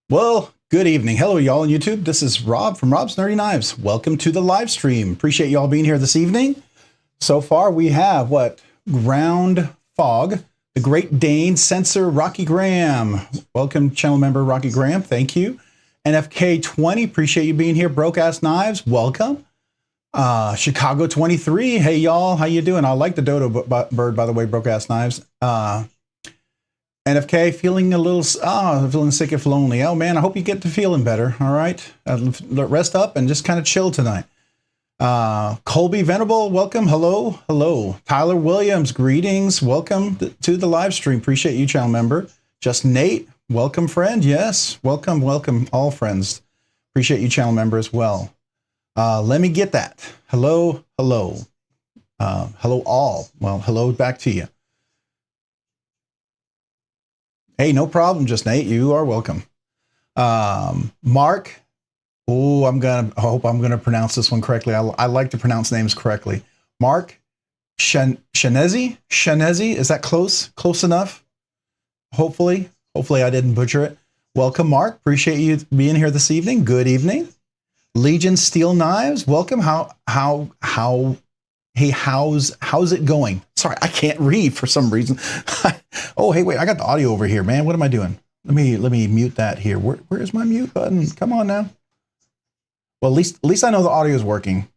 Well, good evening. Hello, y'all on YouTube. This is Rob from Rob's Nerdy Knives. Welcome to the live stream. Appreciate y'all being here this evening. So far, we have Ground Fog, the Great Dane, Censor, Rocky Graham. Welcome, channel member Rocky Graham. Thank you. NFK20, appreciate you being here. Broke Ass Knives, welcome. Chicago 23, hey y'all, how you doing? I like the dodo bird, by the way, Broke Ass Knives. NFK, feeling a little, feeling sick if lonely. Oh man, I hope you get to feeling better. All right, rest up and just kind of chill tonight. Colby Venable, welcome. Hello, hello. Tyler Williams, greetings. Welcome to the live stream. Appreciate you, channel member. Just Nate, welcome, friend. Yes, welcome, welcome, all friends. Appreciate you, channel member, as well. Let me get that. Hello, hello, hello, all. Well, hello back to you. Hey, no problem, Just Nate. You are welcome. Mark. Oh, I hope I'm gonna pronounce this one correctly. I like to pronounce names correctly. Mark Shanezi. Shanezi. Is that close? Close enough? Hopefully I didn't butcher it. Welcome, Mark. Appreciate you being here this evening. Good evening. Legion Steel Knives. Welcome. Hey, how's it going? Sorry, I can't read for some reason. Oh, hey, wait, I got the audio over here, man. What am I doing? Let me mute that here. Where is my mute button? Come on now. Well, at least I know the audio is working.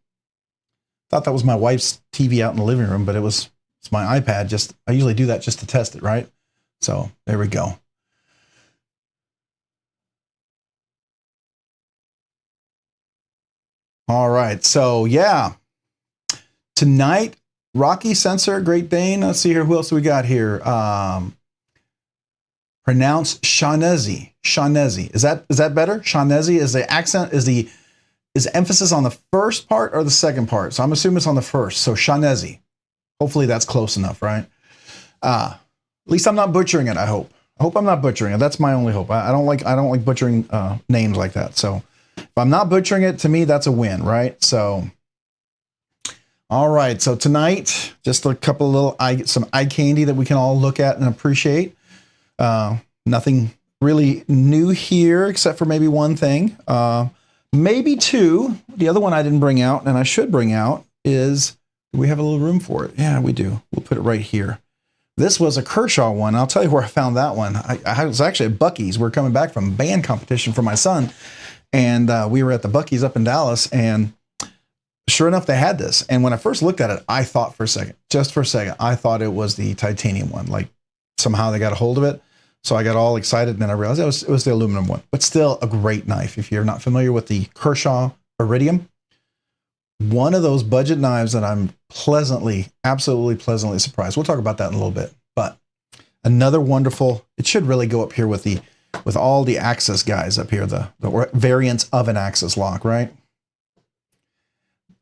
Thought that was my wife's TV out in the living room, but it's my iPad. I usually do that just to test it, right? So there we go. All right, so yeah. Tonight, Rocky, Censor, Great Dane. Let's see here. Who else do we got here? Pronounced Shanezi. Shanezi. Is that better? Shanezi. Is the accent, is emphasis on the first part or the second part? So I'm assuming it's on the first. So Shanezi. Hopefully that's close enough, right? At least I'm not butchering it, I hope. I hope I'm not butchering it. That's my only hope. I don't like butchering names like that. So if I'm not butchering it, to me, that's a win, right? So all right, so tonight, just a couple of some eye candy that we can all look at and appreciate. Nothing really new here, except for maybe one thing, maybe two. The other one I didn't bring out, and I should bring out, is, do we have a little room for it? Yeah, we do. We'll put it right here. This was a Kershaw one. I'll tell you where I found that one. I was actually at Buc-ee's. We're coming back from band competition for my son, and we were at the Buc-ee's up in Dallas, and sure enough, they had this. And when I first looked at it, I thought for a second, just for a second, I thought it was the titanium one. Like somehow they got a hold of it. So I got all excited, and then I realized it was the aluminum one. But still a great knife. If you're not familiar with the Kershaw Iridium, one of those budget knives that I'm absolutely pleasantly surprised. We'll talk about that in a little bit. But another wonderful, it should really go up here with all the Axis guys up here, the variants of an Axis lock, right?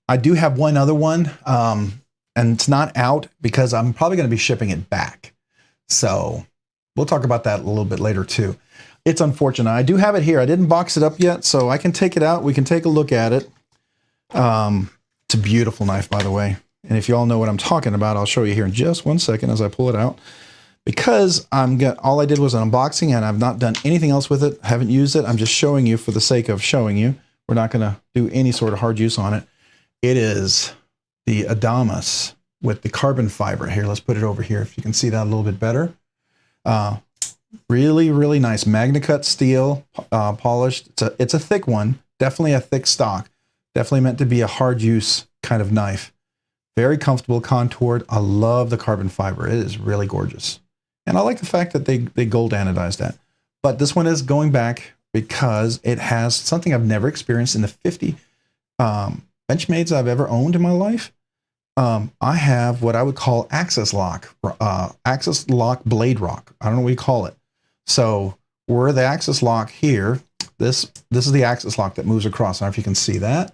I do have one other one, and it's not out because I'm probably going to be shipping it back. So we'll talk about that a little bit later too. It's unfortunate. I do have it here. I didn't box it up yet, so I can take it out. We can take a look at it. It's a beautiful knife, by the way. And if you all know what I'm talking about, I'll show you here in just one second as I pull it out. Because all I did was an unboxing, and I've not done anything else with it. Haven't used it. I'm just showing you for the sake of showing you. We're not going to do any sort of hard use on it. It is the Adamas with the carbon fiber. Here, let's put it over here if you can see that a little bit better. Really, really nice. MagnaCut steel, polished. It's a thick one. Definitely a thick stock. Definitely meant to be a hard use kind of knife. Very comfortable, contoured. I love the carbon fiber. It is really gorgeous. And I like the fact that they gold anodized that. But this one is going back because it has something I've never experienced in the 50 Benchmades I've ever owned in my life. I have what I would call Axis lock blade rock. I don't know what you call it. So we're the Axis lock here. This is the Axis lock that moves across. I don't know if you can see that.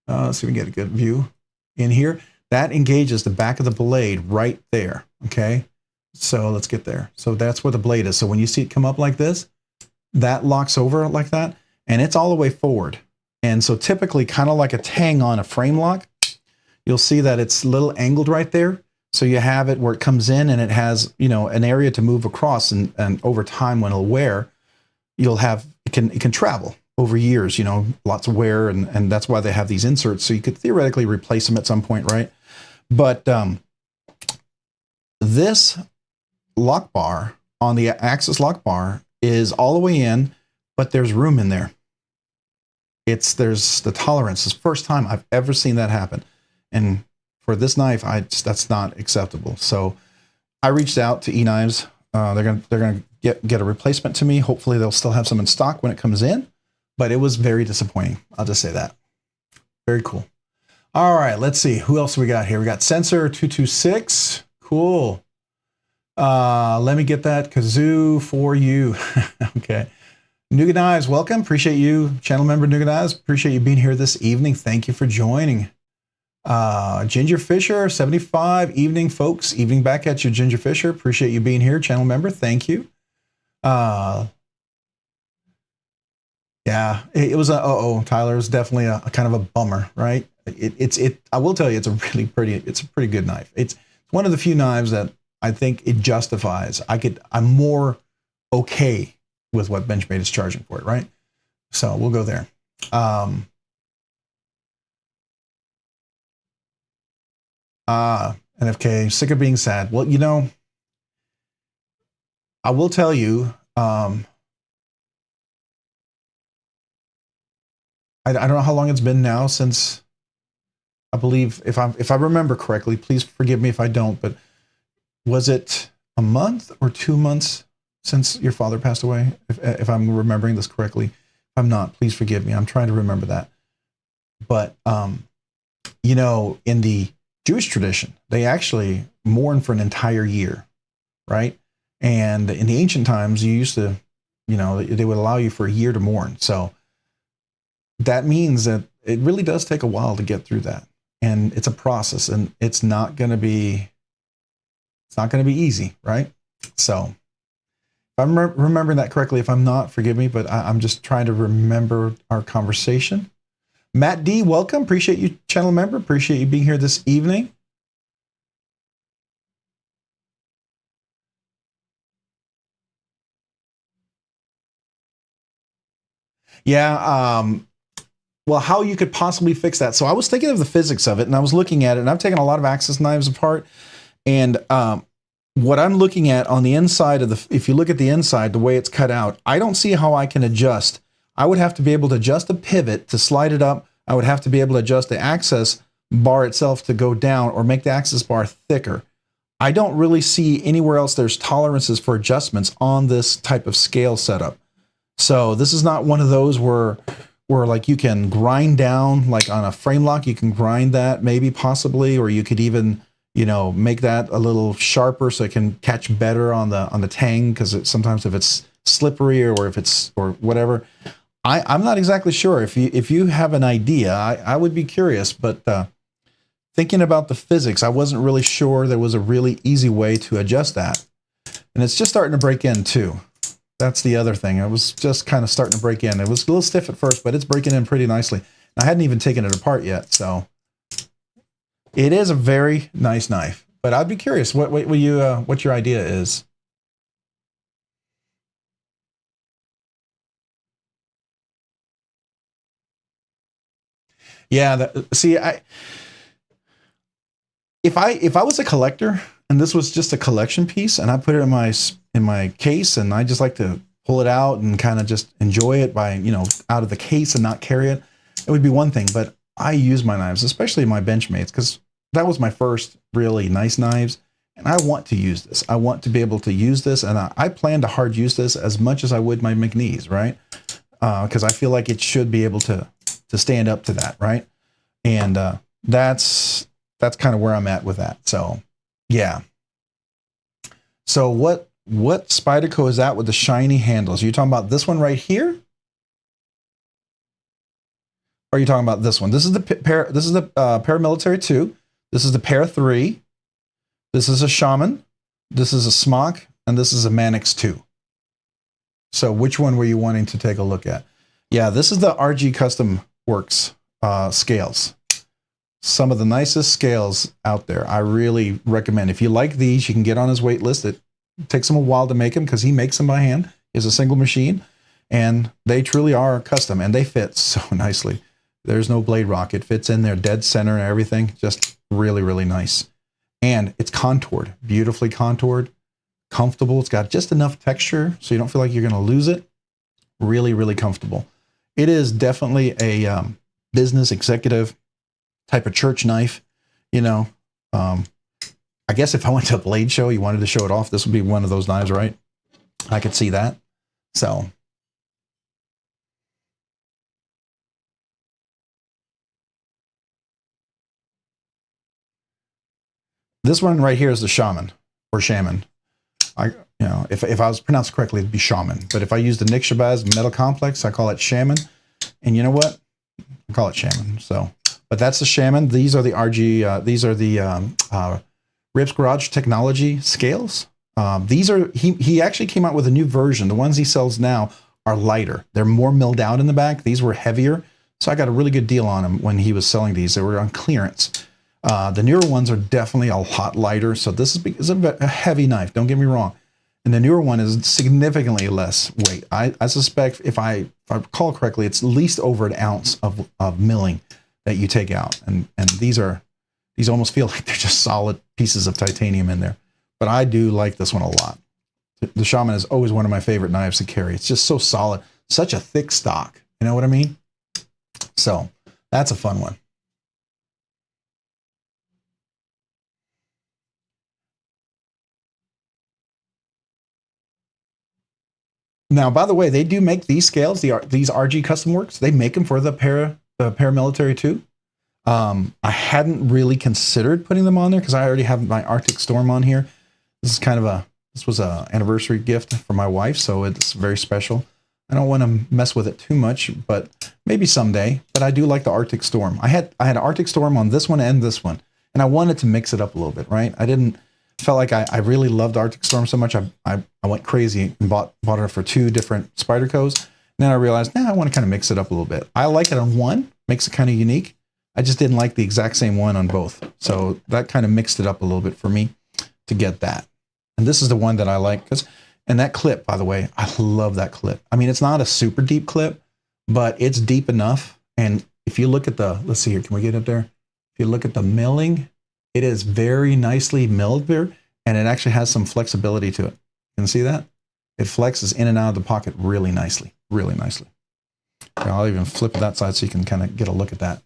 Let's see if we can get a good view in here. That engages the back of the blade right there. Okay. So let's get there. So that's where the blade is. So when you see it come up like this, that locks over like that, and it's all the way forward. And so typically, kind of like a tang on a frame lock, you'll see that it's a little angled right there. So you have it where it comes in and it has, you know, an area to move across, and over time when it'll wear, it it can travel over years, you know, lots of wear, and that's why they have these inserts. So you could theoretically replace them at some point, right? But this lock bar on the Axis lock bar is all the way in, but there's room in there. There's the tolerance. It's the first time I've ever seen that happen. And for this knife, that's not acceptable. So I reached out to eKnives. They're gonna get a replacement to me. Hopefully they'll still have some in stock when it comes in, but it was very disappointing. I'll just say that. Very cool. All right, let's see. Who else we got here? We got Sensor 226. Cool. Let me get that kazoo for you. Okay. Nougat Knives, welcome. Appreciate you. Channel member Nougat Knives, appreciate you being here this evening. Thank you for joining. Ginger Fisher, 75. Evening, folks. Evening back at you, Ginger Fisher. Appreciate you being here. Channel member, thank you. Yeah, it was Tyler. It was definitely a kind of a bummer, right? I will tell you, it's a pretty good knife. It's one of the few knives that I think it justifies. I'm more okay with what Benchmade is charging for it, right? So we'll go there. NFK, sick of being sad. Well, you know, I will tell you, I don't know how long it's been now since, I believe, if I remember correctly, please forgive me if I don't, but was it a month or 2 months since your father passed away? If I'm remembering this correctly. If I'm not, please forgive me. I'm trying to remember that. But, you know, in the Jewish tradition, they actually mourn for an entire year, right? And in the ancient times, you used to, you know, they would allow you for a year to mourn. So that means that it really does take a while to get through that. And it's a process, and it's not going to be easy, right? So if I'm remembering that correctly, if I'm not, forgive me, but I'm just trying to remember our conversation. Matt D, welcome. Appreciate you, channel member. Appreciate you being here this evening. Yeah, well, how you could possibly fix that. So I was thinking of the physics of it, and I was looking at it, and I've taken a lot of Axis knives apart, and what I'm looking at on the inside of if you look at the inside, the way it's cut out, I don't see how I can adjust. I would have to be able to adjust the pivot to slide it up. I would have to be able to adjust the access bar itself to go down, or make the access bar thicker. I don't really see anywhere else there's tolerances for adjustments on this type of scale setup. So this is not one of those where like you can grind down, like on a frame lock, you can grind that maybe possibly, or you could even, you know, make that a little sharper so it can catch better on the tang, because sometimes if it's slippery or whatever. I'm not exactly sure. If you have an idea, I would be curious, but thinking about the physics, I wasn't really sure there was a really easy way to adjust that. And it's just starting to break in too. That's the other thing. It was just kind of starting to break in. It was a little stiff at first, but it's breaking in pretty nicely. I hadn't even taken it apart yet, so it is a very nice knife. But I'd be curious what your idea is. Yeah, see, if I was a collector and this was just a collection piece and I put it in my case and I just like to pull it out and kind of just enjoy it by, you know, out of the case and not carry it, it would be one thing. But I use my knives, especially my Benchmates, because that was my first really nice knives, and I want to use this. I want to be able to use this, and I plan to hard use this as much as I would my McNees, right? Because I feel like it should be able to stand up to that, right? And that's kind of where I'm at with that. So yeah. So what Spyderco is that with the shiny handles? Are you talking about this one right here? Or are you talking about this one? This is the paramilitary 2. This is the Para 3. This is a Shaman. This is a Smock, and this is a Manix 2. So which one were you wanting to take a look at? Yeah, this is the RG Custom Works scales. Some of the nicest scales out there. I really recommend. If you like these, you can get on his wait list. It takes him a while to make them because he makes them by hand. He has a single machine. And they truly are custom, and they fit so nicely. There's no blade rock. It fits in there dead center and everything. Just really, really nice. And it's contoured, beautifully contoured, comfortable. It's got just enough texture so you don't feel like you're going to lose it. Really, really comfortable. It is definitely a business executive type of church knife. You know, I guess if I went to a blade show, you wanted to show it off, this would be one of those knives, right? I could see that. So this one right here is the shaman or shaman. If I was pronounced correctly, it'd be shaman. But if I use the Nick Shabazz metal complex, I call it shaman. And you know what? I call it shaman. So, but that's the shaman. These are the RG. These are the Ribs Garage Technology scales. These are he actually came out with a new version. The ones he sells now are lighter. They're more milled out in the back. These were heavier. So I got a really good deal on them when he was selling these. They were on clearance. The newer ones are definitely a lot lighter. So this is a heavy knife. Don't get me wrong. And the newer one is significantly less weight. I suspect, if I recall correctly, it's at least over an ounce of milling that you take out. And these almost feel like they're just solid pieces of titanium in there. But I do like this one a lot. The Shaman is always one of my favorite knives to carry. It's just so solid, such a thick stock. You know what I mean? So that's a fun one. Now, by the way, they do make these scales, these RG Custom Works. They make them for the paramilitary too. I hadn't really considered putting them on there because I already have my Arctic Storm on here. This was a anniversary gift for my wife, so it's very special. I don't want to mess with it too much, but maybe someday. But I do like the Arctic Storm. I had Arctic Storm on this one and this one, and I wanted to mix it up a little bit, right? Felt like I really loved Arctic Storm so much. I went crazy and bought it for two different Spydercos. And then I realized, I want to kind of mix it up a little bit. I like it on one, makes it kind of unique. I just didn't like the exact same one on both. So that kind of mixed it up a little bit for me to get that. And this is the one that I like. And that clip, by the way, I love that clip. I mean, it's not a super deep clip, but it's deep enough. And if you look at let's see here, can we get up there? If you look at the milling, it is very nicely milled there, and it actually has some flexibility to it. You can see that? It flexes in and out of the pocket really nicely, really nicely. I'll even flip that side so you can kind of get a look at that.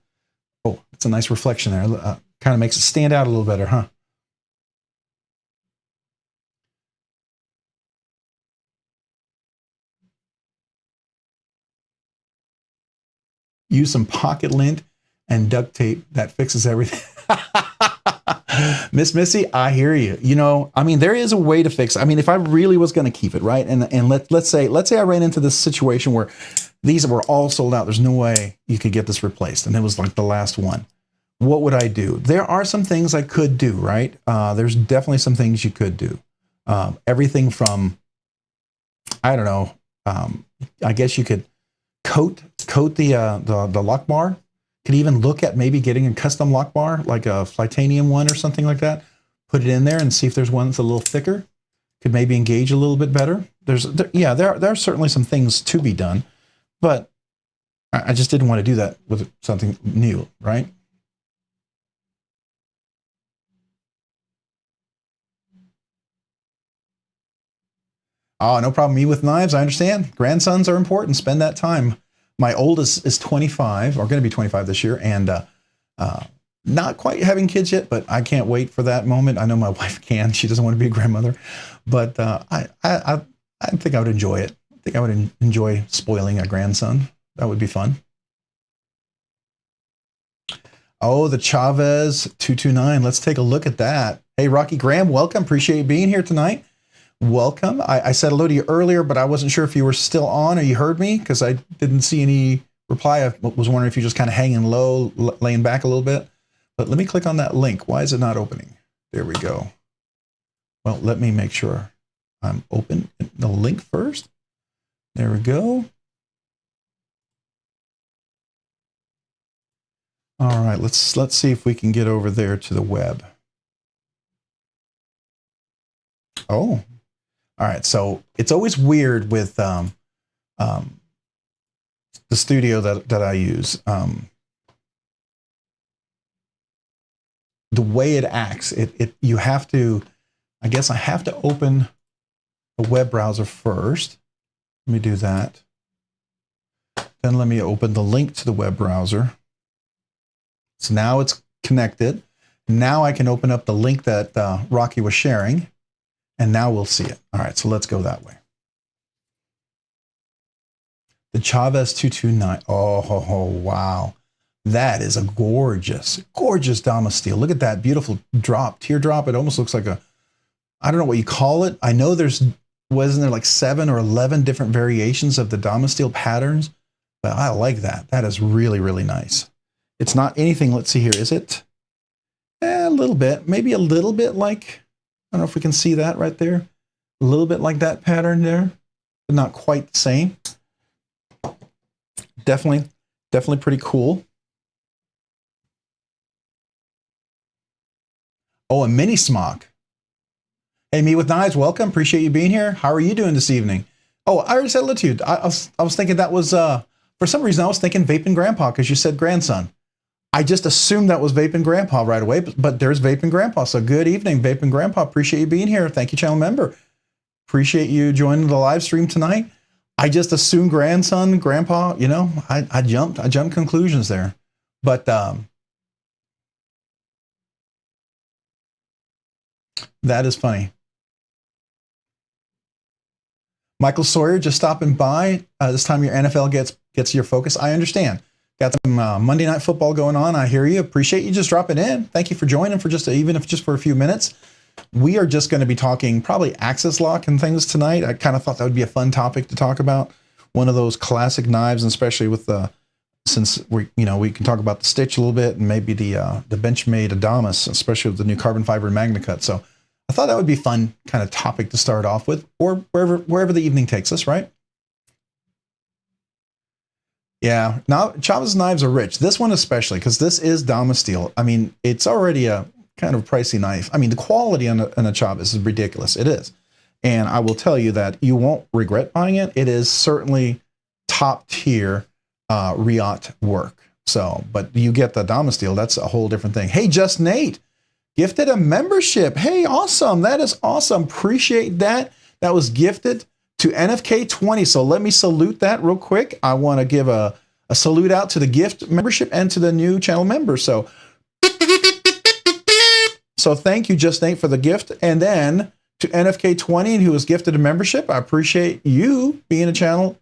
Oh, it's a nice reflection there. Kind of makes it stand out a little better, huh? Use some pocket lint and duct tape. That fixes everything. Miss Missy, I hear you. You know, I mean, there is a way to fix it. I mean, if I really was going to keep it, right? And let's say I ran into this situation where these were all sold out. There's no way you could get this replaced. And it was like the last one. What would I do? There are some things I could do, right? There's definitely some things you could do. Everything from, I don't know, I guess you could coat the lock bar. Could even look at maybe getting a custom lock bar, like a Titanium one or something like that. Put it in there and see if there's one that's a little thicker. Could maybe engage a little bit better. There are certainly some things to be done, but I just didn't want to do that with something new, right? Oh, no problem. Me with knives, I understand. Grandsons are important. Spend that time. My oldest is 25, or going to be 25 this year, and not quite having kids yet, but I can't wait for that moment. I know my wife can. She doesn't want to be a grandmother, but I think I would enjoy it. I think I would enjoy spoiling a grandson. That would be fun. Oh, the Chavez 229. Let's take a look at that. Hey, Rocky Graham, welcome. Appreciate you being here tonight. Welcome. I said hello to you earlier, but I wasn't sure if you were still on or you heard me because I didn't see any reply. I was wondering if you're just kind of hanging low, laying back a little bit. But let me click on that link. Why is it not opening? There we go. Well, let me make sure I'm open the link first. There we go. All right, let's see if we can get over there to the web. Oh. All right, so it's always weird with um, the studio that I use. The way it acts, you have to, I guess I have to open a web browser first. Let me do that. Then let me open the link to the web browser. So now it's connected. Now I can open up the link that Rocky was sharing, and now we'll see it. All right, so let's go that way. The Chavez 229. Oh, wow. That is a gorgeous, gorgeous Damasteel. Look at that beautiful drop, teardrop. It almost looks like a, I don't know what you call it. I know wasn't there like 7 or 11 different variations of the Damasteel patterns, but I like that. That is really, really nice. It's not anything, let's see here, is it? A little bit, maybe a little bit like, I don't know if we can see that right there. A little bit like that pattern there, but not quite the same. Definitely pretty cool. Oh, a mini smock. Hey, Me with Knives, welcome. Appreciate you being here. How are you doing this evening? Oh, I already said hello to you. I was thinking that was, for some reason, I was thinking Vaping Grandpa because you said grandson. I just assumed that was Vaping Grandpa right away, but there's Vaping Grandpa. So good evening, Vaping Grandpa. Appreciate you being here. Thank you, channel member. Appreciate you joining the live stream tonight. I just assumed grandson, grandpa, you know, I jumped conclusions there. But that is funny. Michael Sawyer just stopping by. This time your NFL gets your focus. I understand. Got some Monday Night Football going on. I hear you. Appreciate you just dropping in. Thank you for joining for even if just for a few minutes. We are just going to be talking probably access lock and things tonight. I kind of thought that would be a fun topic to talk about. One of those classic knives, and especially with since we can talk about the Stitch a little bit and maybe the Benchmade Adamas, especially with the new carbon fiber Magna Cut. So I thought that would be a fun kind of topic to start off with, or wherever the evening takes us, right? Yeah, now Chavez knives are rich. This one especially, because this is Damasteel. I mean, it's already a kind of pricey knife. I mean, the quality on a Chavez is ridiculous. It is. And I will tell you that you won't regret buying it. It is certainly top tier Riot work. So, but you get the Damasteel, that's a whole different thing. Hey, Just Nate, gifted a membership. Hey, awesome. That is awesome. Appreciate that. That was gifted to NFK20. So let me salute that real quick. I want to give a salute out to the gift membership and to the new channel members. So thank you, Just Nate, for the gift. And then to NFK20, who was gifted a membership. I appreciate you being a channel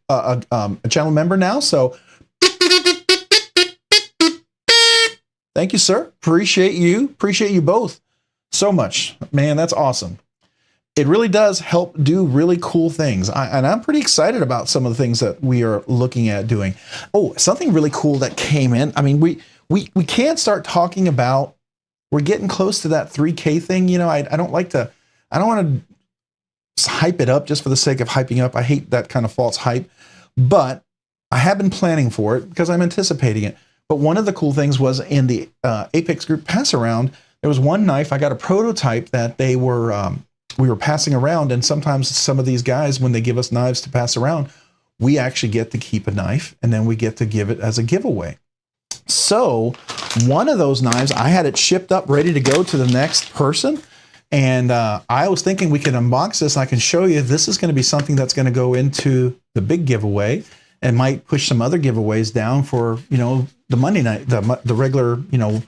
member now. So thank you, sir. Appreciate you. Appreciate you both so much. Man, that's awesome. It really does help do really cool things. And I'm pretty excited about some of the things that we are looking at doing. Oh, something really cool that came in. I mean, we can't start talking about, we're getting close to that 3K thing. You know, I don't want to hype it up just for the sake of hyping up. I hate that kind of false hype, but I have been planning for it because I'm anticipating it. But one of the cool things was in the Apex group pass around, there was one knife. I got a prototype that we were passing around, and sometimes some of these guys, when they give us knives to pass around, we actually get to keep a knife, and then we get to give it as a giveaway. So one of those knives, I had it shipped up, ready to go to the next person, and I was thinking we could unbox this. I can show you this is going to be something that's going to go into the big giveaway, and might push some other giveaways down for, you know, the Monday night, the regular, you know,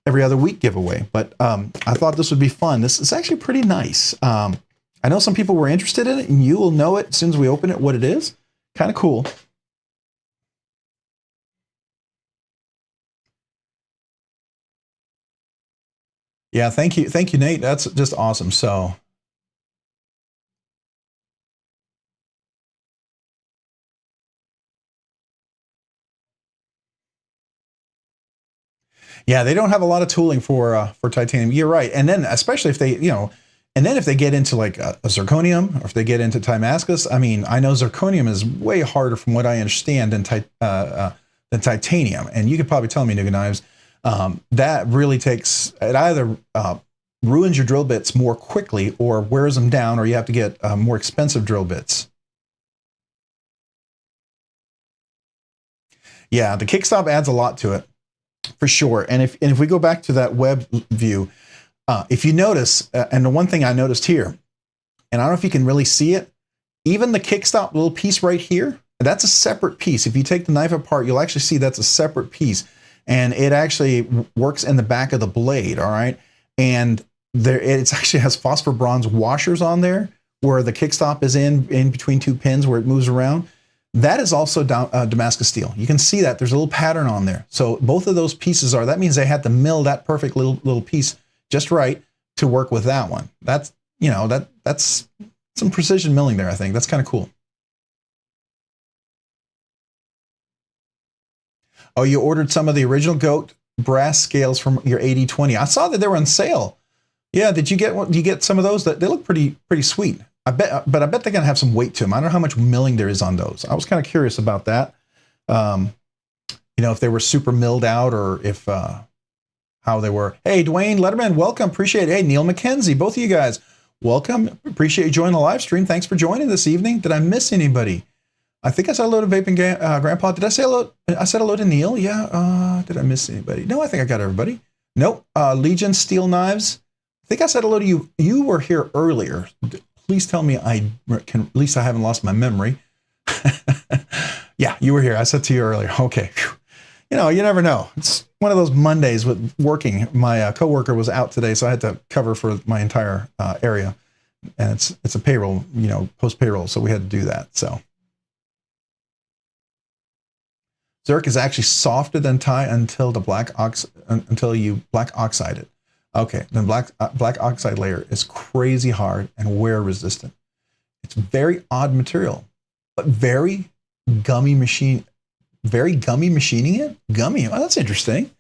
every other week giveaway. But I thought this would be fun. This is actually pretty nice. I know some people were interested in it, and you will know it as soon as we open it what it is. Kind of cool. Yeah, thank you, Nate. That's just awesome. So yeah, they don't have a lot of tooling for titanium. You're right. And then especially if they, you know, and then if they get into like a zirconium, or if they get into Damascus, I mean, I know zirconium is way harder from what I understand than titanium. And you could probably tell me, Nuga Knives, that really takes, it either ruins your drill bits more quickly or wears them down, or you have to get more expensive drill bits. Yeah, the kickstop adds a lot to it for sure. And if we go back to that web view, if you notice, and the one thing I noticed here, and I don't know if you can really see it, even the kickstop little piece right here, that's a separate piece. If you take the knife apart, you'll actually see that's a separate piece. And it actually works in the back of the blade, all right? And there, it actually has phosphor bronze washers on there where the kickstop is in between two pins where it moves around. That is also Damascus steel. You can see that there's a little pattern on there. So both of those pieces are, that means they had to mill that perfect little piece just right to work with that one. That's, you know, that's some precision milling there, I think. That's kind of cool. Oh, you ordered some of the original goat brass scales from your 80/20. I saw that they were on sale. Yeah, did you get some of those? That they look pretty sweet. I bet they're gonna have some weight to them. I don't know how much milling there is on those. I was kind of curious about that. You know, if they were super milled out or if how they were. Hey, Dwayne Letterman, welcome. Appreciate it. Hey, Neil McKenzie, both of you guys, welcome. Appreciate you joining the live stream. Thanks for joining this evening. Did I miss anybody? I think I said hello to Vaping Grandpa. Did I say hello? I said hello to Neil. Yeah. Did I miss anybody? No, I think I got everybody. Nope. Legion Steel Knives. I think I said hello to you. You were here earlier. Please tell me I can, at least I haven't lost my memory. Yeah, you were here. I said to you earlier. Okay. You know, you never know. It's one of those Mondays with working. My coworker was out today, so I had to cover for my entire area. And it's a payroll, you know, post payroll, so we had to do that. So Zerk is actually softer than Ti until you black oxide it. Okay, then black oxide layer is crazy hard and wear resistant. It's very odd material, but very gummy machining it. Gummy. Oh, that's interesting.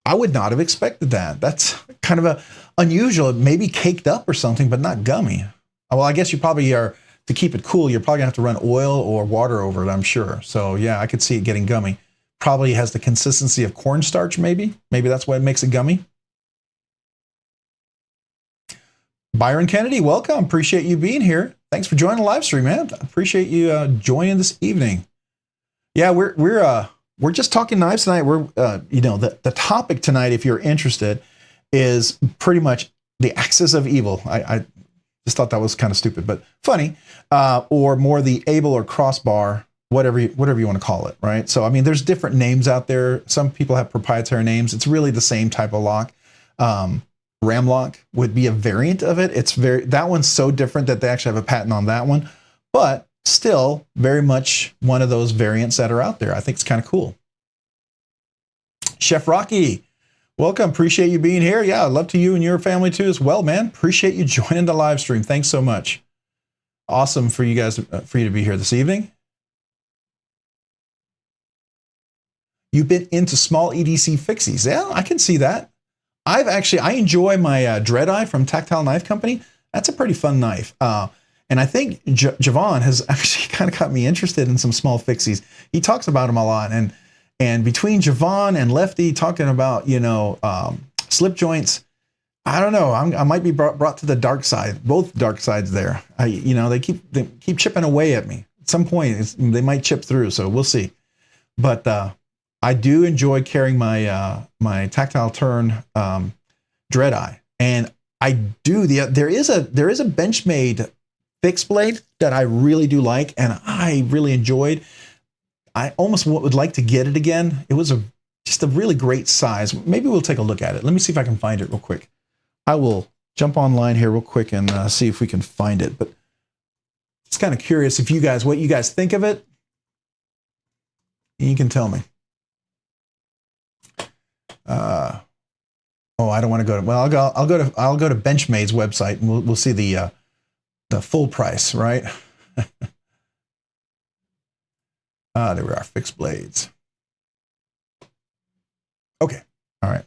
I would not have expected that. That's kind of a unusual. Maybe caked up or something, but not gummy. Well, I guess you probably are, to keep it cool, you're probably gonna have to run oil or water over it, I'm sure. So yeah, I could see it getting gummy. Probably has the consistency of cornstarch, maybe. Maybe that's why it makes it gummy. Byron Kennedy, welcome. Appreciate you being here. Thanks for joining the live stream, man. Appreciate you joining this evening. Yeah, we're just talking knives tonight. We're you know, the topic tonight, if you're interested, is pretty much the axis of evil. I just thought that was kind of stupid, but funny, or more the able or crossbar, whatever you want to call it, right? So I mean, there's different names out there. Some people have proprietary names. It's really the same type of lock. Ram lock would be a variant of it. That one's so different that they actually have a patent on that one, but still very much one of those variants that are out there. I think it's kind of cool. Chef Rocky, welcome. Appreciate you being here. Yeah, I'd love to you and your family too as well, man. Appreciate you joining the live stream. Thanks so much. Awesome for you guys, for you to be here this evening. You've been into small EDC fixies. Yeah, I can see that. I enjoy my Dread Eye from Tactile Knife Company. That's a pretty fun knife. And I think Javon has actually kind of got me interested in some small fixies. He talks about them a lot. And between Javon and Lefty talking about, you know, slip joints, I don't know. I might be brought to the dark side, both dark sides there. You know, they keep chipping away at me. At some point, they might chip through, so we'll see. But I do enjoy carrying my my Tactile Turn Dread Eye, and I do there is a Benchmade fixed blade that I really do like, and I really enjoyed. I almost would like to get it again. It was just a really great size. Maybe we'll take a look at it. Let me see if I can find it real quick. I will jump online here real quick and see if we can find it. But it's kind of curious if what you guys think of it. You can tell me. Oh, I don't want to go to. Well, I'll go to Benchmade's website and we'll see the full price, right? There we are, fixed blades. Okay, all right.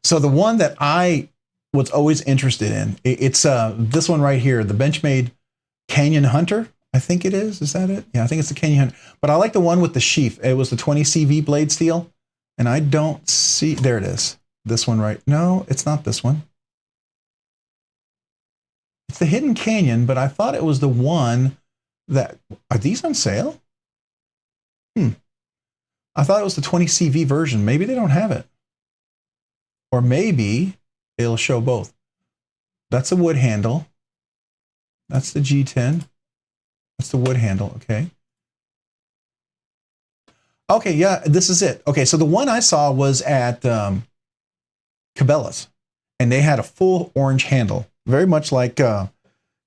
So the one that I was always interested in, it's this one right here, the Benchmade Canyon Hunter. I think it is. Is that it? Yeah, I think it's the Canyon Hunter. But I like the one with the sheath. It was the 20 CV blade steel. And I don't see, there it is. This one right, no, it's not this one. It's the Hidden Canyon, but I thought it was the one that, are these on sale? I thought it was the 20 CV version. Maybe they don't have it. Or maybe it'll show both. That's a wood handle. That's the G10. That's the wood handle, okay. Okay, yeah, this is it. Okay, so the one I saw was at Cabela's, and they had a full orange handle, very much like my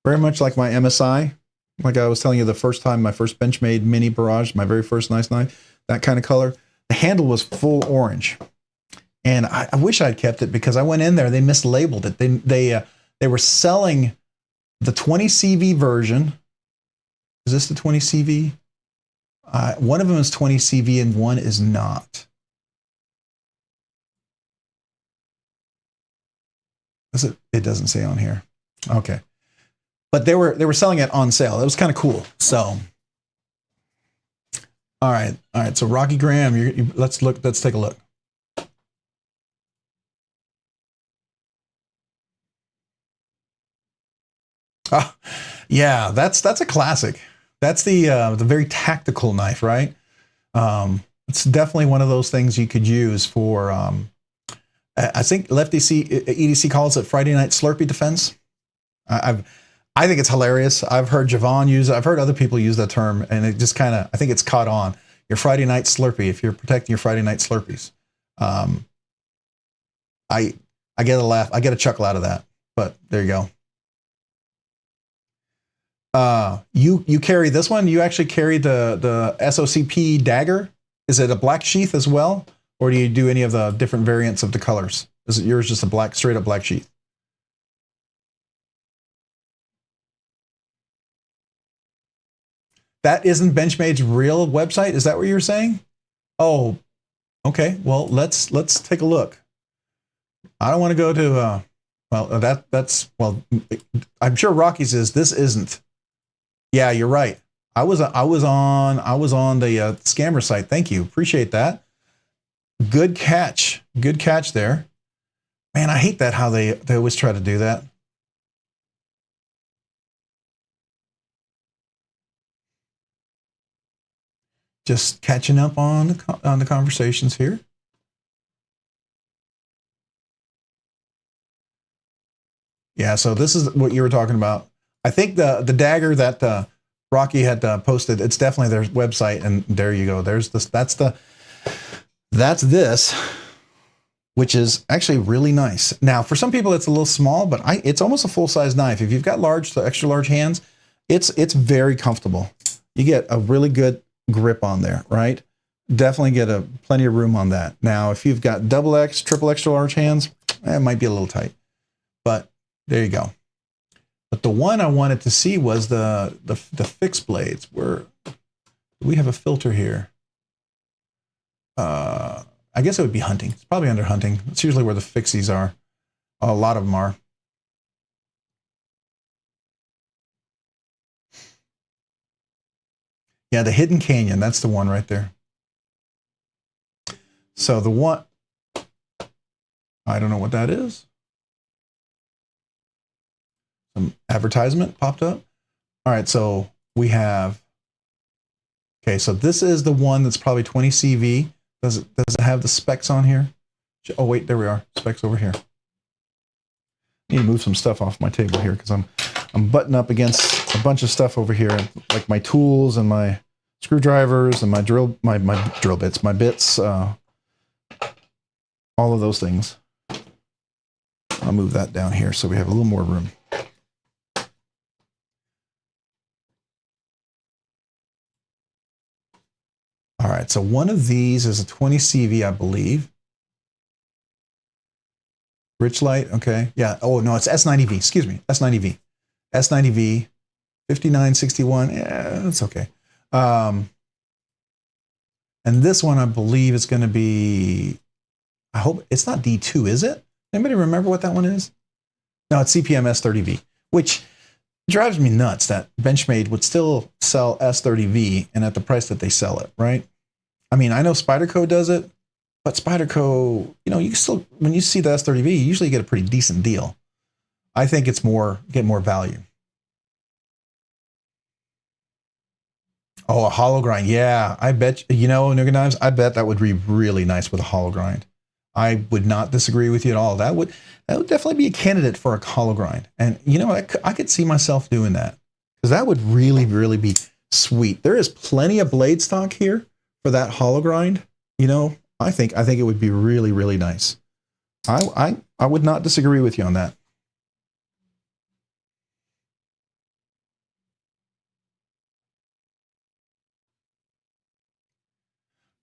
MSI, like I was telling you the first time, my first Benchmade mini barrage, my very first nice knife, that kind of color. The handle was full orange, and I wish I'd kept it because I went in there, they mislabeled it. They were selling the 20 CV version. Is this the 20 CV? One of them is 20 CV and one is not. It doesn't say on here. Okay. But they were selling it on sale. It was kind of cool. So, all right. So Rocky Graham, let's take a look. Ah, yeah, that's a classic. That's the very tactical knife, right? It's definitely one of those things you could use for. I think Lefty EDC calls it Friday Night Slurpee Defense. I think it's hilarious. I've heard Javon use it. I've heard other people use that term, and it just kind of, I think it's caught on. Your Friday Night Slurpee, if you're protecting your Friday Night Slurpees. I get a laugh. I get a chuckle out of that, but there you go. You carry this one. You actually carry the SOCP dagger. Is it a black sheath as well, or do you do any of the different variants of the colors? Is it yours just a straight up black sheath? That isn't Benchmade's real website. Is that what you're saying? Oh, okay. Well, let's take a look. I don't want to go to. Well, I'm sure Rocky's is. This isn't. Yeah, you're right. I was on the scammer site. Thank you. Appreciate that. Good catch. Good catch there. Man, I hate that how they always try to do that. Just catching up on the conversations here. Yeah, so this is what you were talking about. I think the dagger that Rocky had posted, it's definitely their website, and there you go. There's this. That's this, which is actually really nice. Now, for some people, it's a little small, but it's almost a full size knife. If you've got extra large hands, it's very comfortable. You get a really good grip on there, right? Definitely get plenty of room on that. Now, if you've got double X, triple extra large hands, it might be a little tight, but there you go. But the one I wanted to see was the fixed blades. We have a filter here. I guess it would be hunting. It's probably under hunting. It's usually where the fixies are. A lot of them are. Yeah, the Hidden Canyon. That's the one right there. So the one, I don't know what that is. Some advertisement popped up. All right, so we have, okay, so this is the one that's probably 20 CV. Does it have the specs on here? Oh, wait, there we are. Specs over here. I need to move some stuff off my table here because I'm butting up against a bunch of stuff over here, like my tools and my screwdrivers and my drill bits, my bits, all of those things. I'll move that down here so we have a little more room. All right, so one of these is a 20 CV, I believe. Rich light, okay. Yeah, oh no, it's S90V, excuse me, S90V. S90V, 5961, yeah, that's okay. And this one, I believe, is going to be, I hope, it's not D2, is it? Anybody remember what that one is? No, it's CPM S30V, which drives me nuts that Benchmade would still sell S30V and at the price that they sell it, right? I mean, I know Spyderco does it, but Spyderco, you know, you still, when you see the S30V, you usually get a pretty decent deal. I think it's get more value. Oh, a hollow grind. Yeah, I bet, you know, Nougat knives, I bet that would be really nice with a hollow grind. I would not disagree with you at all. That would definitely be a candidate for a hollow grind. And you know, I could see myself doing that because that would really, really be sweet. There is plenty of blade stock here for that hollow grind. You know, I think it would be really, really nice. I would not disagree with you on that.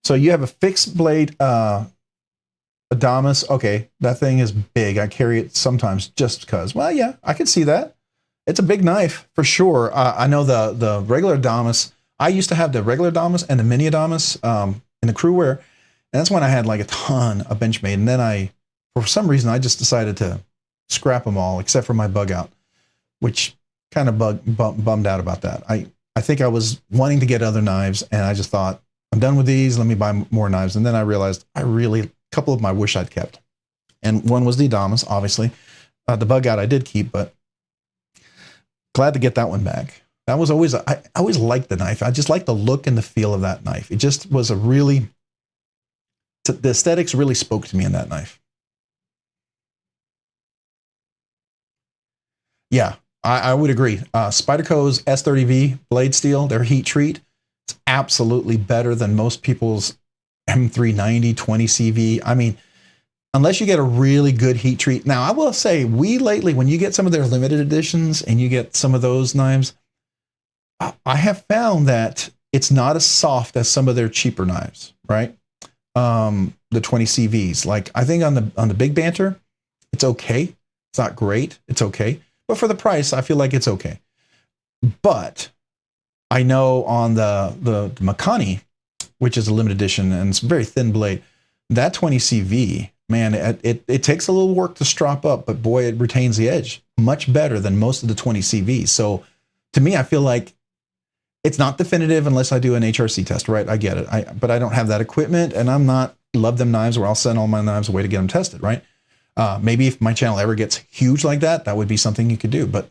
So you have a fixed blade Adamas. Okay, that thing is big. I carry it sometimes just because. Well, yeah, I can see that. It's a big knife for sure. I know the regular Adamas. I used to have the regular Adamas and the mini Adamas in the crew wear, and that's when I had like a ton of Benchmade. And then for some reason, I just decided to scrap them all except for my bug out, which kind of bummed out about that. I think I was wanting to get other knives, and I just thought, I'm done with these. Let me buy more knives. And then I realized a couple of them I wish I'd kept. And one was the Adamas, obviously. The bug out I did keep, but glad to get that one back. That was always, I always liked the knife. I just liked the look and the feel of that knife. It just was the aesthetics really spoke to me in that knife. Yeah, I would agree. Spyderco's S30V blade steel, their heat treat, it's absolutely better than most people's M390 20CV. I mean, unless you get a really good heat treat. Now, I will say, lately, when you get some of their limited editions and you get some of those knives, I have found that it's not as soft as some of their cheaper knives, right? The 20CVs. Like, I think on the Big Banter, it's okay. It's not great. It's okay. But for the price, I feel like it's okay. But I know on the Makani, which is a limited edition and it's a very thin blade, that 20CV, man, it takes a little work to strop up, but boy, it retains the edge much better than most of the 20CVs. So to me, I feel like it's not definitive unless I do an HRC test, right? I get it. But I don't have that equipment, and I'm not love them knives where I'll send all my knives away to get them tested, right? Maybe if my channel ever gets huge like that, that would be something you could do. But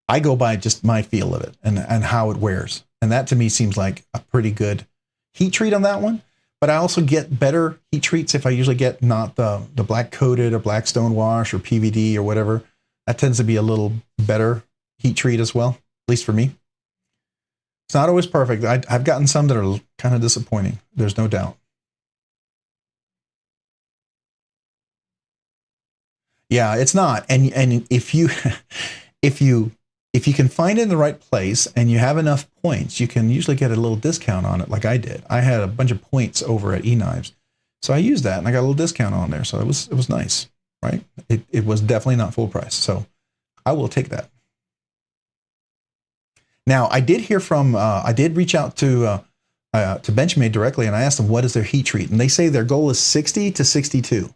I go by just my feel of it and how it wears. And that to me seems like a pretty good heat treat on that one. But I also get better heat treats if I usually get not the black coated or black stone wash or PVD or whatever. That tends to be a little better heat treat as well, at least for me. It's not always perfect. I've gotten some that are kind of disappointing. There's no doubt. Yeah, it's not. And if you if you can find it in the right place and you have enough points, you can usually get a little discount on it, like I did. I had a bunch of points over at eKnives, so I used that and I got a little discount on there. So it was nice, right? It was definitely not full price, so I will take that. Now I did hear from I did reach out to Benchmade directly and I asked them what is their heat treat, and they say their goal is 60 to 62.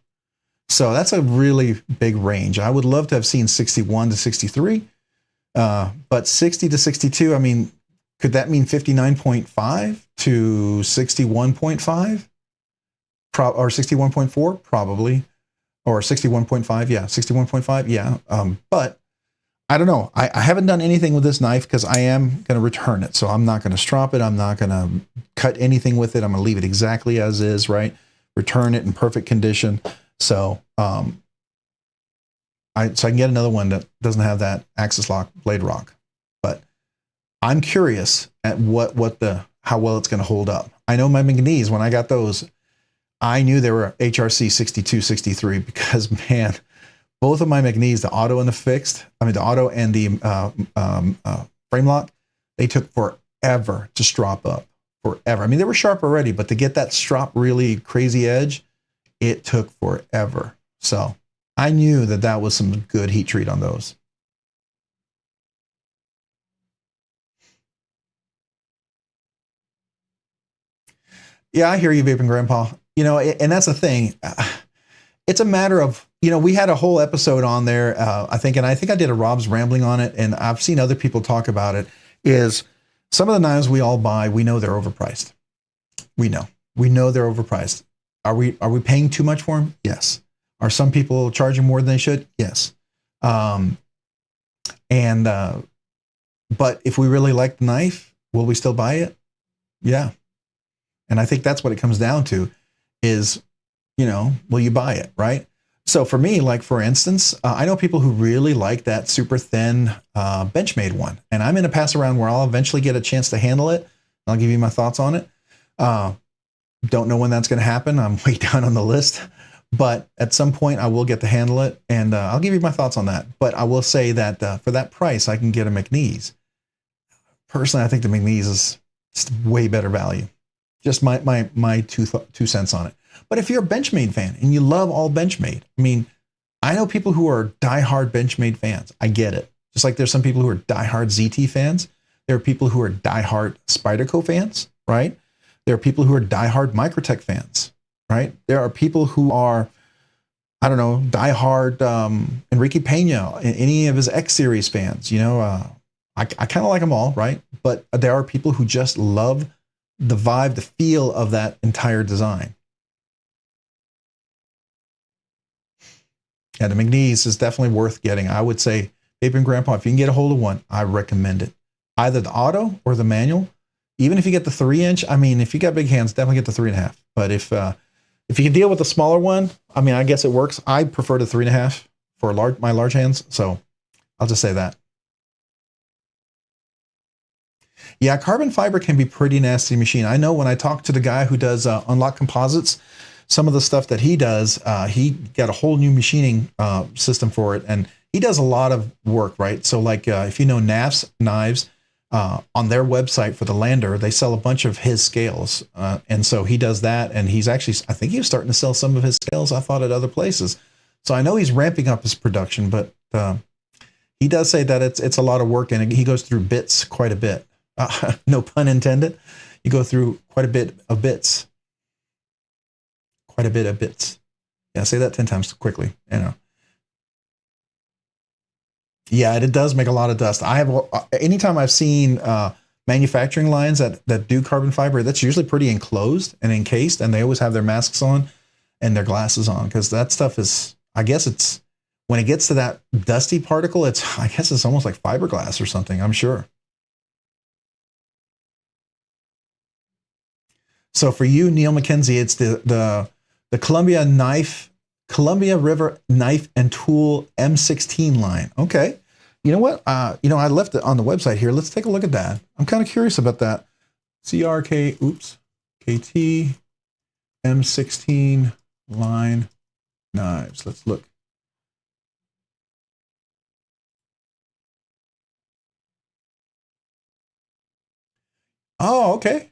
So that's a really big range. I would love to have seen 61 to 63. But 60 to 62, I mean, could that mean 59.5 to 61.5? Or 61.4? Probably. Or 61.5? Yeah, 61.5? Yeah. But I don't know. I haven't done anything with this knife because I am going to return it. So I'm not going to strop it. I'm not going to cut anything with it. I'm going to leave it exactly as is, right? Return it in perfect condition. So, so I can get another one that doesn't have that axis lock blade rock, but I'm curious at how well it's going to hold up. I know my McNees, when I got those, I knew they were HRC 62, 63 because man, both of my McNees, the auto and the fixed, the auto and the frame lock, they took forever to strop up, forever. I mean, they were sharp already, but to get that strop really crazy edge, it took forever. So I knew that was some good heat treat on those. Yeah, I hear you, Vaping Grandpa. You know, and that's the thing. It's a matter of, we had a whole episode on there, I think I did a Rob's Rambling on it, and I've seen other people talk about it, is some of the knives we all buy, we know they're overpriced. We know they're overpriced. Are we paying too much for them? Yes. Are some people charging more than they should? Yes. But if we really like the knife, will we still buy it? Yeah. And I think that's what it comes down to is, will you buy it, right? So for me, like for instance, I know people who really like that super thin Benchmade one. And I'm in a pass around where I'll eventually get a chance to handle it. I'll give you my thoughts on it. Don't know when that's going to happen. I'm way down on the list. But at some point, I will get to handle it. And I'll give you my thoughts on that. But I will say that for that price, I can get a McNeese. Personally, I think the McNeese is just way better value. Just my two cents on it. But if you're a Benchmade fan and you love all Benchmade, I mean, I know people who are diehard Benchmade fans. I get it. Just like there's some people who are diehard ZT fans. There are people who are diehard Spyderco fans, right? There are people who are diehard Microtech fans, right? There are people who are, I don't know, diehard Enrique Pena, any of his X Series fans. I kind of like them all, right? But there are people who just love the vibe, the feel of that entire design. Yeah, the McNeese is definitely worth getting. I would say, Baby and Grandpa, if you can get a hold of one, I recommend it. Either the auto or the manual. Even if you get the 3-inch, I mean, if you got big hands, definitely get the 3.5. But if you can deal with the smaller one, I mean, I guess it works. I prefer the 3.5 for my large hands. So I'll just say that. Yeah, carbon fiber can be pretty nasty machine. I know when I talk to the guy who does Unlock Composites, some of the stuff that he does, he got a whole new machining system for it, and he does a lot of work, right? So like if you know NAF's knives, on their website for the Lander, they sell a bunch of his scales. And so he does that, and he's actually, I think he was starting to sell some of his scales, I thought, at other places. So I know he's ramping up his production, but he does say that it's a lot of work, and he goes through bits quite a bit. No pun intended. You go through quite a bit of bits. Quite a bit of bits. Yeah, say that 10 times quickly. Yeah, it does make a lot of dust. I have anytime I've seen manufacturing lines that do carbon fiber, that's usually pretty enclosed and encased, and they always have their masks on and their glasses on, because that stuff is, I guess it's, when it gets to that dusty particle, I guess it's almost like fiberglass or something, I'm sure. So for you, Neil McKenzie, it's the Columbia River Knife and Tool M16 line. Okay. You know what? I left it on the website here. Let's take a look at that. I'm kind of curious about that. KT M16 line knives. Let's look. Oh, okay.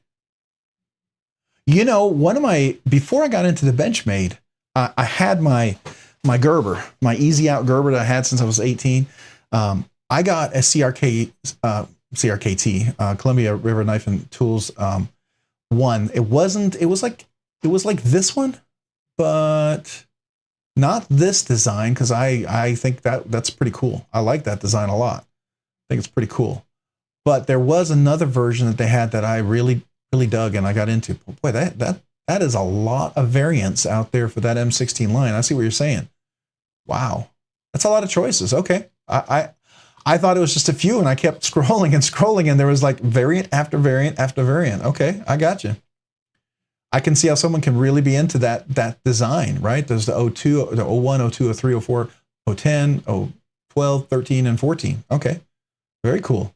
Before I got into the Benchmade, I had my Gerber, my Easy Out Gerber that I had since I was 18. I got a CRKT, Columbia River Knife and Tools one. It was like this one, but not this design, because I think that's pretty cool. I like that design a lot. I think it's pretty cool. But there was another version that they had that I really dug, and I got into. Boy, that is a lot of variants out there for that M16 line. I see what you're saying. Wow, that's a lot of choices. Okay, I thought it was just a few, and I kept scrolling, and there was like variant after variant after variant. Okay, I got you. I can see how someone can really be into that design, right? There's the 02, the 01, 02, 03, 04, 010, 012, 13, and 14. Okay, very cool.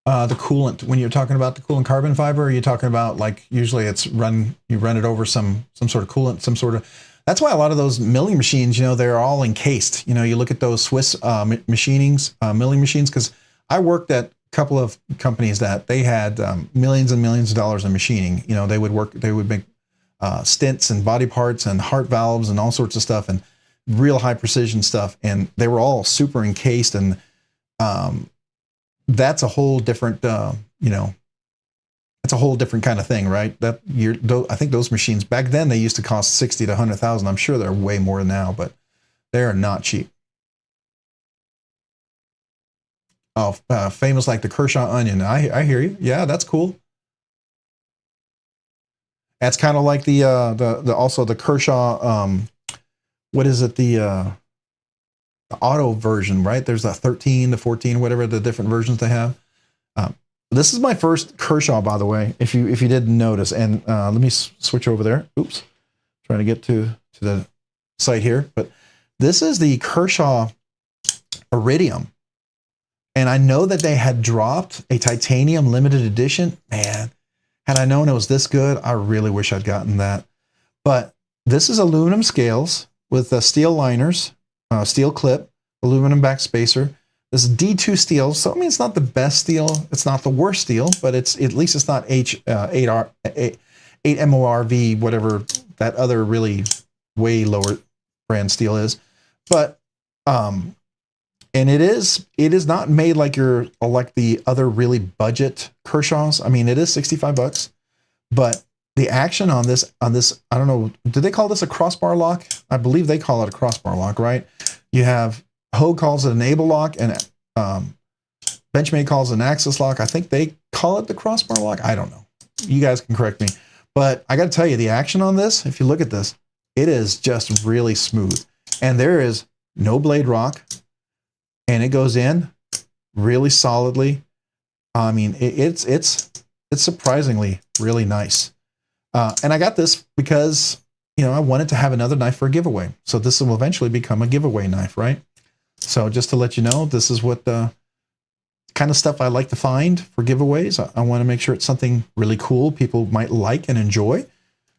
The coolant, when you're talking about the coolant carbon fiber, are you talking about, like, usually you run it over some sort of coolant, that's why a lot of those milling machines, they're all encased. You look at those Swiss milling machines, because I worked at a couple of companies that they had millions and millions of dollars in machining. They would make stints and body parts and heart valves and all sorts of stuff, and real high precision stuff. And they were all super encased, and that's a whole different, that's a whole different kind of thing, right? I think those machines back then, they used to cost 60 to 100,000. I'm sure they're way more now, but they're not cheap. Oh, famous like the Kershaw onion. I hear you. Yeah, that's cool. That's kind of like the also the Kershaw, what is it, the auto version, right? There's a 13, the 14, whatever the different versions they have. This is my first Kershaw, by the way, if you didn't notice. And let me switch over there. Oops, trying to get to the site here. But this is the Kershaw Iridium. And I know that they had dropped a titanium limited edition. Man, had I known it was this good, I really wish I'd gotten that. But this is aluminum scales with steel liners, steel clip, aluminum back spacer. This is D2 steel, so I mean it's not the best steel, it's not the worst steel, but it's at least it's not 8MORV, whatever that other really way lower brand steel is. But and it is not made like the other really budget Kershaws. I mean, it is $65, but the action on this, I don't know, do they call this a crossbar lock? I believe they call it a crossbar lock, right? You have Hogue calls it an able lock, and Benchmade calls it an axis lock. I think they call it the crossbar lock. I don't know. You guys can correct me. But I got to tell you, the action on this, if you look at this, it is just really smooth. And there is no blade rock, and it goes in really solidly. I mean, it's surprisingly really nice. And I got this because, you know, I wanted to have another knife for a giveaway. So this will eventually become a giveaway knife, right? So just to let you know, this is what the kind of stuff I like to find for giveaways. I want to make sure it's something really cool people might like and enjoy,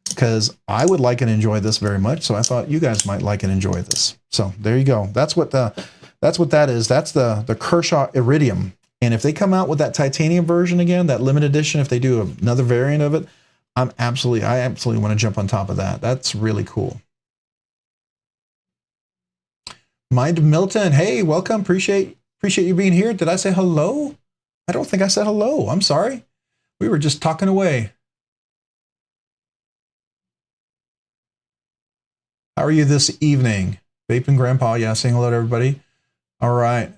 because I would like and enjoy this very much. So I thought you guys might like and enjoy this. So there you go. That's what that is. That's the Kershaw Iridium. And if they come out with that titanium version again, that limited edition, if they do another variant of it, I absolutely want to jump on top of that. That's really cool. Mind Milton, hey, welcome. Appreciate you being here. Did I say hello? I don't think I said hello. I'm sorry. We were just talking away. How are you this evening? Vaping Grandpa, yeah, saying hello to everybody. All right.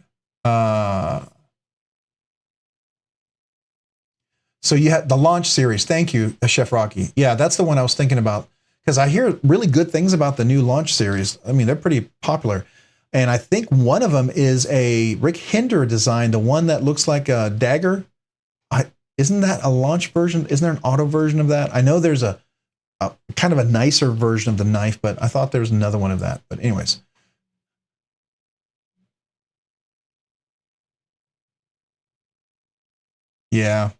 So you had the launch series. Thank you, Chef Rocky. Yeah, that's the one I was thinking about, because I hear really good things about the new launch series. I mean, they're pretty popular. And I think one of them is a Rick Hinder design, the one that looks like a dagger. Isn't that a launch version? Isn't there an auto version of that? I know there's a kind of a nicer version of the knife, but I thought there was another one of that. But anyways. Yeah.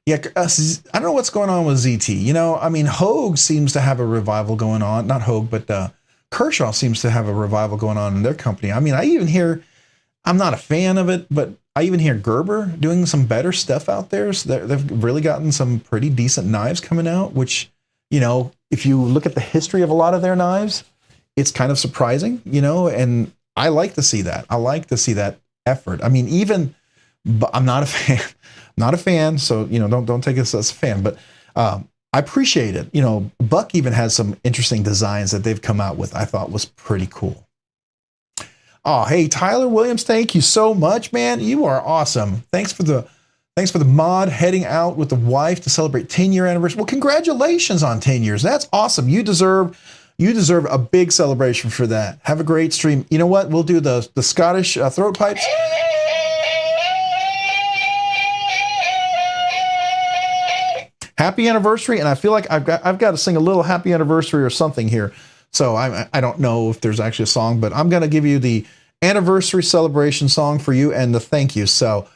Yeah, I don't know what's going on with ZT. You know, I mean, Hogue seems to have a revival going on. Not Hogue, but Kershaw seems to have a revival going on in their company. I mean, I even hear, I'm not a fan of it, but I even hear Gerber doing some better stuff out there. So they've really gotten some pretty decent knives coming out, which, you know, if you look at the history of a lot of their knives, it's kind of surprising, you know, and I like to see that. I like to see that effort. I mean, even, but I'm not a fan. Not a fan, so you know, don't take us as a fan, but I appreciate it. You know, Buck even has some interesting designs that they've come out with. I thought was pretty cool. Oh, hey Tyler Williams, thank you so much, man. You are awesome. Thanks for the mod, heading out with the wife to celebrate 10-year anniversary. Well, congratulations on 10 years. That's awesome. You deserve a big celebration for that. Have a great stream. You know what? We'll do the Scottish throat pipes. Happy anniversary, and I feel like I've got to sing a little happy anniversary or something here. So I don't know if there's actually a song, but I'm going to give you the anniversary celebration song for you and the thank you. So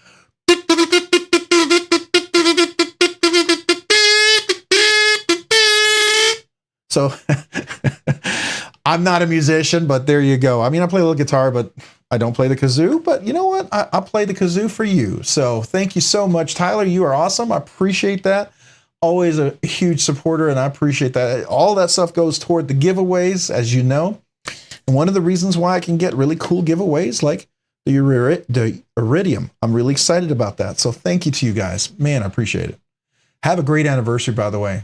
I'm not a musician, but there you go. I mean, I play a little guitar, but I don't play the kazoo. But you know what? I'll play the kazoo for you. So thank you so much, Tyler. You are awesome. I appreciate that. Always a huge supporter, and I appreciate that. All that stuff goes toward the giveaways, as you know. And one of the reasons why I can get really cool giveaways like the Iridium. I'm really excited about that. So thank you to you guys. Man, I appreciate it. Have a great anniversary, by the way.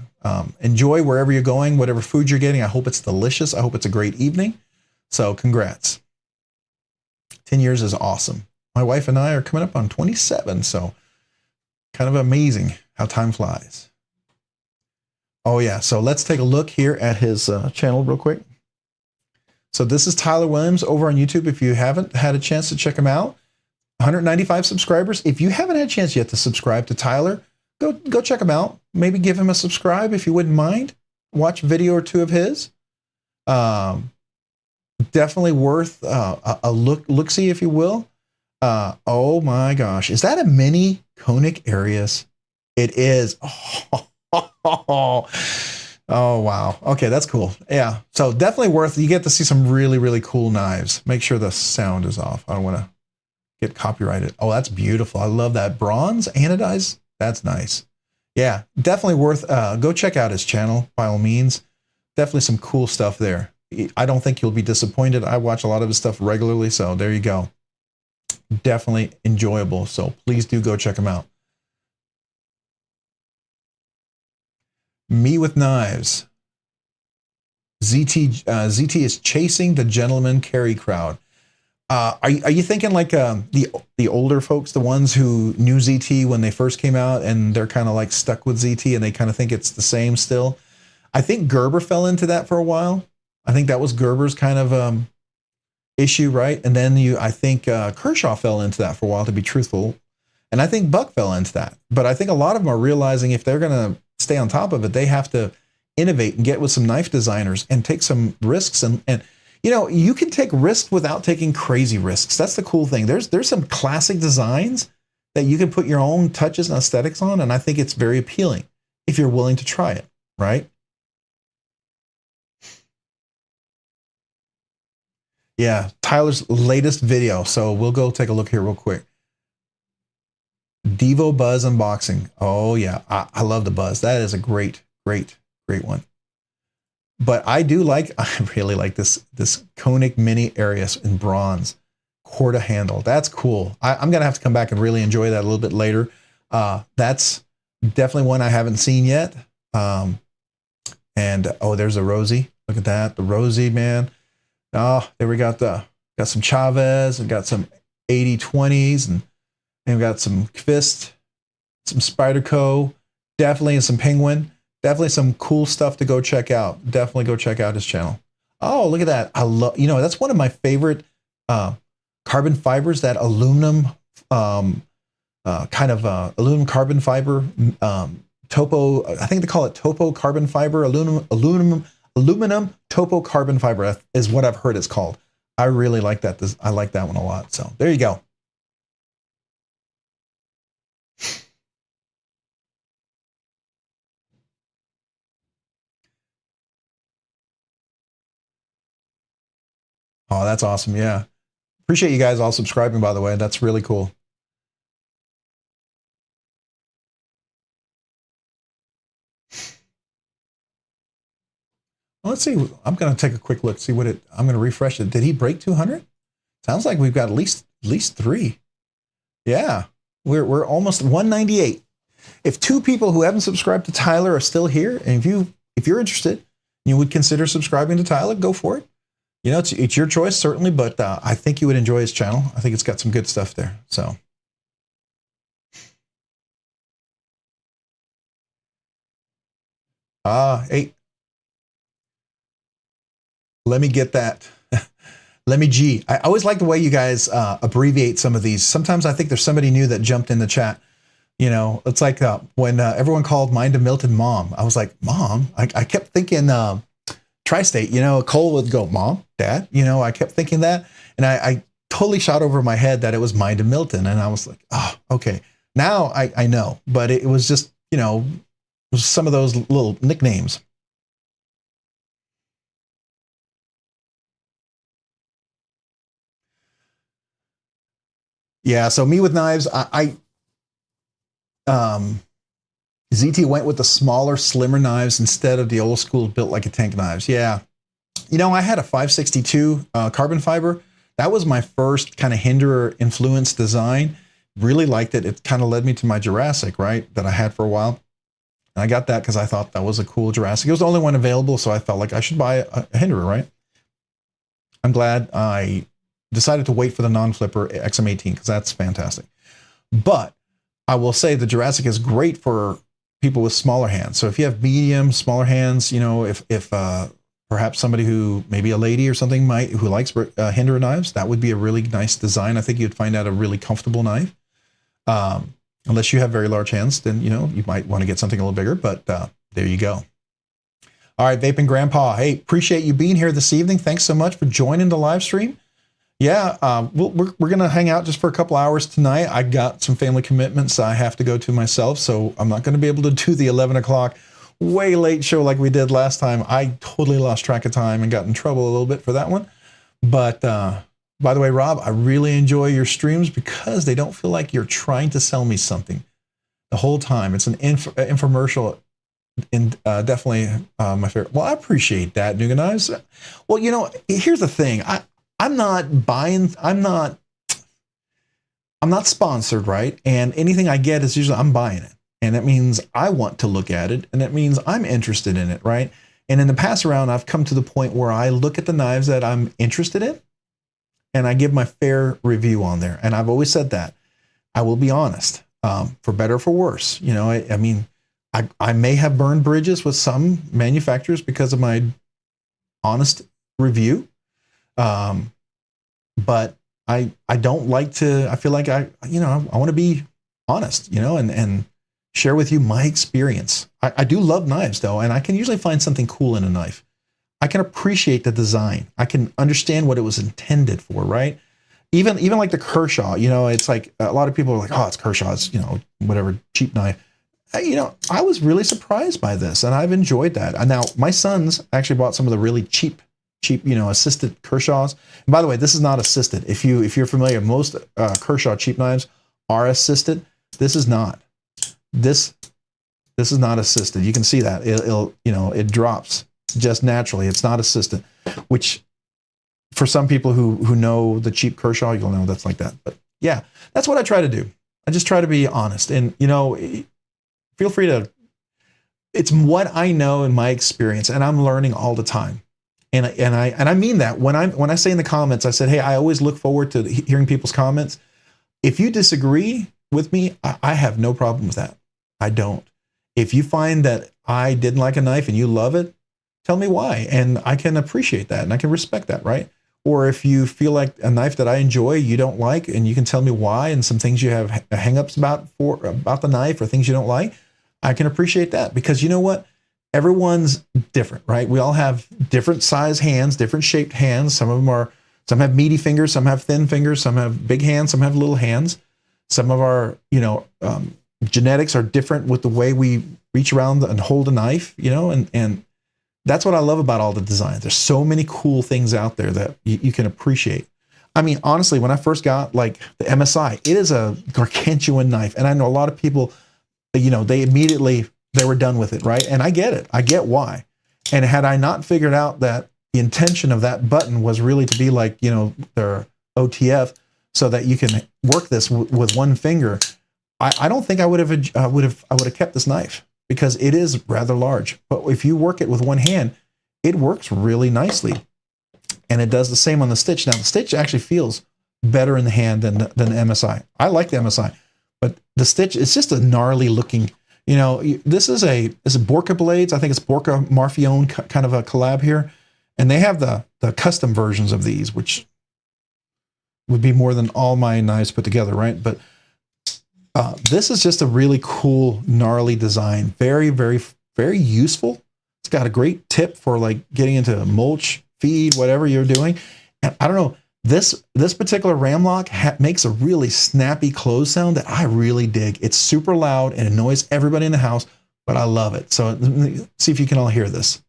Enjoy wherever you're going, whatever food you're getting. I hope it's delicious. I hope it's a great evening. So congrats. 10 years is awesome. My wife and I are coming up on 27, so kind of amazing how time flies. Oh yeah. So let's take a look here at his channel real quick. So this is Tyler Williams over on YouTube. If you haven't had a chance to check him out, 195 subscribers. If you haven't had a chance yet to subscribe to Tyler, go check him out. Maybe give him a subscribe if you wouldn't mind. Watch a video or two of his. Definitely worth a look-see, if you will. Oh my gosh, is that a mini conic Arius? It is. Oh wow. Okay, that's cool. Yeah. So definitely worth. You get to see some really, really cool knives. Make sure the sound is off. I don't want to get copyrighted. Oh, that's beautiful. I love that bronze anodized. That's nice. Yeah, definitely worth. Go check out his channel by all means. Definitely some cool stuff there. I don't think you'll be disappointed. I watch a lot of his stuff regularly, so there you go. Definitely enjoyable. So please do go check him out. Me with Knives. ZT is chasing the gentleman carry crowd. Are you thinking like the older folks, the ones who knew ZT when they first came out, and they're kind of like stuck with ZT and they kind of think it's the same still? I think Gerber fell into that for a while. I think that was Gerber's kind of issue, right? And then I think Kershaw fell into that for a while, to be truthful. And I think Buck fell into that. But I think a lot of them are realizing if they're going to stay on top of it, they have to innovate and get with some knife designers and take some risks. And you know, you can take risks without taking crazy risks. That's the cool thing. There's some classic designs that you can put your own touches and aesthetics on, and I think it's very appealing if you're willing to try it, right? Yeah, Tyler's latest video. So we'll go take a look here real quick. Devo Buzz unboxing. Oh yeah, I love the Buzz. That is a great one. But I really like this conic mini Arius in bronze, Corda handle. That's cool. I'm gonna have to come back and really enjoy that a little bit later. That's definitely one I haven't seen yet. And oh, there's a Rosie. Look at that, the Rosie, man. Oh, there we got some Chavez and got some 80-20s and we got some Kvist, some Spyderco, definitely, and some Penguin. Definitely some cool stuff to go check out. Definitely go check out his channel. Oh, look at that. I love, you know, that's one of my favorite carbon fibers, that aluminum aluminum carbon fiber, topo, I think they call it topo carbon fiber, aluminum topo carbon fiber is what I've heard it's called. I really like that. I like that one a lot. So there you go. Oh, that's awesome. Yeah. Appreciate you guys all subscribing, by the way. That's really cool. Well, let's see. I'm going to take a quick look, see what I'm going to refresh it. Did he break 200? Sounds like we've got at least 3. Yeah. We're almost 198. If 2 people who haven't subscribed to Tyler are still here, and if you're interested, you would consider subscribing to Tyler, go for it. You know, it's your choice, certainly, but I think you would enjoy his channel. I think it's got some good stuff there. So, hey, let me get that. Let me G. I always like the way you guys abbreviate some of these. Sometimes I think there's somebody new that jumped in the chat. You know, it's like when everyone called Mind of Milton Mom. I was like, Mom? I kept thinking Tri-State, you know, Cole would go, Mom, Dad, you know, I kept thinking that. And I totally shot over my head that it was Mind of Milton. And I was like, oh, okay. Now I know, but it was just, you know, it was some of those little nicknames. Yeah, so me with knives, ZT went with the smaller, slimmer knives instead of the old school built like a tank knives. Yeah. You know, I had a 562 carbon fiber. That was my first kind of Hinderer influenced design. Really liked it. It kind of led me to my Jurassic, right, that I had for a while. And I got that because I thought that was a cool Jurassic. It was the only one available, so I felt like I should buy a Hinderer, right? I'm glad I decided to wait for the non-flipper XM18 because that's fantastic. But I will say the Jurassic is great for people with smaller hands. So if you have medium, smaller hands, you know, if perhaps somebody who, maybe a lady or something who likes Hinderer knives, that would be a really nice design. I think you'd find that a really comfortable knife. Unless you have very large hands, then, you know, you might want to get something a little bigger, but there you go. All right, Vaping Grandpa. Hey, appreciate you being here this evening. Thanks so much for joining the live stream. Yeah, we're going to hang out just for a couple hours tonight. I got some family commitments I have to go to myself, so I'm not going to be able to do the 11 o'clock way late show like we did last time. I totally lost track of time and got in trouble a little bit for that one. But by the way, Rob, I really enjoy your streams because they don't feel like you're trying to sell me something the whole time. It's an infomercial. And definitely my favorite. Well, I appreciate that, Nuga Knives. Well, you know, here's the thing. I'm not buying. I'm not sponsored, right? And anything I get is usually I'm buying it, and that means I want to look at it, and that means I'm interested in it, right? And in the past round, I've come to the point where I look at the knives that I'm interested in, and I give my fair review on there. And I've always said that I will be honest, for better or for worse. You know, I mean. I may have burned bridges with some manufacturers because of my honest review, but I don't like to. I feel like I want to be honest, you know, and share with you my experience. I do love knives though, and I can usually find something cool in a knife. I can appreciate the design. I can understand what it was intended for, right? Even like the Kershaw, you know, it's like a lot of people are like, oh, it's Kershaw, it's, you know, whatever, cheap knife. You know, I was really surprised by this, and I've enjoyed that. And now my sons actually bought some of the really cheap, you know, assisted Kershaws. And by the way, this is not assisted. If you're familiar, most Kershaw cheap knives are assisted. This is not. This is not assisted. You can see that it'll you know, it drops just naturally. It's not assisted, which for some people who know the cheap Kershaw, you'll know that's like that. But yeah, that's what I try to do. I just try to be honest, and you know. Feel free to, it's what I know in my experience, and I'm learning all the time. And I mean that when I say in the comments, I said, hey, I always look forward to hearing people's comments. If you disagree with me, I have no problem with that. I don't. If you find that I didn't like a knife and you love it, tell me why. And I can appreciate that and I can respect that, right? Or if you feel like a knife that I enjoy, you don't like, and you can tell me why and some things you have hangups about the knife or things you don't like, I can appreciate that, because you know what? Everyone's different, right? We all have different size hands, different shaped hands. Some have meaty fingers, some have thin fingers, some have big hands, some have little hands. Some of our, you know, genetics are different with the way we reach around and hold a knife, you know, and that's what I love about all the designs. There's so many cool things out there that you can appreciate. I mean, honestly, when I first got like the MSI, it is a gargantuan knife. And I know a lot of people, you know, they were done with it, right? And I get it. I get why. And had I not figured out that the intention of that button was really to be like, you know, their OTF, so that you can work this with one finger, I don't think I would have kept this knife, because it is rather large. But if you work it with one hand, it works really nicely. And it does the same on the stitch. Now, the stitch actually feels better in the hand than the MSI. I like the MSI. But the stitch, it's just a gnarly looking, you know, this is Borka blades. I think it's Borka Marfione kind of a collab here. And they have the custom versions of these, which would be more than all my knives put together, right? But this is just a really cool, gnarly design. Very, very, very useful. It's got a great tip for like getting into mulch, feed, whatever you're doing. And I don't know, this particular ram lock makes a really snappy close sound that I really dig. It's super loud and annoys everybody in the house, but I love it. So let me see if you can all hear this.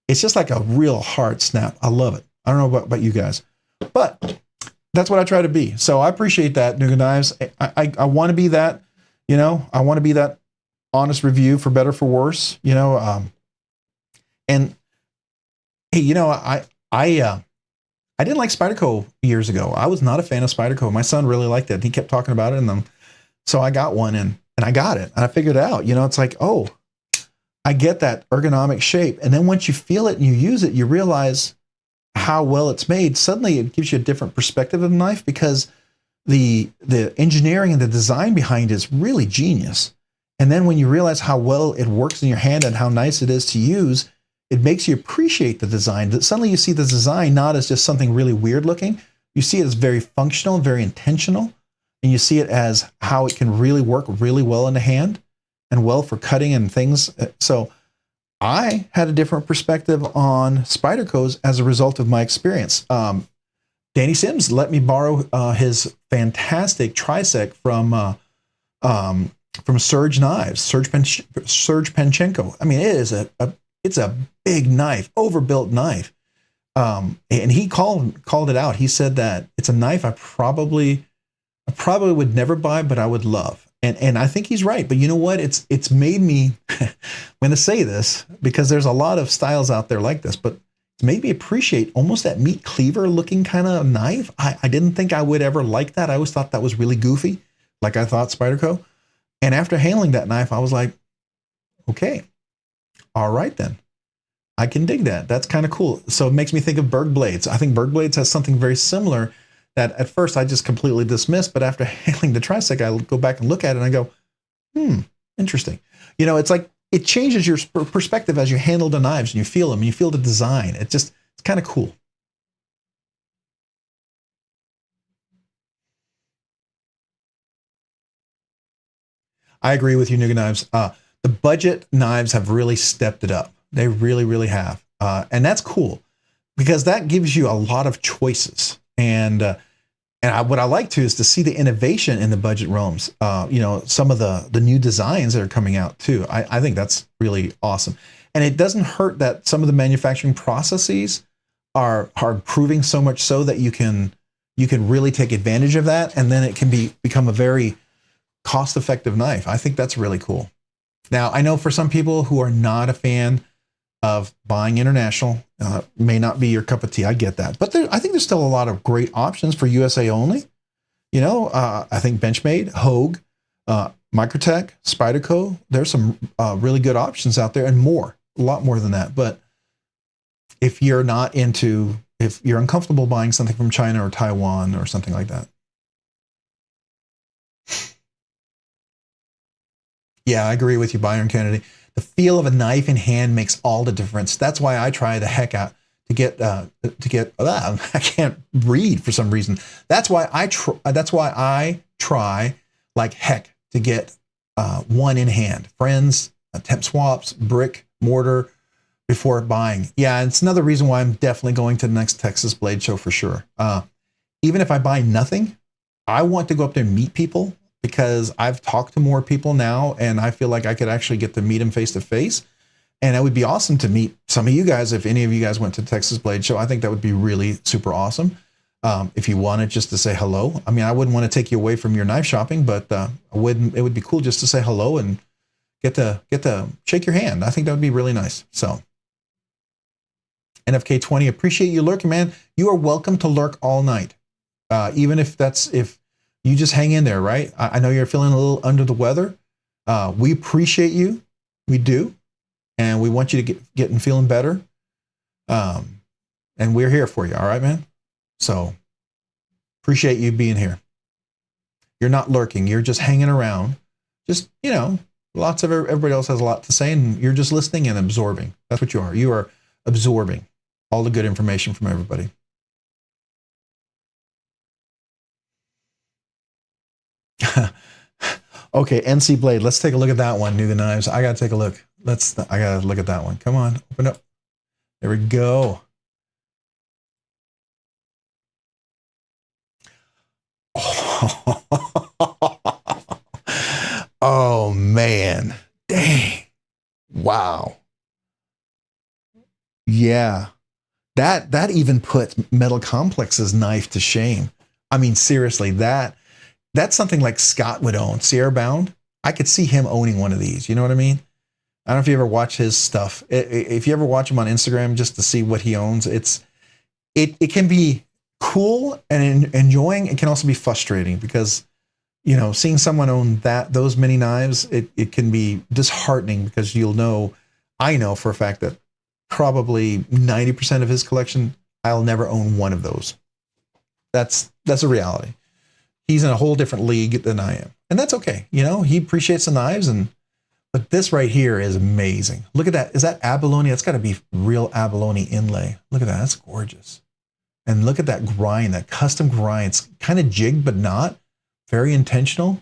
It's just like a real hard snap. I love it. I don't know about you guys, but that's what I try to be. So I appreciate that, Nuga Knives. I want to be that, you know, I want to be that honest review, for better, for worse, you know. And hey, you know, I didn't like Spyderco years ago. I was not a fan of Spyderco. My son really liked it. He kept talking about it, and so I got one, and I got it, and I figured it out. You know, it's like, oh, I get that ergonomic shape. And then once you feel it and you use it, you realize how well it's made, suddenly it gives you a different perspective of the knife, because the engineering and the design behind it is really genius. And then when you realize how well it works in your hand and how nice it is to use, it makes you appreciate the design. That suddenly you see the design not as just something really weird looking. You see it as very functional, very intentional, and you see it as how it can really work really well in the hand and well for cutting and things. So I had a different perspective on Spyderco's as a result of my experience. Danny Sims let me borrow his fantastic trisec from Serge Knives, Serge Penchenko. I mean, it is it's a big knife, overbuilt knife. And he called it out. He said that it's a knife I probably would never buy, but I would love. And I think he's right. But you know what? It's made me, I'm going to say this because there's a lot of styles out there like this, but it's made me appreciate almost that meat cleaver looking kind of knife. I didn't think I would ever like that. I always thought that was really goofy, like I thought Spyderco. And after handling that knife, I was like, okay, all right then. I can dig that. That's kind of cool. So it makes me think of Berg Blades. I think Berg Blades has something very similar that at first I just completely dismissed, but after handling the trisec, I go back and look at it and I go, interesting. You know, it's like it changes your perspective as you handle the knives and you feel them and you feel the design. It's kind of cool. I agree with you, Nuga Knives. The budget knives have really stepped it up. They really, really have. And that's cool because that gives you a lot of choices. And what I like to is to see the innovation in the budget realms. You know, some of the new designs that are coming out too. I think that's really awesome. And it doesn't hurt that some of the manufacturing processes are improving so much so that you can really take advantage of that. And then it can become a very cost-effective knife. I think that's really cool. Now, I know for some people who are not a fan of buying international, may not be your cup of tea. I get that. But I think there's still a lot of great options for USA only. You know, I think Benchmade, Hogue, Microtech, Spyderco, there's some really good options out there and more, a lot more than that. But if you're uncomfortable buying something from China or Taiwan or something like that. Yeah, I agree with you, Byron Kennedy. The feel of a knife in hand makes all the difference. That's why I try the heck out to get I can't read for some reason. That's why I try like heck to get one in hand. Friends, temp swaps, brick, mortar before buying. Yeah, it's another reason why I'm definitely going to the next Texas Blade Show for sure. Even if I buy nothing, I want to go up there and meet people, because I've talked to more people now and I feel like I could actually get to meet them face to face. And it would be awesome to meet some of you guys. If any of you guys went to Texas Blade Show, I think that would be really super awesome. If you wanted just to say hello. I mean, I wouldn't want to take you away from your knife shopping, but it would be cool just to say hello and get to shake your hand. I think that would be really nice. So NFK20, appreciate you lurking, man. You are welcome to lurk all night. Even if you just hang in there, right? I know you're feeling a little under the weather. We appreciate you. We do. And we want you to get and feeling better. And we're here for you. All right, man? So appreciate you being here. You're not lurking. You're just hanging around. Just, everybody else has a lot to say and you're just listening and absorbing. That's what you are. You are absorbing all the good information from everybody. Okay, NC Blade. Let's take a look at that one, Nuga Knives. I gotta take a look. I gotta look at that one. Come on, open up. There we go. Oh man. Dang. Wow. Yeah. That even puts Metal Complex's knife to shame. I mean, seriously, that's something like Scott would own. Sierra Bound. I could see him owning one of these. You know what I mean? I don't know if you ever watch his stuff. If you ever watch him on Instagram just to see what he owns, it can be cool and enjoying. It can also be frustrating because, seeing someone own those many knives, it can be disheartening because I know for a fact that probably 90% of his collection I'll never own one of those. That's a reality. He's in a whole different league than I am. And that's okay. You know, he appreciates the knives, but this right here is amazing. Look at that. Is that abalone? That's got to be real abalone inlay. Look at that. That's gorgeous. And look at that grind, that custom grind. It's kind of jigged, but not. Very intentional.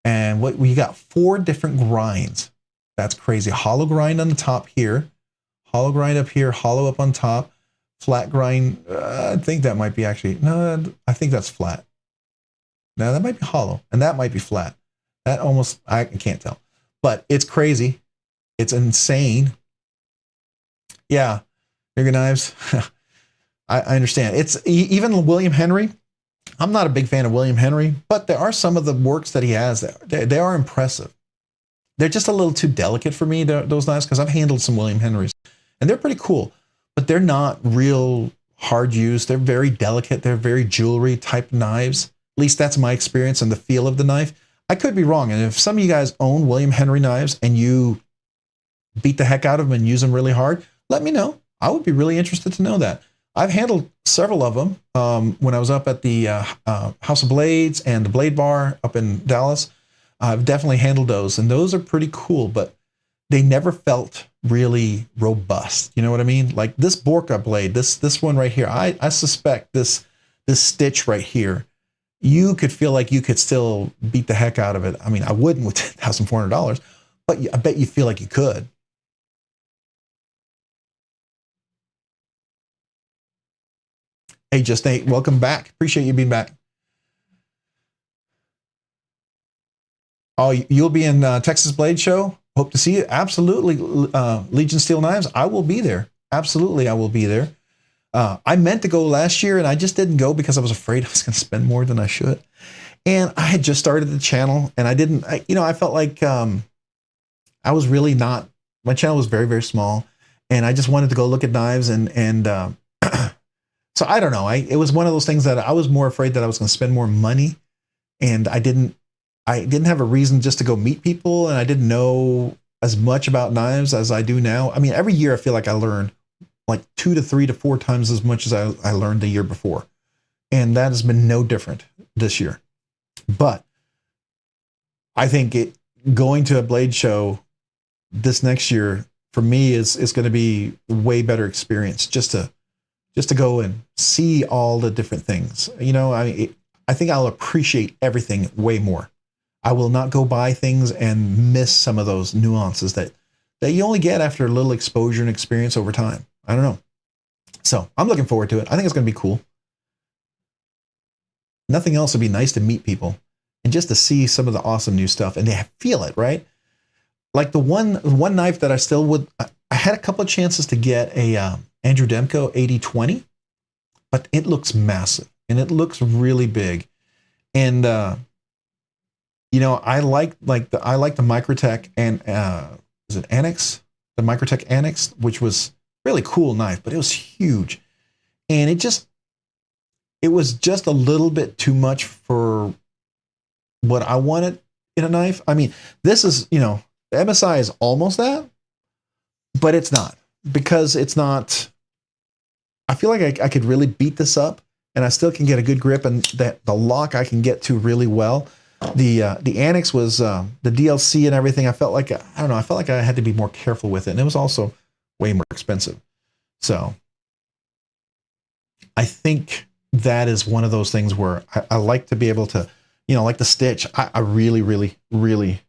And what we got 4 different grinds. That's crazy. Hollow grind on the top here. Hollow grind up here. Hollow up on top. Flat grind. I think that might be actually, no, I think that's flat. Now that might be hollow, and that might be flat. That almost, I can't tell. But it's crazy. It's insane. Yeah, Bigger Knives. I understand. It's even William Henry. I'm not a big fan of William Henry, but there are some of the works that he has that they are impressive. They're just a little too delicate for me, those knives, because I've handled some William Henrys, and they're pretty cool, but they're not real hard use. They're very delicate. They're very jewelry type knives. At least that's my experience and the feel of the knife. I could be wrong. And if some of you guys own William Henry knives and you beat the heck out of them and use them really hard, let me know. I would be really interested to know that. I've handled several of them when I was up at the House of Blades and the Blade Bar up in Dallas. I've definitely handled those, and those are pretty cool, but they never felt really robust. You know what I mean? Like this Borka blade, this one right here, I suspect this stitch right here, you could feel like you could still beat the heck out of it. I mean, I wouldn't with $1,400, but I bet you feel like you could. Hey, Just Nate, welcome back. Appreciate you being back. Oh, you'll be in Texas Blade Show. Hope to see you. Absolutely, Legion Steel Knives. I will be there. Absolutely, I will be there. I meant to go last year, and I just didn't go because I was afraid I was going to spend more than I should. And I had just started the channel, and I felt like I was really not. My channel was very, very small, and I just wanted to go look at knives, and so I don't know. It was one of those things that I was more afraid that I was going to spend more money, and I didn't have a reason just to go meet people, and I didn't know as much about knives as I do now. I mean, every year I feel like I learn like 2 to 3 to 4 times as much as I learned the year before. And that has been no different this year. But I think going to a blade show this next year for me is going to be a way better experience just to go and see all the different things. You know, I think I'll appreciate everything way more. I will not go buy things and miss some of those nuances that you only get after a little exposure and experience over time. I don't know. So I'm looking forward to it. I think it's going to be cool. Nothing else would be nice to meet people and just to see some of the awesome new stuff and they feel it, right? Like the one knife that I still would, I had a couple of chances to get a Andrew Demko 8020, but it looks massive and it looks really big. And, you know, I like the Microtech and is it Annex? The Microtech Annex, which was really cool knife, but it was huge. And it was just a little bit too much for what I wanted in a knife. I mean, this is, you know, the MSI is almost that, but it's not, because it's not, I feel like I could really beat this up and I still can get a good grip, and that the lock I can get to really well. The Annex was the DLC and everything. I felt like, I don't know, I felt like I had to be more careful with it. And it was also way more expensive. So I think that is one of those things where I like to be able to, you know, like the stitch. I really, really, really,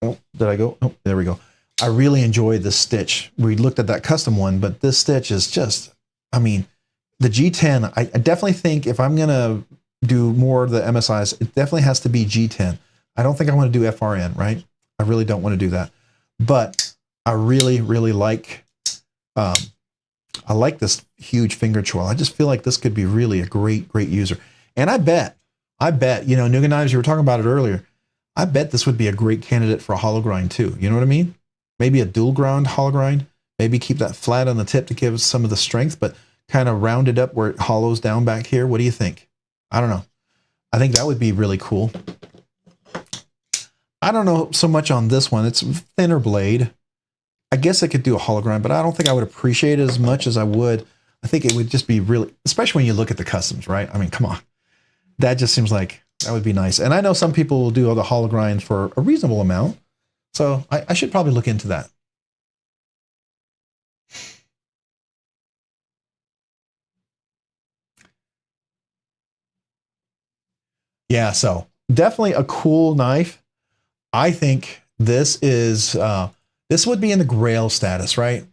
oh, did I go? Oh, there we go. I really enjoyed this stitch. We looked at that custom one, but this stitch is just, I mean, the G10, I definitely think if I'm going to do more of the MSIs, it definitely has to be G10. I don't think I want to do FRN, right? I really don't want to do that. But I really, really like, I like this huge finger choil. I just feel like this could be really a great, great user. And I bet, you know, Nuga Knives, you were talking about it earlier. I bet this would be a great candidate for a hollow grind too. You know what I mean? Maybe a dual ground hollow grind. Maybe keep that flat on the tip to give some of the strength, but kind of round it up where it hollows down back here. What do you think? I don't know. I think that would be really cool. I don't know so much on this one. It's a thinner blade. I guess I could do a hollow grind, but I don't think I would appreciate it as much as I would I think it would just be really, especially when you look at the customs, right? I mean, come on. That just seems like that would be nice. And I know some people will do all the hollow grind for a reasonable amount. So I should probably look into that. Yeah, so definitely a cool knife. I think this would be in the Grail status, right?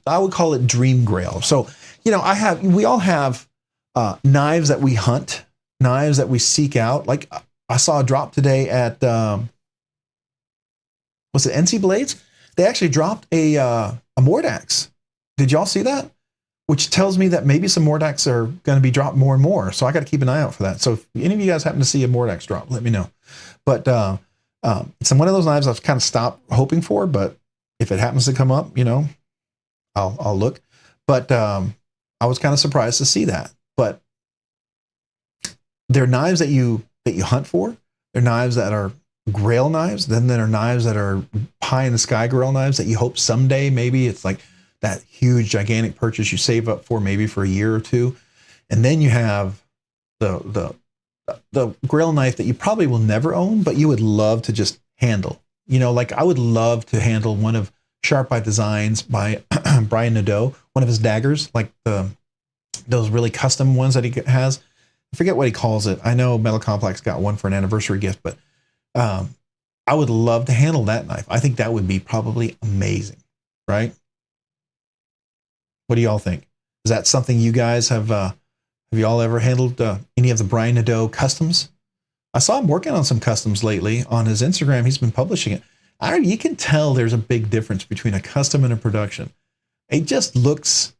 I would call it Dream Grail. So, you know, we all have knives that we hunt, knives that we seek out. Like I saw a drop today at was it NC Blades? They actually dropped a Mordax. Did y'all see that? Which tells me that maybe some Mordax are going to be dropped more and more. So I got to keep an eye out for that. So if any of you guys happen to see a Mordax drop, let me know. But it's one of those knives I've kind of stopped hoping for. But if it happens to come up, you know, I'll look. But I was kind of surprised to see that. But they're knives that you hunt for. They're knives that are Grail knives. Then there are knives that are pie in the sky Grail knives that you hope someday maybe it's like that huge gigantic purchase you save up for maybe for a year or two. And then you have the Grail knife that you probably will never own, but you would love to just handle. You know, like I would love to handle one of Sharp Eye Designs by Brian Nadeau, one of his daggers, like those really custom ones that he has. I forget what he calls it. I know Metal Complex got one for an anniversary gift, but I would love to handle that knife. I think that would be probably amazing, right? What do y'all think? Is that something you guys have y'all ever handled any of the Brian Nadeau customs? I saw him working on some customs lately on his Instagram. He's been publishing it. You can tell there's a big difference between a custom and a production. It just looks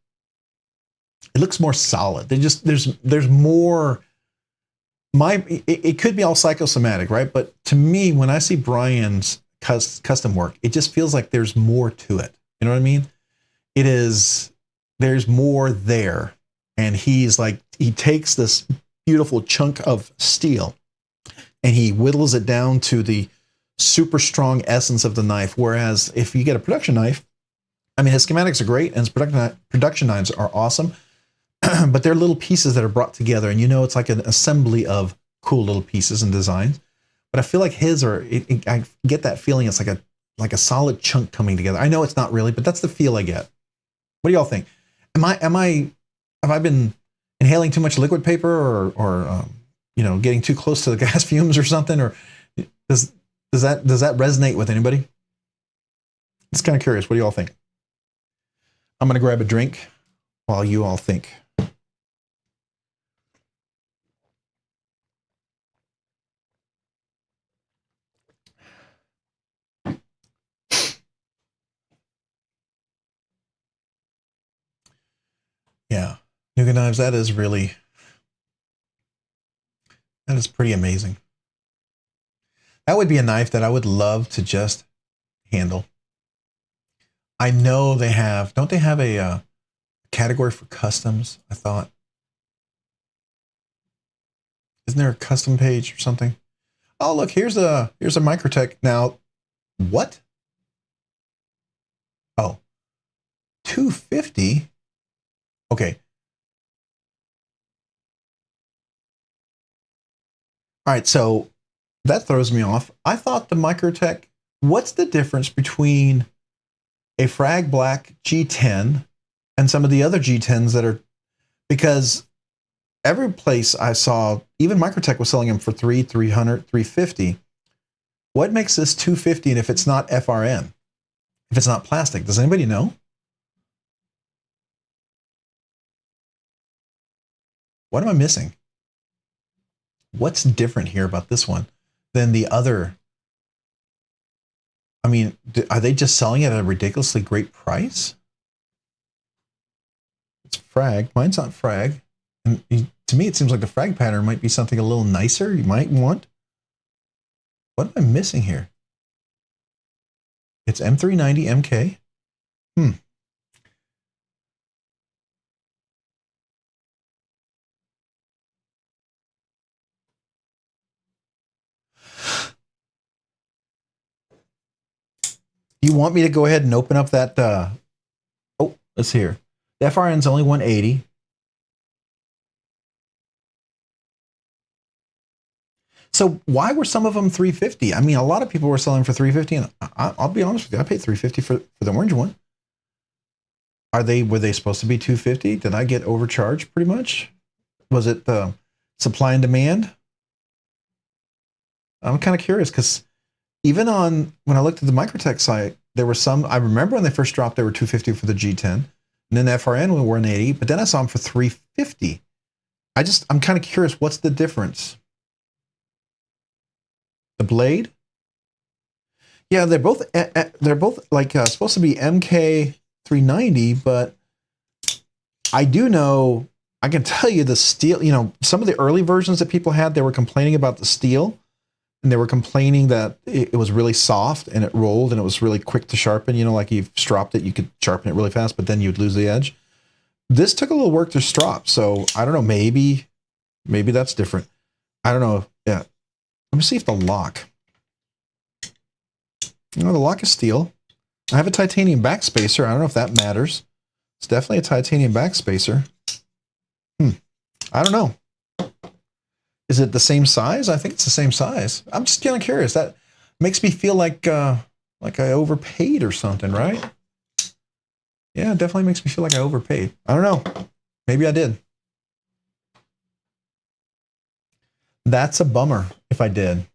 more solid. There's more. It could be all psychosomatic, right? But to me, when I see Brian's custom work, it just feels like there's more to it. You know what I mean? There's more there. And he takes this beautiful chunk of steel and he whittles it down to the super strong essence of the knife. Whereas if you get a production knife, I mean, his schematics are great and his production knives are awesome, but they're little pieces that are brought together. And you know, it's like an assembly of cool little pieces and designs. But I feel like I get that feeling it's like a solid chunk coming together. I know it's not really, but that's the feel I get. What do y'all think? Have I been inhaling too much liquid paper or you know, getting too close to the gas fumes or something? Or does that resonate with anybody? Just kind of curious. What do y'all think? I'm going to grab a drink while you all think. Yeah, Nuga knives, that is pretty amazing. That would be a knife that I would love to just handle. I know don't they have a category for customs? I thought. Isn't there a custom page or something? Oh, look, here's a Microtech. Now, what? Oh, 250? Okay. All right, so that throws me off. I thought the Microtech, what's the difference between a Frag Black G10 and some of the other G10s that are, because every place I saw, even Microtech was selling them for $300, $350. What makes this 250 and if it's not FRN? If it's not plastic, does anybody know? What am I missing? What's different here about this one than the other? I mean, are they just selling it at a ridiculously great price? It's Frag. Mine's not Frag. And to me, it seems like the Frag pattern might be something a little nicer you might want. What am I missing here? It's M390 MK. You want me to go ahead and open up that? Oh, let's hear. The FRN's only 180. So why were some of them 350? I mean, a lot of people were selling for 350, and I'll be honest with you, I paid 350 for the orange one. Were they supposed to be 250? Did I get overcharged pretty much? Was it the supply and demand? I'm kind of curious because even when I looked at the Microtech site, there were some, I remember when they first dropped, they were 250 for the G10, and then the FRN were 180, but then I saw them for 350. I'm kind of curious, what's the difference? The blade? Yeah, they're both like supposed to be MK 390, but I do know, I can tell you the steel, you know, some of the early versions that people had, they were complaining about the steel, and they were complaining that it was really soft and it rolled and it was really quick to sharpen, you know, like you stropped it, you could sharpen it really fast, but then you'd lose the edge. This took a little work to strop, so I don't know, maybe that's different. I don't know. Yeah. Let me see if the lock. You know, the lock is steel. I have a titanium backspacer. I don't know if that matters. It's definitely a titanium backspacer. I don't know. Is it the same size? I think it's the same size. I'm just kind of curious. That makes me feel like I overpaid or something, right? Yeah, it definitely makes me feel like I overpaid. I don't know. Maybe I did. That's a bummer if I did.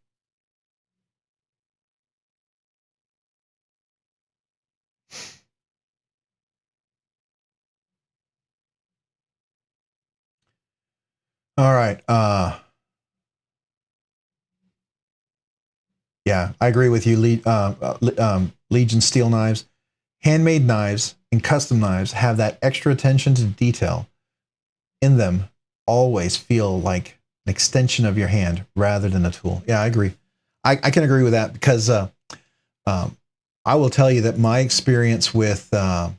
All right. Yeah, I agree with you. Legion steel knives, handmade knives, and custom knives have that extra attention to detail in them. Always feel like an extension of your hand rather than a tool. Yeah, I agree. I can agree with that because I will tell you that my experience with the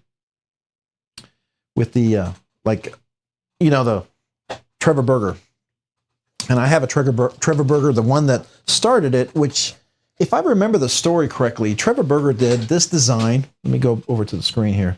like, you know, the Trevor Berger, and I have a Trevor Berger, the one that started it, which, if I remember the story correctly, Trevor Berger did this design. Let me go over to the screen here.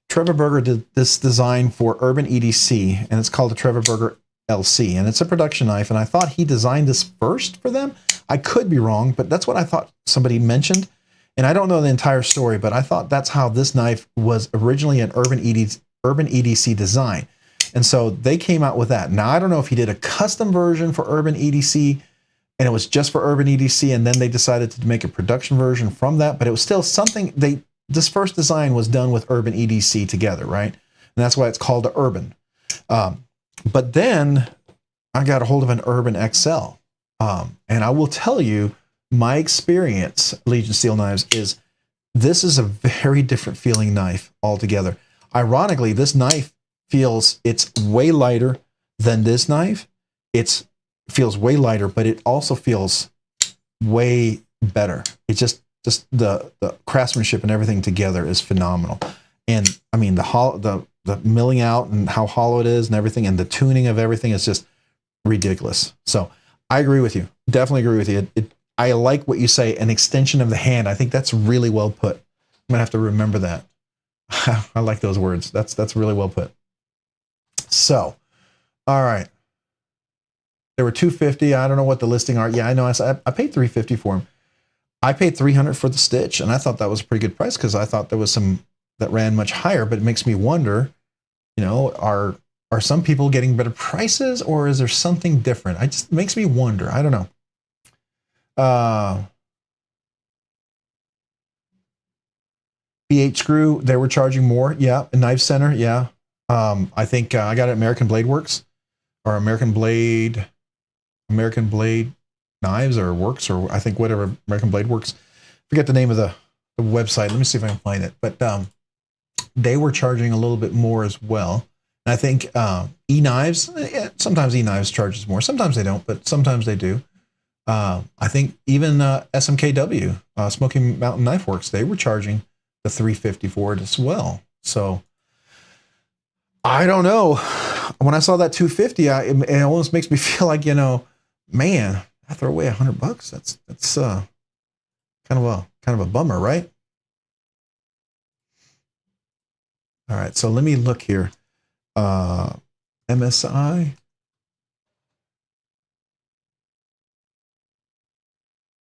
Trevor Berger did this design for Urban EDC, and it's called the Trevor Berger LC, and it's a production knife, and I thought he designed this first for them. I could be wrong, but that's what I thought somebody mentioned, and I don't know the entire story, but I thought that's how this knife was originally an Urban EDC design. And so they came out with that. Now, I don't know if he did a custom version for Urban EDC, and it was just for Urban EDC, and then they decided to make a production version from that, but it was still something, this first design was done with Urban EDC together, right? And that's why it's called the Urban. But then I got a hold of an Urban XL. And I will tell you, my experience, Legion Steel Knives, is this is a very different feeling knife altogether. Ironically, this knife it's way lighter than this knife. It feels way lighter, but it also feels way better. It's just the craftsmanship and everything together is phenomenal. And I mean, the milling out and how hollow it is and everything, and the tuning of everything is just ridiculous. So I agree with you. Definitely agree with you. I like what you say, an extension of the hand. I think that's really well put. I'm gonna have to remember that. I like those words. That's really well put. So, all right. There were 250. I don't know what the listing are. Yeah, I know. I paid 350 for them. I paid 300 for the stitch, and I thought that was a pretty good price because I thought there was some that ran much higher. But it makes me wonder, you know, are some people getting better prices, or is there something different? It just makes me wonder. I don't know. BH screw, they were charging more. Yeah, a Knife Center. Yeah. I think I got it at American Blade Works or American Blade Knives or Works, or I think whatever, American Blade Works. Forget the name of the website. Let me see if I can find it. But they were charging a little bit more as well. And I think E-Knives, sometimes E-Knives charges more. Sometimes they don't, but sometimes they do. I think even SMKW, Smoky Mountain Knife Works, they were charging the $350 for it as well. So I don't know. When I saw that $250, it almost makes me feel like, you know, man, I throw away $100. That's kind of a bummer, right? All right, so let me look here. MSI.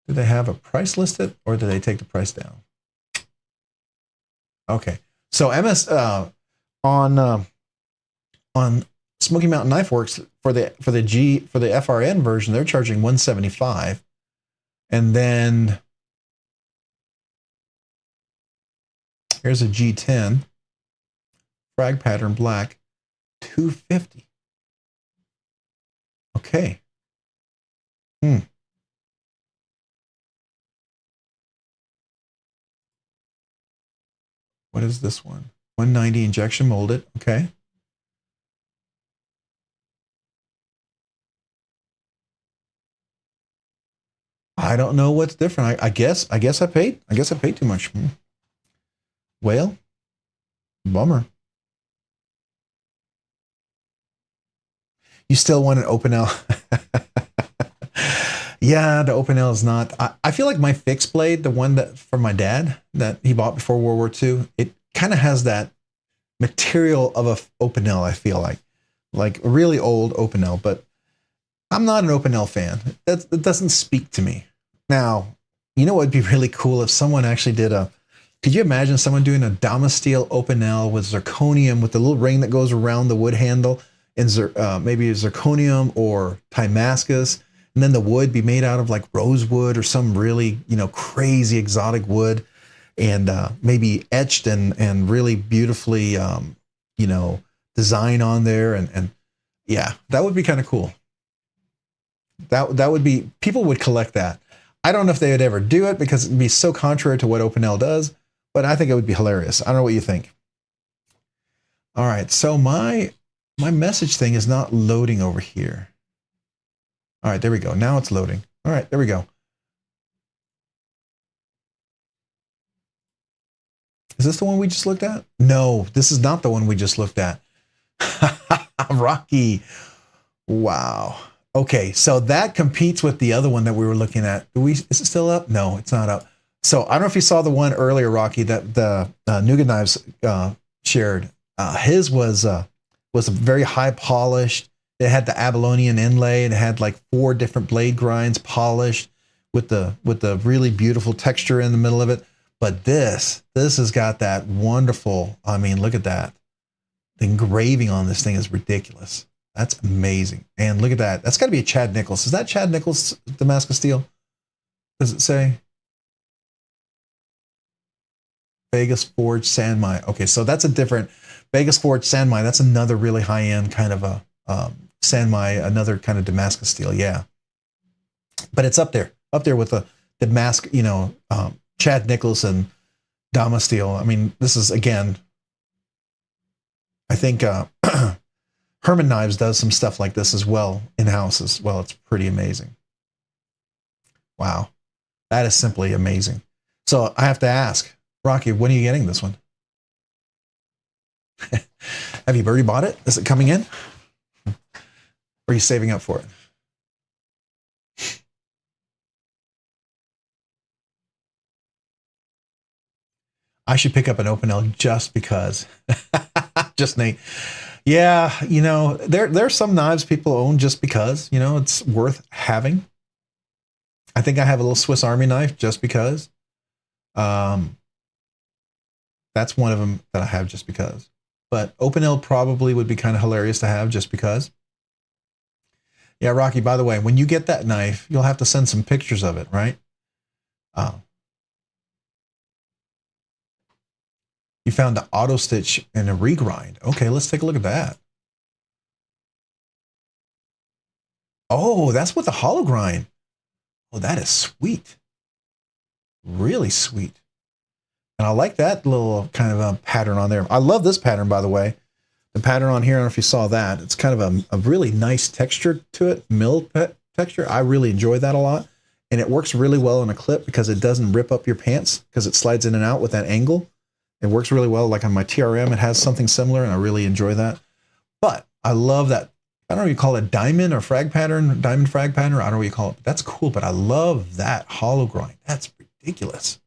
Do they have a price listed, or do they take the price down? Okay, so on Smoky Mountain Knife Works for the FRN version, they're charging $175, and then here's a G10 frag pattern black, $250. Okay. What is this one? 190 injection molded. Okay. I don't know what's different. I guess I paid too much. Well, bummer. You still want an Open L? Yeah, the Open L is not. I feel like my fixed blade, the one that from my dad that he bought before World War II, it kind of has that material of a Open L. I feel like a really old Open L, but I'm not an Open L fan. It doesn't speak to me. Now, you know what would be really cool if someone actually did could you imagine someone doing a Damasteel Open L with zirconium with the little ring that goes around the wood handle and maybe zirconium or Damascus, and then the wood be made out of like rosewood or some really, crazy exotic wood, and maybe etched and really beautifully, design on there. And yeah, that would be kind of cool. That would be, people would collect that. I don't know if they would ever do it because it'd be so contrary to what Open L does, but I think it would be hilarious. I don't know what you think. All right, so my message thing is not loading over here. All right, there we go. Now it's loading. All right, there we go. Is this the one we just looked at? No, this is not the one we just looked at. Rocky. Wow. Okay, so that competes with the other one that we were looking at. Is it still up? No, it's not up. So I don't know if you saw the one earlier, Rocky, that the Nougat Knives shared. His was very high polished. It had the Abalonian inlay, and it had like 4 different blade grinds polished with the really beautiful texture in the middle of it. But this has got that wonderful. I mean, look at that. The engraving on this thing is ridiculous. That's amazing. And look at that. That's got to be a Chad Nichols. Is that Chad Nichols Damascus steel? Does it say? Vegas Forge Sand Mine. Okay, so that's a different Vegas Forge Sand Mine. That's another really high-end kind of a Sand Mine, another kind of Damascus steel. Yeah. But it's up there with the Damascus, Chad Nichols and Dama steel. I mean, this is, again, I think Herman Knives does some stuff like this as well in-house as well. It's pretty amazing. Wow. That is simply amazing. So I have to ask, Rocky, when are you getting this one? Have you already bought it? Is it coming in? Or are you saving up for it? I should pick up an Open L just because. Just Nate. Yeah, there's some knives people own just because, it's worth having. I think I have a little Swiss Army knife just because. That's one of them that I have just because. But Open L probably would be kind of hilarious to have just because. Yeah, Rocky, by the way, when you get that knife, you'll have to send some pictures of it, right? You found the auto stitch and a regrind. Okay, let's take a look at that. Oh, that's with the hollow grind. Oh, that is sweet. Really sweet. And I like that little kind of a pattern on there. I love this pattern, by the way. The pattern on here, I don't know if you saw that. It's kind of a really nice texture to it, milled texture. I really enjoy that a lot. And it works really well in a clip because it doesn't rip up your pants because it slides in and out with that angle. It works really well. Like on my TRM, it has something similar, and I really enjoy that. But I love that. I don't know what you call it, diamond or frag pattern, diamond frag pattern. I don't know what you call it. But that's cool, but I love that hollow grind. That's ridiculous.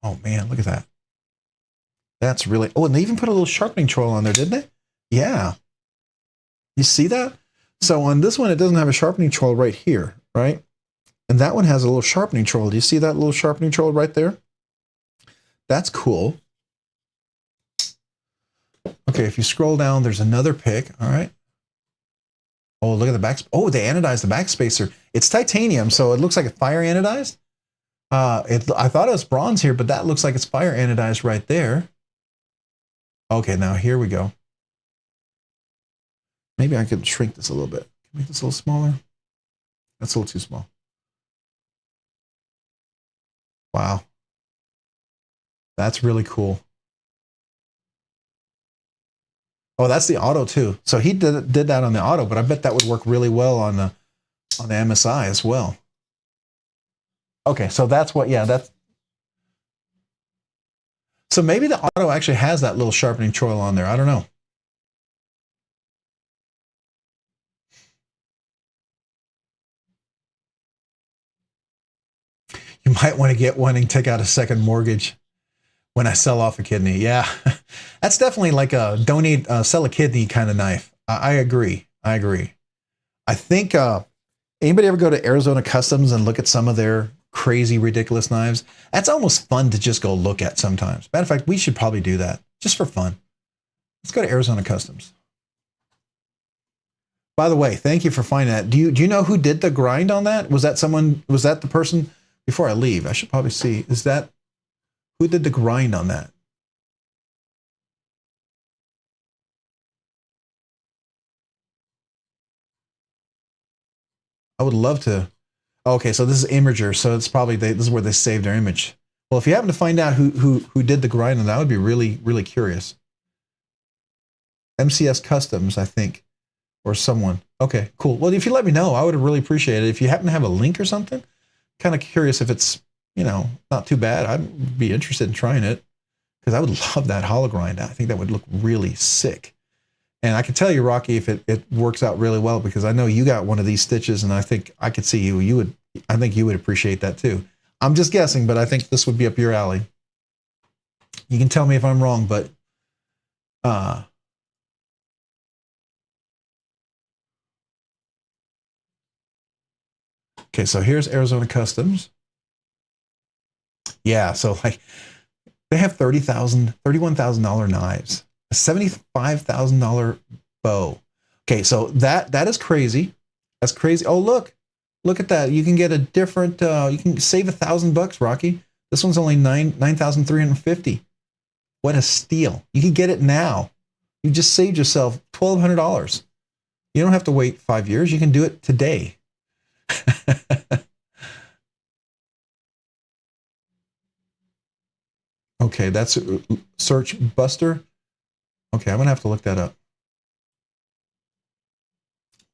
Oh, man, look at that. That's really, oh, and they even put a little sharpening choil on there, didn't they? Yeah. You see that? So on this one, it doesn't have a sharpening choil right here, right? And that one has a little sharpening choil. Do you see that little sharpening choil right there? That's cool. Okay, if you scroll down, there's another pick, all right? Oh, look at the back. Oh, they anodized the backspacer. It's titanium, so it looks like it's fire anodized. I thought it was bronze here, but that looks like it's fire anodized right there. Okay, now here we go. Maybe I could shrink this a little bit. Make this a little smaller. That's a little too small. Wow. That's really cool. Oh, that's the auto too. So he did that on the auto, but I bet that would work really well on the MSI as well. Okay, so that's what, yeah, that's. So maybe the auto actually has that little sharpening choil on there. I don't know. You might want to get one and take out a second mortgage when I sell off a kidney. Yeah, that's definitely like a donate, sell a kidney kind of knife. I agree. I agree. I think anybody ever go to Arizona Customs and look at some of their crazy, ridiculous knives? That's almost fun to just go look at sometimes. Matter of fact, we should probably do that just for fun. Let's go to Arizona Customs. By the way, thank you for finding that. Do you know who did the grind on that? Was that someone? Was that the person? Before I leave, I should probably see. Is that who did the grind on that? I would love to. Okay, so this is Imager, so it's probably this is where they saved their image. Well, if you happen to find out who did the grind on that, I would be really, really curious. MCS Customs, I think, or someone. Okay, cool. Well, if you let me know, I would really appreciate it. If you happen to have a link or something, kind of curious if it's, not too bad. I'd be interested in trying it because I would love that hollow grind. I think that would look really sick. And I can tell you, Rocky, if it works out really well, because I know you got one of these stitches, and I think I could see I think you would appreciate that too. I'm just guessing, but I think this would be up your alley. You can tell me if I'm wrong, but okay, so here's Arizona Customs. Yeah, so like they have $31,000 knives, a $75,000 bow. Okay, so that is crazy. That's crazy. Oh, look at that. You can get a different. You can save $1,000, Rocky. This one's only 9,350. What a steal! You can get it now. You just saved yourself $1,200. You don't have to wait 5 years. You can do it today. Okay, that's search Buster. Okay, I'm gonna have to look that up.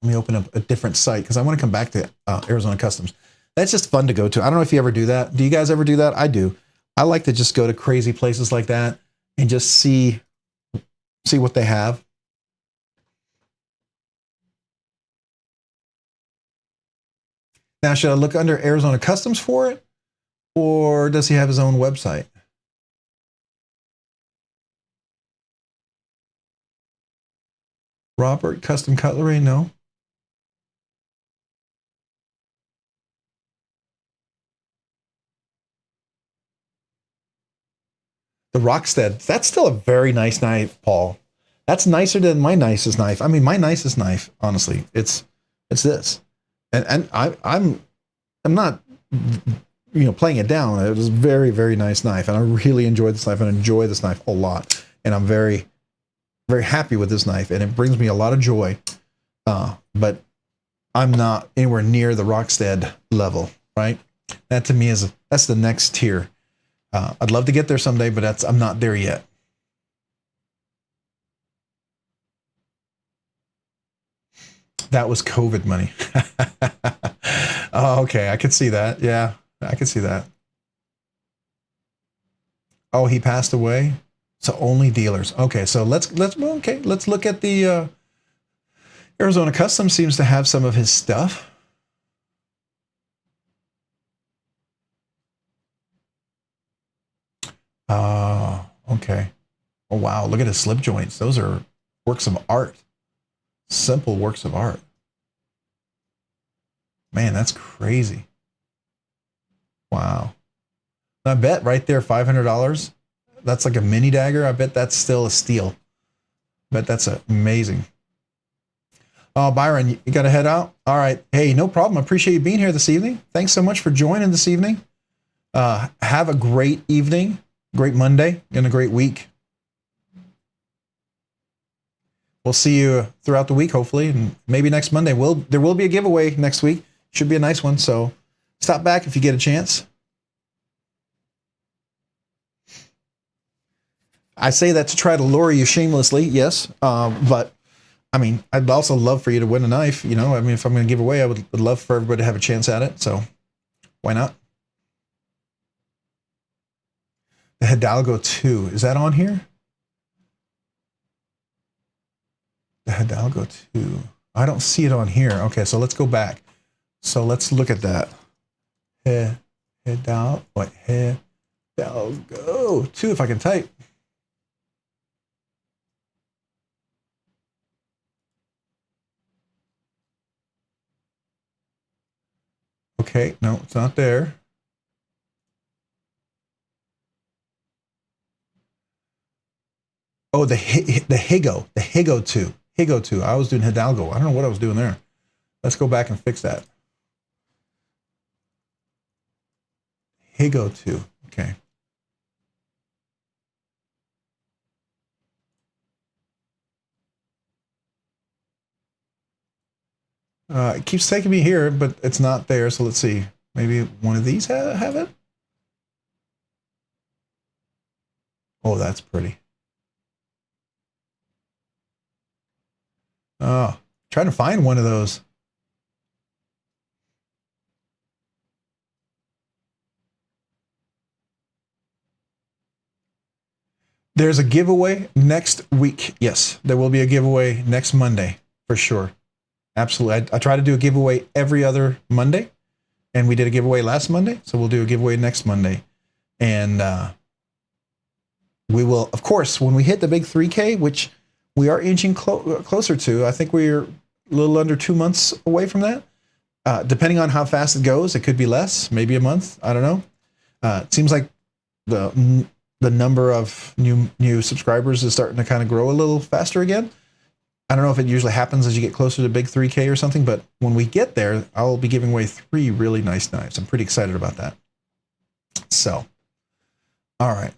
Let me open up a different site because I want to come back to Arizona Customs. That's just fun to go to. I don't know if you ever do that. Do you guys ever do that? I do. I like to just go to crazy places like that and just see what they have. Now, should I look under Arizona Customs for it, or does he have his own website? Robert Custom Cutlery? No. The Rockstead. That's still a very nice knife, Paul. That's nicer than my nicest knife. I mean, my nicest knife, honestly, it's this, and I'm not playing it down. It was a very, very nice knife, and I really enjoyed this knife and enjoy this knife a lot. And I'm very, very happy with this knife, and it brings me a lot of joy. But I'm not anywhere near the Rockstead level, right? That to me that's the next tier. I'd love to get there someday, but I'm not there yet. That was COVID money. Oh, okay. I could see that. Yeah, I could see that. Oh, he passed away. So only dealers. Okay, so let's look at the Arizona Customs. Seems to have some of his stuff. Okay. Oh, wow. Look at his slip joints. Those are works of art. Simple works of art. Man, that's crazy. Wow. I bet right there, $500. That's like a mini dagger. I bet that's still a steal. Bet that's amazing. Oh, Byron, you got to head out? All right. Hey, no problem. I appreciate you being here this evening. Thanks so much for joining this evening. Have a great evening, great Monday, and a great week. We'll see you throughout the week, hopefully, and maybe next Monday. There will be a giveaway next week. Should be a nice one, so stop back if you get a chance. I say that to try to lure you shamelessly, yes, but I mean, I'd also love for you to win a knife. You know, I mean, if I'm going to give away, I would love for everybody to have a chance at it. So why not? The Hidalgo 2, is that on here? The Hidalgo 2. I don't see it on here. Okay, so let's go back. So let's look at that. Hidalgo 2, if I can type. Okay, no, it's not there. Oh, the Higo 2. Higo 2. I was doing Hidalgo. I don't know what I was doing there. Let's go back and fix that. Higo 2. Okay. It keeps taking me here, but it's not there. So let's see. Maybe one of these have it? Oh, that's pretty. Oh, trying to find one of those. There's a giveaway next week. Yes, there will be a giveaway next Monday for sure. Absolutely. I try to do a giveaway every other Monday, and we did a giveaway last Monday, so we'll do a giveaway next Monday. And we will, of course, when we hit the big 3K, which we are inching closer to, I think we're a little under 2 months away from that. Depending on how fast it goes, it could be less, maybe a month. I don't know. It seems like the number of new subscribers is starting to kind of grow a little faster again. I don't know if it usually happens as you get closer to big 3K or something, but when we get there, I'll be giving away 3 really nice knives. I'm pretty excited about that. So, all right.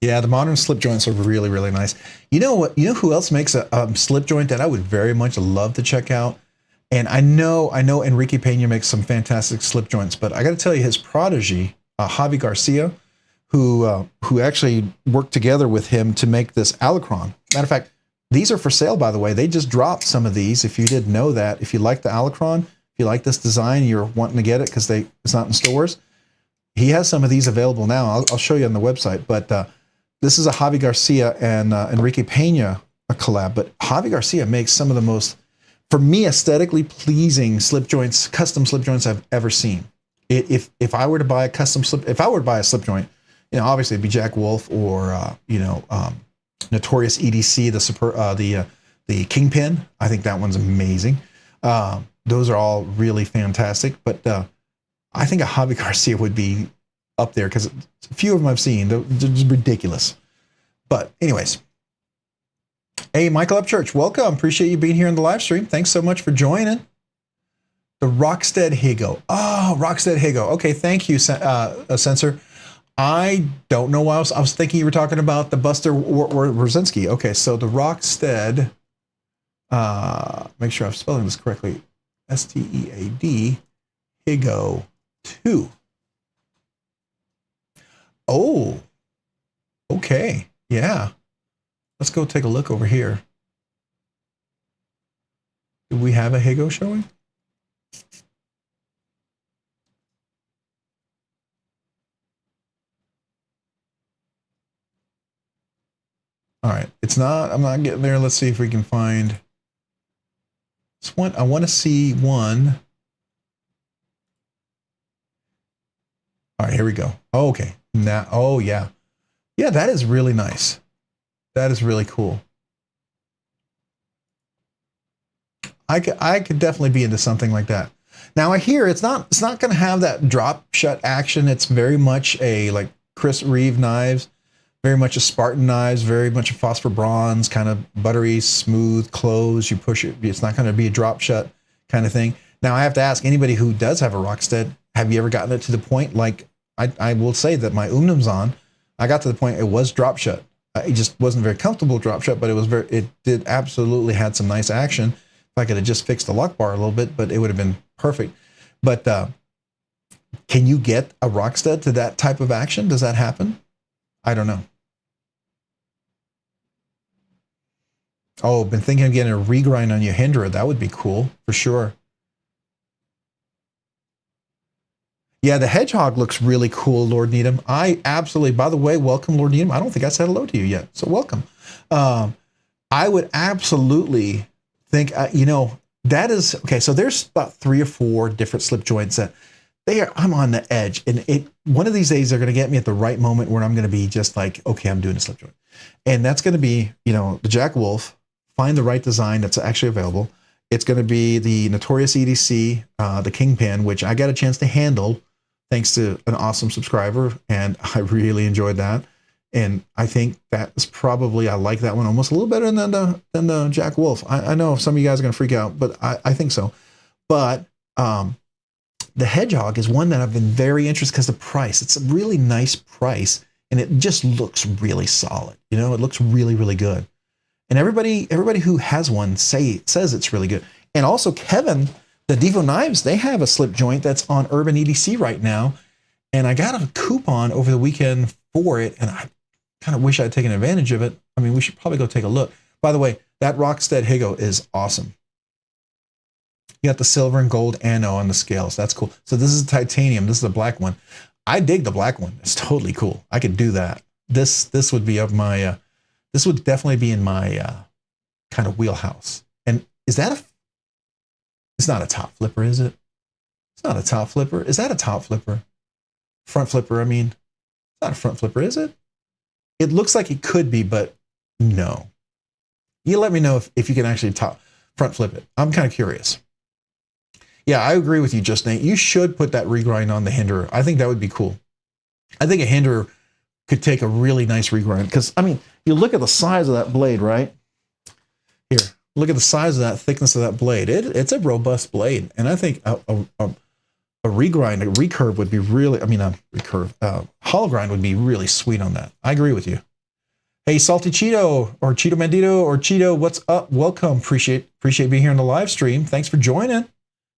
Yeah, the modern slip joints are really, really nice. You know what? You know who else makes a slip joint that I would very much love to check out? And I know Enrique Pena makes some fantastic slip joints, but I got to tell you, his prodigy, Javi Garcia, who actually worked together with him to make this Alacron. Matter of fact, these are for sale, by the way. They just dropped some of these. If you didn't know that, if you like the Alacron, if you like this design, you're wanting to get it because it's not in stores. He has some of these available now. I'll show you on the website. But this is a Javi Garcia and Enrique Pena collab. But Javi Garcia makes some of the most, for me, aesthetically pleasing slip joints, custom slip joints I've ever seen. If I were to buy a custom slip, if I were to buy a slip joint, you know, obviously it'd be Jack Wolf or Notorious EDC, the Kingpin. I think that one's amazing. Those are all really fantastic. But I think a Javi Garcia would be up there because a few of them I've seen. They're just ridiculous. But anyways, hey, Michael Upchurch, welcome. Appreciate you being here in the live stream. Thanks so much for joining. The Rockstead Higo. Oh, Rockstead Higo. Okay, thank you, Censor. I don't know why I was thinking you were talking about the Buster Wrzezinski. Okay, so the Rockstead, make sure I'm spelling this correctly, STEAD, Higo 2. Oh, okay, yeah. Let's go take a look over here. Do we have a Higo showing? All right, I'm not getting there. Let's see if we can find this one. I want to see one. All right, here we go. Oh, okay. Now, oh yeah. Yeah, that is really nice. That is really cool. I could definitely be into something like that. Now I hear it's not going to have that drop shut action. It's very much a like Chris Reeve knives, very much a Spartan knives, very much a phosphor bronze kind of buttery smooth close. You push it. It's not going to be a drop shut kind of thing. Now I have to ask anybody who does have a Rockstead, have you ever gotten it to the point like I will say that my Umnum's I got to the point it was drop shut. It just wasn't very comfortable drop shut, but it did absolutely had some nice action. If I could have just fixed the lock bar a little bit, but it would have been perfect. But can you get a Rockstead to that type of action? Does that happen? I don't know. Oh, been thinking of getting a regrind on your Hindra. That would be cool for sure. Yeah, the Hedgehog looks really cool, Lord Needham. I absolutely, by the way, welcome, Lord Needham. I don't think I said hello to you yet, so welcome. I would absolutely think, that is, okay, so there's about 3 or 4 different slip joints that I'm on the edge. And one of these days, they're going to get me at the right moment where I'm going to be just like, okay, I'm doing a slip joint. And that's going to be, the Jack Wolf, find the right design that's actually available. It's going to be the Notorious EDC, the Kingpin, which I got a chance to handle thanks to an awesome subscriber, and I really enjoyed that. And I think that is probably, I like that one almost a little better than the Jack Wolf. I know some of you guys are going to freak out, but I think so. But the Hedgehog is one that I've been very interested because the price, it's a really nice price, and it just looks really solid. It looks really, really good. And everybody who has one says it's really good. And also Kevin, the Devo Knives, they have a slip joint that's on Urban EDC right now. And I got a coupon over the weekend for it, and I kind of wish I'd taken advantage of it. I mean, we should probably go take a look. By the way, that Rockstead Higo is awesome. You got the silver and gold anno on the scales. That's cool. So this is titanium. This is the black one. I dig the black one. It's totally cool. I could do that. This would be of my, this would definitely be in my kind of wheelhouse. And is that it's not a top flipper, is it? It's not a top flipper. Is that a top flipper? Front flipper, I mean. It's not a front flipper, is it? It looks like it could be, but no. You let me know if you can actually front flip it. I'm kind of curious. Yeah, I agree with you, Just Nate. You should put that regrind on the Hinderer. I think that would be cool. I think a Hinderer could take a really nice regrind because, I mean, you look at the size of that blade, right? Here, look at the size of that, thickness of that blade. It's a robust blade, and I think a regrind, a recurve would be really, hollow grind would be really sweet on that. I agree with you. Hey, Salty Cheeto, or Cheeto Bandito, or Cheeto, what's up? Welcome. Appreciate being here on the live stream. Thanks for joining.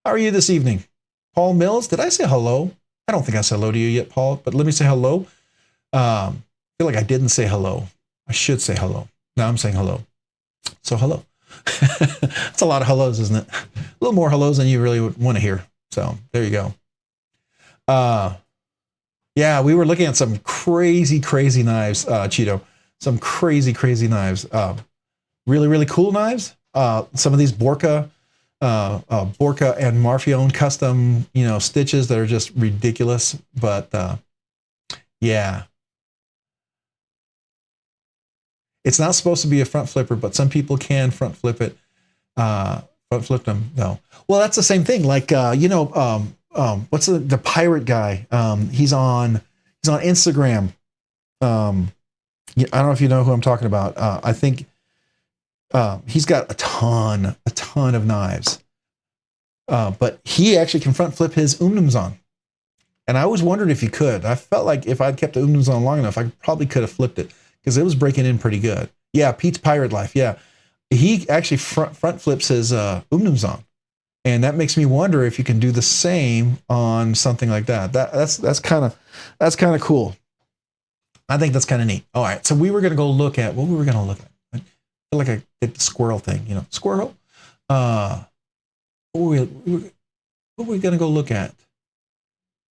How are you this evening? Paul Mills, did I say hello? I don't think I said hello to you yet, Paul, but let me say hello. I feel like I didn't say hello. I should say hello. Now I'm saying hello. So hello. It's a lot of hellos, isn't it? A little more hellos than you really would want to hear. So there you go. Yeah, we were looking at some crazy knives, Cheeto. Some crazy knives. Really, really cool knives. Some of these Borka and Marfione custom, stitches that are just ridiculous. But yeah. It's not supposed to be a front flipper, but some people can front flip it. Front flip them, no. Well, that's the same thing. Like what's the pirate guy? He's on Instagram. I don't know if you know who I'm talking about. I think he's got a ton of knives. But he actually can front flip his Umnum's. And I always wondered if he could. I felt like if I'd kept the Umnum's long enough, I probably could have flipped it because it was breaking in pretty good. Yeah, Pete's Pirate Life. Yeah, he actually front flips his Umnum's. And that makes me wonder if you can do the same on something like that. That's kind of cool. I think that's kind of neat. All right, so we were going to go look at what we were going to look at. I feel like I did the squirrel thing, squirrel. What were we going to go look at?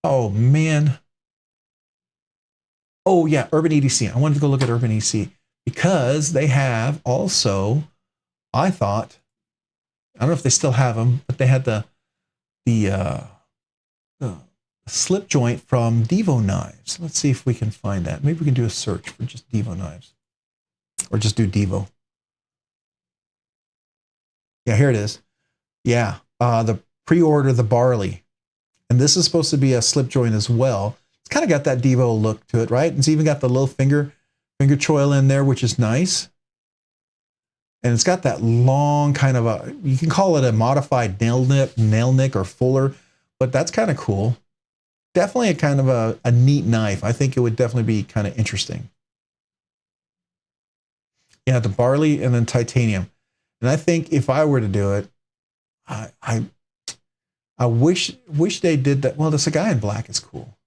Oh man. Oh yeah, Urban EDC. I wanted to go look at Urban EDC because they have also, I thought, I don't know if they still have them, but they had the slip joint from Devo Knives. Let's see if we can find that. Maybe we can do a search for just Devo Knives. Or just do Devo. Yeah, here it is. Yeah, the pre-order, the Barley. And this is supposed to be a slip joint as well. It's kind of got that Devo look to it, right? It's even got the little finger choil in there, which is nice. And it's got that long kind of a, you can call it a modified nail nick or fuller, but that's kind of cool. Definitely a kind of a neat knife. I think it would definitely be kind of interesting. Yeah, the Barley and then titanium. And I think if I were to do it, I wish they did that. Well, the Sagai in black is cool,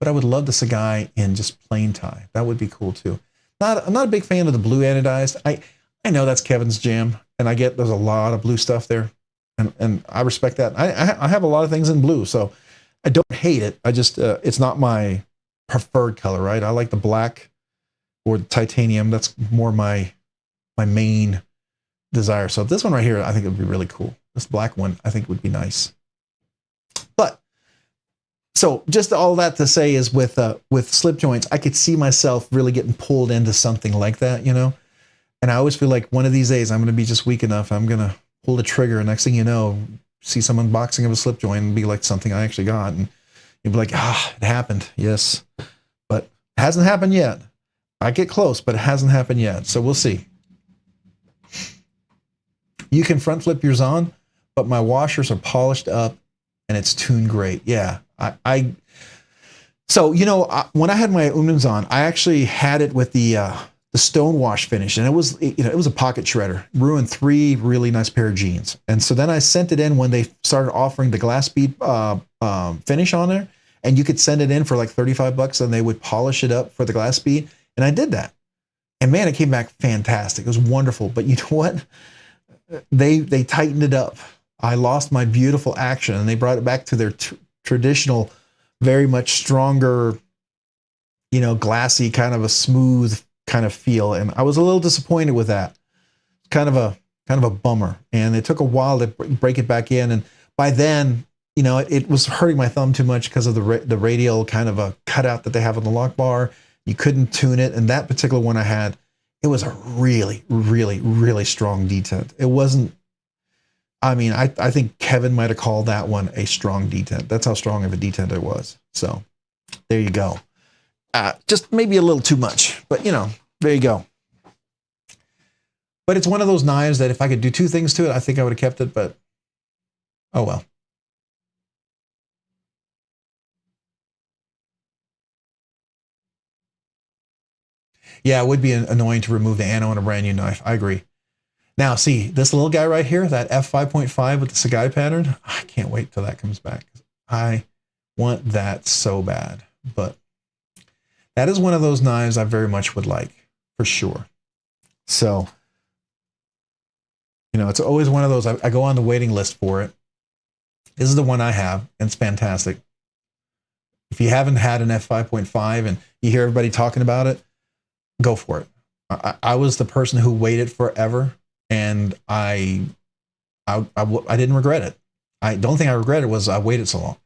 but I would love the Sagai in just plain tie. That would be cool too. I'm not a big fan of the blue anodized. I know that's Kevin's jam, and I get there's a lot of blue stuff there, and I respect that. I have a lot of things in blue, so I don't hate it. I just it's not my preferred color, right? I like the black or the titanium. That's more my main desire. So this one right here, I think it would be really cool. This black one, I think would be nice. But so just all that to say is with slip joints, I could see myself really getting pulled into something like that, you know? And I always feel like one of these days I'm going to be just weak enough. I'm going to pull the trigger. And next thing you know, see some unboxing of a slip joint and be like something I actually got. And you'd be like, it happened. Yes. But it hasn't happened yet. I get close, but it hasn't happened yet. So we'll see. You can front flip yours on, but my washers are polished up and it's tuned great. Yeah. So, you know, when I had my Unums on, I actually had it with the stone wash finish, and it was a pocket shredder. Ruined 3 really nice pair of jeans. And so then I sent it in when they started offering the glass bead finish on there, and you could send it in for like $35 and they would polish it up for the glass bead. And I did that. And man, it came back fantastic. It was wonderful. But you know what? They tightened it up. I lost my beautiful action, and they brought it back to their traditional, very much stronger, you know, glassy, kind of a smooth kind of feel. And I was a little disappointed with that. Kind of a bummer. And it took a while to break it back in. And by then, you know, it was hurting my thumb too much because of the radial kind of a cutout that they have on the lock bar. You couldn't tune it. And that particular one I had, it was a really, really, really strong detent. It wasn't, I mean, I think Kevin might have called that one a strong detent. That's how strong of a detent it was. So there you go. Just maybe a little too much, but you know, there you go. But it's one of those knives that if I could do 2 things to it, I think I would have kept it, but oh well. Yeah, it would be annoying to remove the ano on a brand new knife. I agree. Now, see, this little guy right here, that f5.5 with the Sagai pattern, I can't wait till that comes back. I want that so bad. But that is one of those knives I very much would like, for sure. So, you know, it's always one of those, I go on the waiting list for it. This is the one I have, and it's fantastic. If you haven't had an f5.5 and you hear everybody talking about it, go for it. I was the person who waited forever, and I didn't regret it. I don't think I regret it was I waited so long.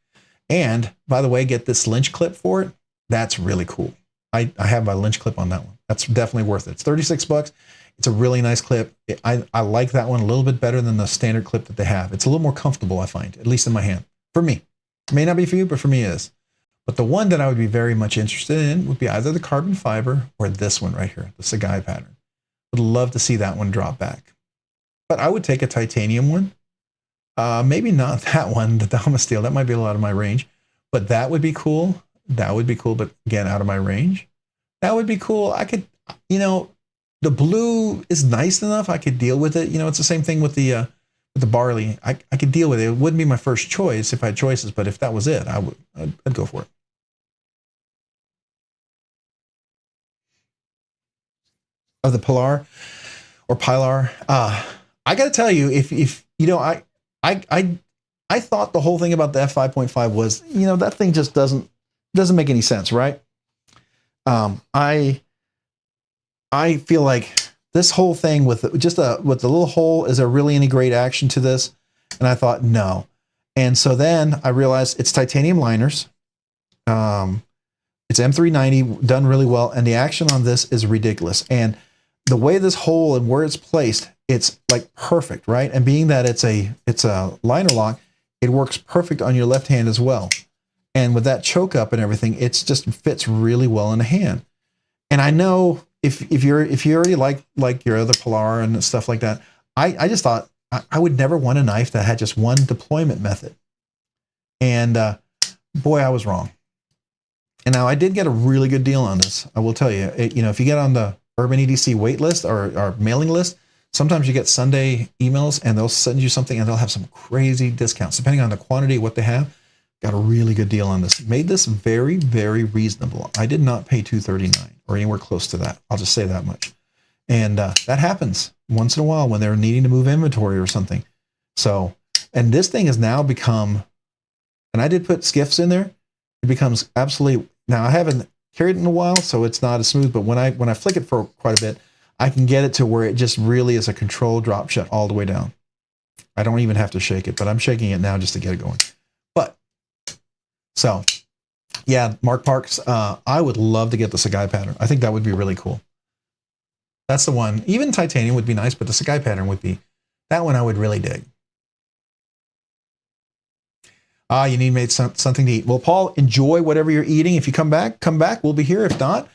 And by the way, get this lynch clip for it. That's really cool. I have my lynch clip on that one. That's definitely worth it. It's $36. It's a really nice clip. I like that one a little bit better than the standard clip that they have. It's a little more comfortable, I find, at least in my hand. For me. It may not be for you, but for me it is. But the one that I would be very much interested in would be either the carbon fiber or this one right here, the Sagai pattern. Would love to see that one drop back. But I would take a titanium one. Maybe not that one, the Dama steel. That might be a lot of my range. But that would be cool. That would be cool, but again, out of my range. That would be cool. I could, you know, the blue is nice enough. I could deal with it. You know, it's the same thing with the barley. I could deal with it. It wouldn't be my first choice if I had choices, but if that was it, I'd go for it. Of the Pilar or Pilar, I got to tell you, if you know, I thought the whole thing about the f5.5 was, you know, that thing just doesn't make any sense, right? I feel like this whole thing with the little hole, is there really any great action to this? And I thought no. And so then I realized it's titanium liners. It's M390, done really well, and the action on this is ridiculous. And the way this hole and where it's placed, it's like perfect, right? And being that it's a liner lock, it works perfect on your left hand as well. And with that choke up and everything, it's just fits really well in the hand. And I know if you already like your other Polar and stuff like that, I just thought I would never want a knife that had just one deployment method. And boy, I was wrong. And now I did get a really good deal on this. I will tell you, if you get on the Urban EDC wait list or mailing list, sometimes you get Sunday emails and they'll send you something and they'll have some crazy discounts depending on the quantity, what they have. Got a really good deal on this. Made this very, very reasonable. I did not pay $239 or anywhere close to that. I'll just say that much. And that happens once in a while when they're needing to move inventory or something. So, and this thing has now become, and I did put Skiffs in there. It becomes absolutely, now I haven't carried it in a while, so it's not as smooth, but when I flick it for quite a bit, I can get it to where it just really is a controlled drop shot all the way down. I don't even have to shake it, but I'm shaking it now just to get it going. But, so, yeah, Mark Parks, I would love to get the Sagai pattern. I think that would be really cool. That's the one. Even titanium would be nice, but the Sagai pattern would be, that one I would really dig. You need made something to eat. Well, Paul, enjoy whatever you're eating. If you come back, we'll be here. If not,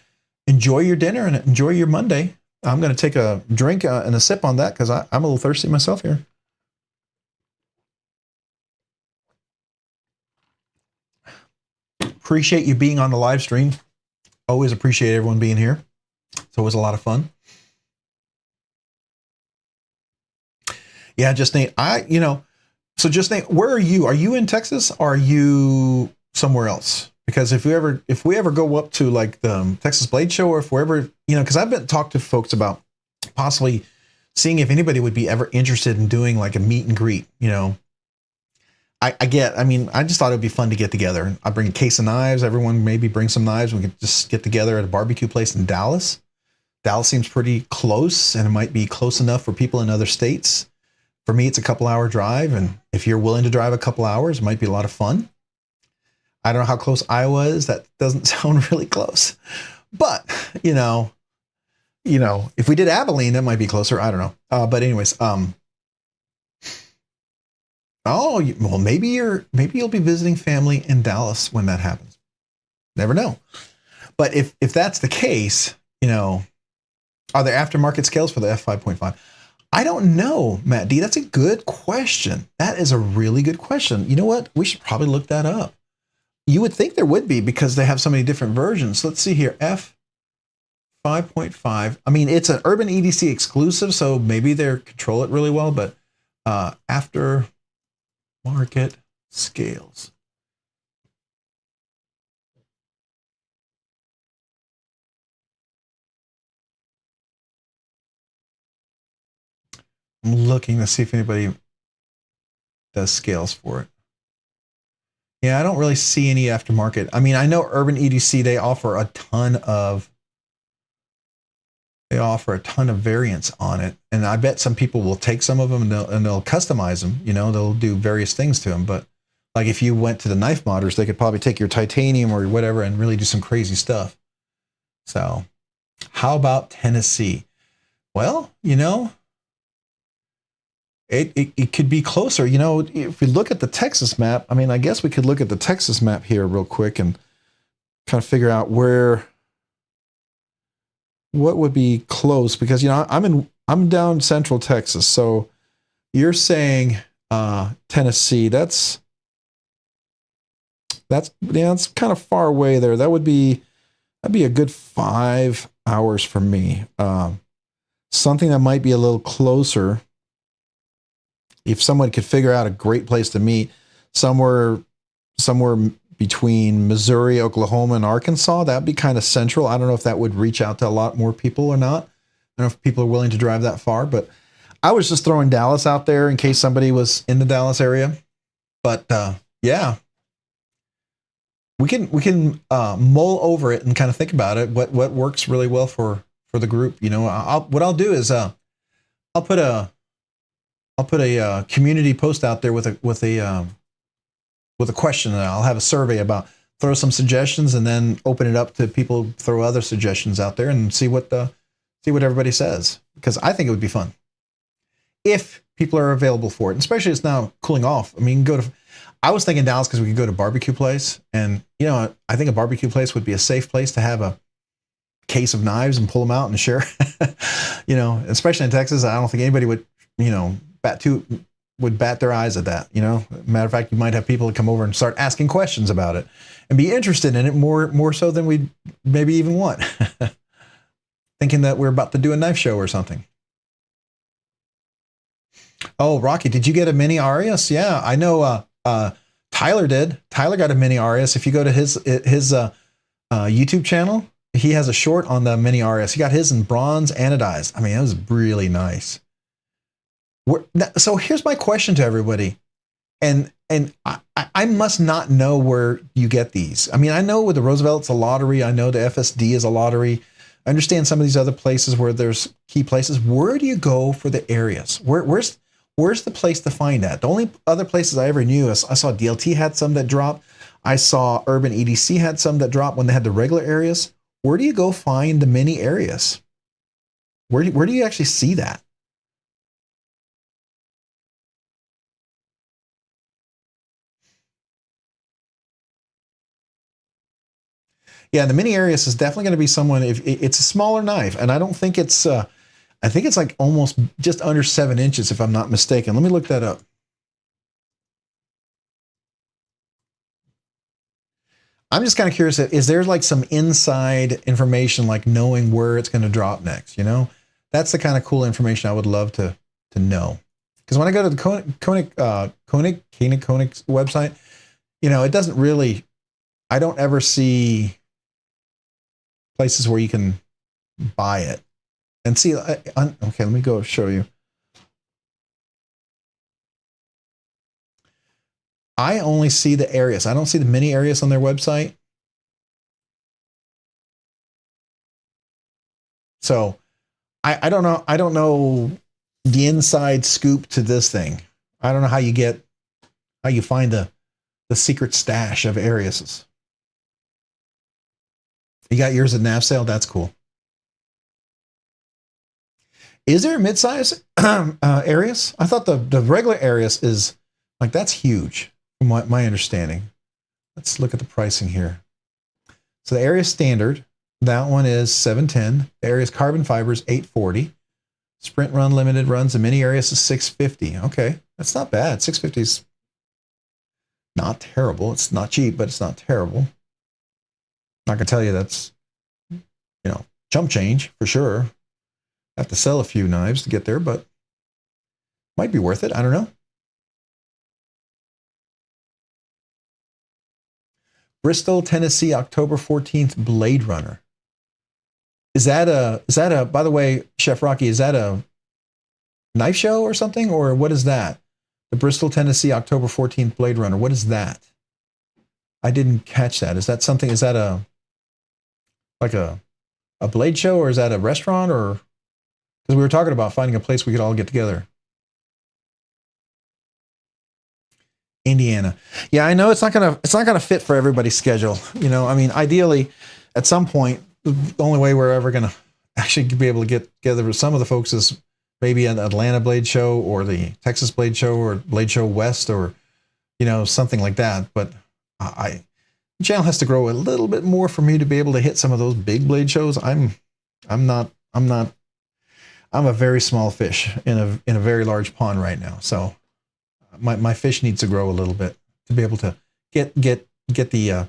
enjoy your dinner and enjoy your Monday. I'm going to take a drink and a sip on that because I'm a little thirsty myself here. Appreciate you being on the live stream. Always appreciate everyone being here. It's always a lot of fun. Yeah, just Nate, so just Nate, where are you? Are you in Texas or are you somewhere else? Because if we ever go up to like the Texas Blade Show, or if we're ever, because I've been talked to folks about possibly seeing if anybody would be ever interested in doing like a meet and greet, I just thought it would be fun to get together. I bring a case of knives. Everyone maybe bring some knives. We could just get together at a barbecue place in Dallas. Dallas seems pretty close, and it might be close enough for people in other states. For me, it's a couple-hour drive, and if you're willing to drive a couple hours, it might be a lot of fun. I don't know how close Iowa is. That doesn't sound really close. But, if we did Abilene, that might be closer. I don't know. But anyways, well, maybe you'll be visiting family in Dallas when that happens. Never know. But if that's the case, are there aftermarket scales for the f5.5? I don't know, Matt D. That's a good question. That is a really good question. You know what? We should probably look that up. You would think there would be because they have so many different versions. Let's see here. F5.5. I mean, it's an Urban EDC exclusive, so maybe they control it really well, but after market scales. I'm looking to see if anybody does scales for it. Yeah, I don't really see any aftermarket. I mean, I know Urban EDC, they offer a ton of variants on it. And I bet some people will take some of them and they'll customize them. They'll do various things to them. But like if you went to the knife modders, they could probably take your titanium or whatever and really do some crazy stuff. So how about Tennessee? Well, it could be closer. If we look at the Texas map, I mean, I guess we could look at the Texas map here real quick and kind of figure out what would be close, because I'm down central Texas. So you're saying Tennessee, that's kind of far away there. That'd be a good 5 hours for me. Something that might be a little closer, if someone could figure out a great place to meet somewhere between Missouri, Oklahoma, and Arkansas, that'd be kind of central. I don't know if that would reach out to a lot more people or not. I don't know if people are willing to drive that far, but I was just throwing Dallas out there in case somebody was in the Dallas area. But yeah, we can mull over it and kind of think about it. What works really well for the group. What I'll do is I'll put a community post out there with a question, and I'll have a survey about throw some suggestions and then open it up to people, throw other suggestions out there and see what everybody says, because I think it would be fun if people are available for it, and especially it's now cooling off. I mean, I was thinking Dallas because we could go to a barbecue place, and I think a barbecue place would be a safe place to have a case of knives and pull them out and share. Especially in Texas, I don't think anybody would bat their eyes at that. Matter of fact, you might have people that come over and start asking questions about it and be interested in it more so than we maybe even want. Thinking that we're about to do a knife show or something. Oh, Rocky, did you get a mini Arias? Yeah, I know Tyler did. Tyler got a mini Arias. If you go to his YouTube channel, he has a short on the mini Arias. He got his in bronze anodized. I mean, it was really nice. So here's my question to everybody. And I must not know where you get these. I mean, I know with the Roosevelt, it's a lottery. I know the FSD is a lottery. I understand some of these other places where there's key places. Where do you go for the areas? Where's the place to find that? The only other places I ever knew is I saw DLT had some that dropped. I saw Urban EDC had some that dropped when they had the regular areas. Where do you go find the mini areas? Where do you actually see that? Yeah, the mini Arius is definitely going to be someone, if it's a smaller knife, and I don't think it's, I think it's like almost just under 7 inches, if I'm not mistaken. Let me look that up. I'm just kind of curious, is there like some inside information, like knowing where it's going to drop next? That's the kind of cool information I would love to know. Because when I go to the Koenig website, it doesn't really, I don't ever see places where you can buy it and see. Okay, let me go show you. I only see the Arius. I don't see the mini Arius on their website. So I don't know. I don't know the inside scoop to this thing. I don't know how you find the secret stash of Ariuses. You got yours at nav sale? That's cool. Is there a midsize Arius? I thought the regular Arius is like, that's huge from my understanding. Let's look at the pricing here. So the Arius Standard, that one is $710. The Arius Carbon Fiber is $840. Sprint Run Limited runs, the mini Arius is $650. Okay, that's not bad. $650 is not terrible. It's not cheap, but it's not terrible. Not gonna tell you that's, chump change for sure. Have to sell a few knives to get there, but might be worth it. I don't know. Bristol, Tennessee, October 14th, Blade Runner. Is that a, by the way, Chef Rocky, is that a knife show or something? Or what is that? The Bristol, Tennessee, October 14th, Blade Runner. What is that? I didn't catch that. Is that something, is that like a blade show, or is that a restaurant, or, because we were talking about finding a place we could all get together. Indiana. Yeah, I know it's not gonna fit for everybody's schedule. I mean, ideally, at some point, the only way we're ever gonna actually be able to get together with some of the folks is maybe an Atlanta Blade Show or the Texas Blade Show or Blade Show West, or something like that. But the channel has to grow a little bit more for me to be able to hit some of those big blade shows. I'm a very small fish in a very large pond right now. So my fish needs to grow a little bit to be able to get the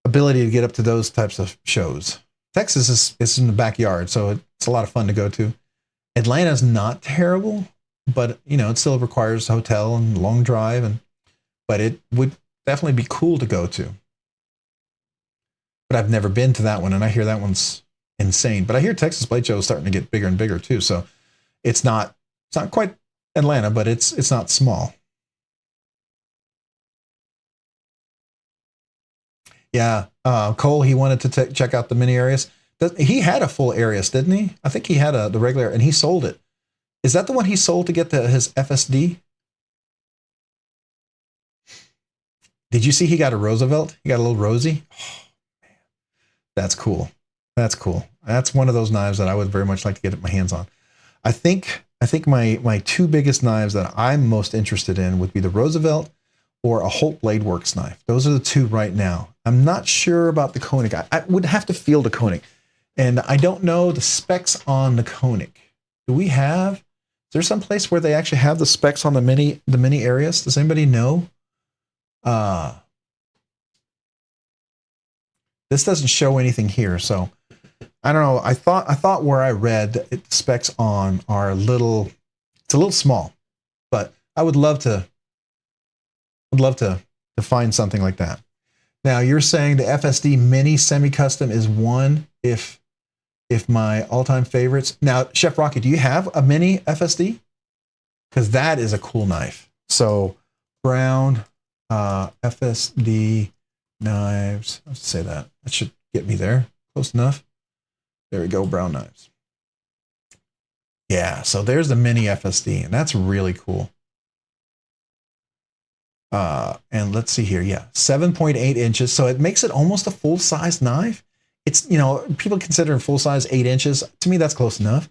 ability to get up to those types of shows. Texas is in the backyard, so it's a lot of fun to go to. Atlanta's not terrible, but it still requires a hotel and long drive, but it would definitely be cool to go to. But I've never been to that one, and I hear that one's insane. But I hear Texas Blade Show is starting to get bigger and bigger too. So it's not quite Atlanta, but it's not small. Yeah, Cole, he wanted to check out the mini Arius. He had a full Arius, didn't he? I think he had the regular, and he sold it. Is that the one he sold to get his FSD? Did you see he got a Roosevelt? He got a little Rosie. Oh, that's cool. That's cool. That's one of those knives that I would very much like to get my hands on. I think my two biggest knives that I'm most interested in would be the Roosevelt or a Holt Blade Works knife. Those are the two right now. I'm not sure about the Koenig. I would have to feel the Koenig. And I don't know the specs on the Koenig. Do we have, is there some place where they actually have the specs on the mini areas? Does anybody know? This doesn't show anything here, so I don't know. I thought where I read the specs on are it's a little small, but I would love to find something like that. Now you're saying the FSD Mini Semi-Custom is one if my all-time favorites. Now, Chef Rocky, do you have a Mini FSD? Because that is a cool knife. So Brown FSD knives. Let's say that. That should get me there. Close enough. There we go, Brown knives. Yeah, so there's the Mini FSD, and that's really cool. And let's see here. Yeah, 7.8 inches. So it makes it almost a full-size knife. It's, you know, people consider full-size 8 inches. To me, that's close enough.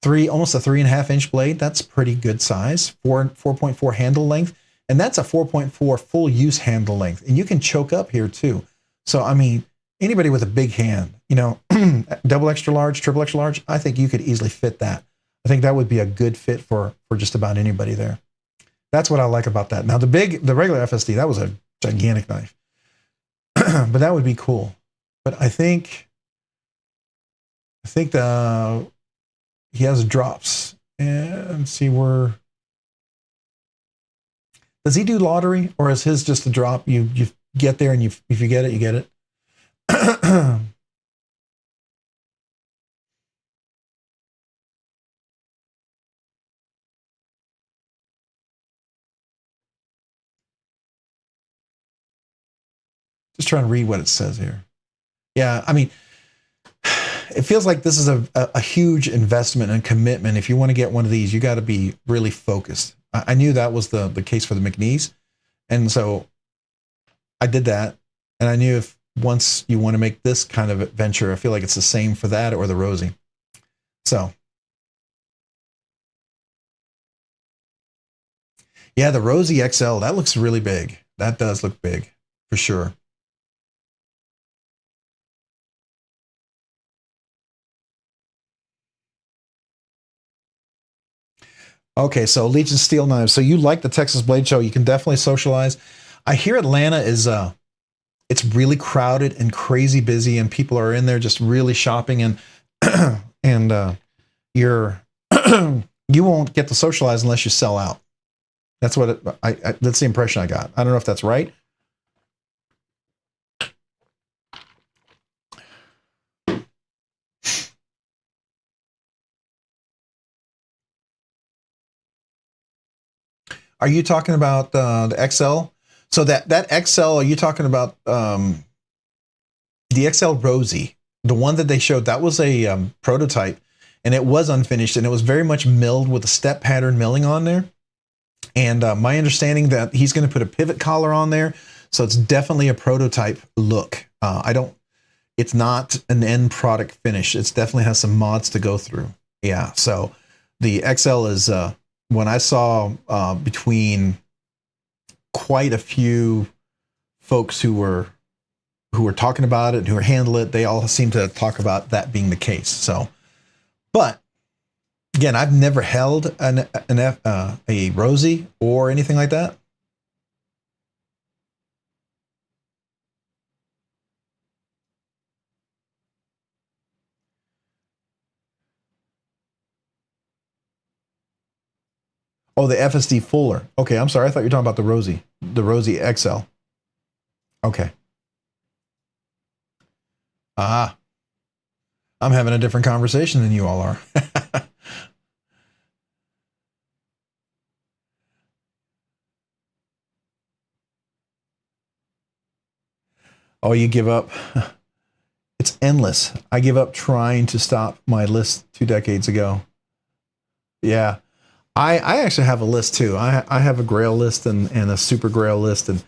Almost a 3.5-inch blade. That's pretty good size. 4.4 handle length. And that's a 4.4 full use handle length. And you can choke up here too. So, I mean, anybody with a big hand, you know, double extra large, triple extra large, I think you could easily fit that. I think that would be a good fit for just about anybody there. That's what I like about that. Now the regular FSD, that was a gigantic knife, but that would be cool. But I think he has drops, and see where, does he do lottery, or is his just a drop? You get there, and if you get it, you get it. Just trying to read what it says here. Yeah, I mean, it feels like this is a huge investment and commitment. If you want to get one of these, you got to be really focused. I knew that was the case for the McNeese. And so I did that. And I knew if once you want to make this kind of adventure, I feel like it's the same for that or the Rosie. So, yeah, the Rosie XL, that looks really big. That does look big for sure. Okay, so Legion Steel Knives. So you like the Texas Blade Show. You can definitely socialize. I hear Atlanta is it's really crowded and crazy busy, and people are in there just really shopping, and and you're you won't get to socialize unless you sell out. That's what that's the impression I got. I don't know if that's right. Are you talking about the XL? So that XL, are you talking about the XL Rosie? The one that they showed, that was a prototype, and it was unfinished, and it was very much milled with a step pattern milling on there. And my understanding that he's going to put a pivot collar on there, so it's definitely a prototype look. It's not an end product finish. It definitely has some mods to go through. Yeah, so the XL is when I saw between quite a few folks who were talking about it and who were handling it, they all seem to talk about that being the case. So, but again, I've never held a Rosie or anything like that. Oh, the FSD Fuller. Okay, I'm sorry. I thought you were talking about the Rosie XL. Okay. Ah, I'm having a different conversation than you all are. Oh, you give up. It's endless. I give up trying to stop my list 2 decades ago. Yeah. I actually have a list too. I have a Grail list and a Super Grail list, and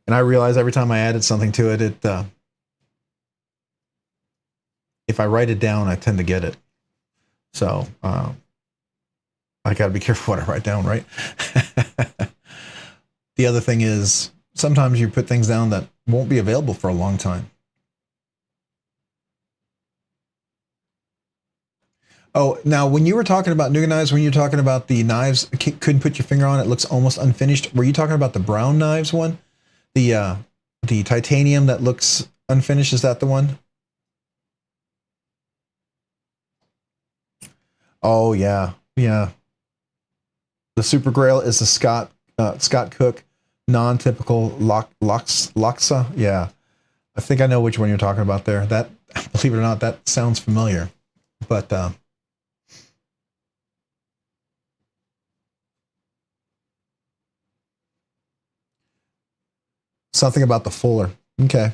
And I realize every time I added something to it, if I write it down, I tend to get it. So I got to be careful what I write down, right? The other thing is sometimes you put things down that won't be available for a long time. Oh, now when you were talking about Nuga knives, when you're talking about the knives, couldn't put your finger on it, looks almost unfinished. Were you talking about the brown knives one? The titanium that looks unfinished, is that the one? Oh yeah, yeah. The Super Grail is the Scott Cook non-typical Loxa. Yeah, I think I know which one you're talking about there. That, believe it or not, that sounds familiar, but something about the fuller. Okay.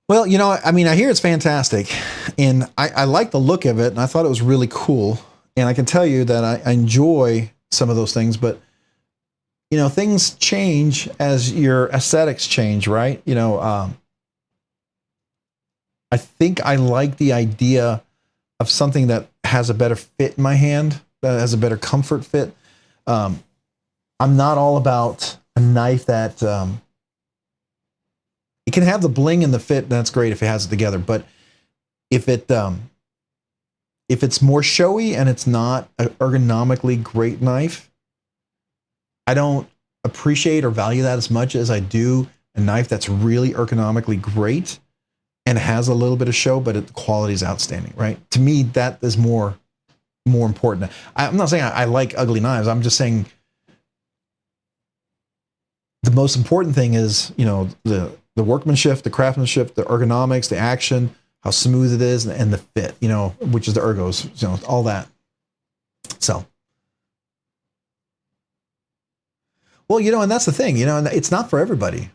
Well, you know, I mean, I hear it's fantastic, and I like the look of it, and I thought it was really cool. And I can tell you that I enjoy some of those things, but you know, things change as your aesthetics change, right? You know, I think I like the idea of something that has a better fit in my hand, that has a better comfort fit. I'm not all about a knife that it can have the bling and the fit. That's great if it has it together, but if it's more showy and it's not an ergonomically great knife, I don't appreciate or value that as much as I do a knife that's really ergonomically great and has a little bit of show, but the quality is outstanding, right? To me, that is more important. I'm not saying I like ugly knives. I'm just saying the most important thing is, you know, the workmanship, the craftsmanship, the ergonomics, the action, how smooth it is, and the fit, you know, which is the ergos, you know, all that. So, well, you know, and that's the thing, you know, and it's not for everybody,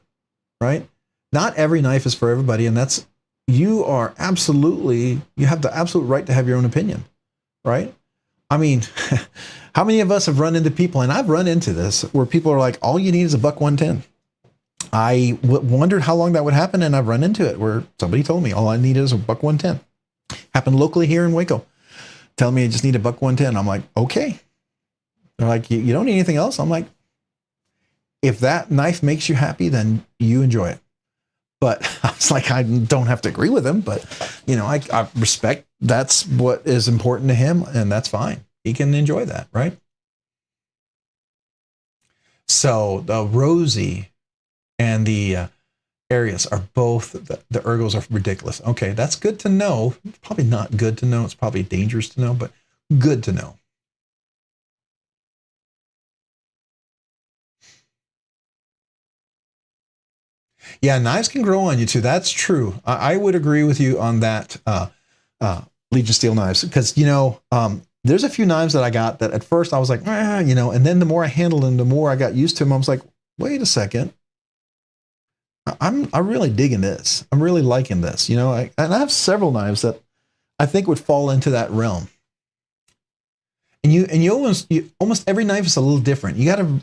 right? Not every knife is for everybody, and that's, you have the absolute right to have your own opinion, right? I mean, how many of us have run into people, and I've run into this, where people are like, all you need is a buck 110. I wondered how long that would happen, and I've run into it where somebody told me all I need is a buck 110. Happened locally here in Waco. Tell me I just need a buck 110. I'm like, okay. They're like, you don't need anything else? I'm like, if that knife makes you happy, then you enjoy it. But I was like, I don't have to agree with him, but you know, I respect that's what is important to him, and that's fine. He can enjoy that, right? So the Rosie and the Arius are both, the ergos are ridiculous. Okay, that's good to know. It's probably not good to know. It's probably dangerous to know, but good to know. Yeah, knives can grow on you too. That's true. I would agree with you on that, Legion Steel knives, because, you know, there's a few knives that I got that at first I was like, you know, and then the more I handled them, the more I got used to them. I was like, wait a second. I'm really digging this. I'm really liking this, you know, and I have several knives that I think would fall into that realm. And you almost every knife is a little different. You got to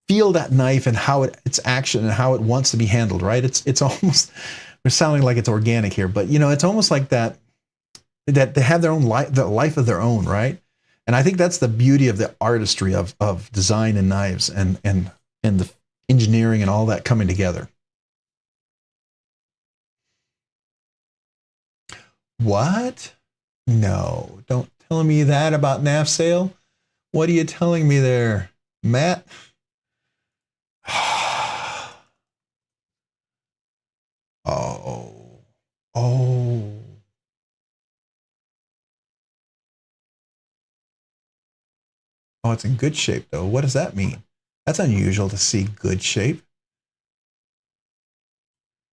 feel that knife and how its action and how it wants to be handled, right? It's almost, we're sounding like it's organic here, but you know, it's almost like that they have their own life, the life of their own, right? And I think that's the beauty of the artistry of design and knives and the engineering and all that coming together. What? No, don't tell me that about NAF sale. What are you telling me there, Matt? Oh, oh. Oh, it's in good shape though. What does that mean? That's unusual to see good shape.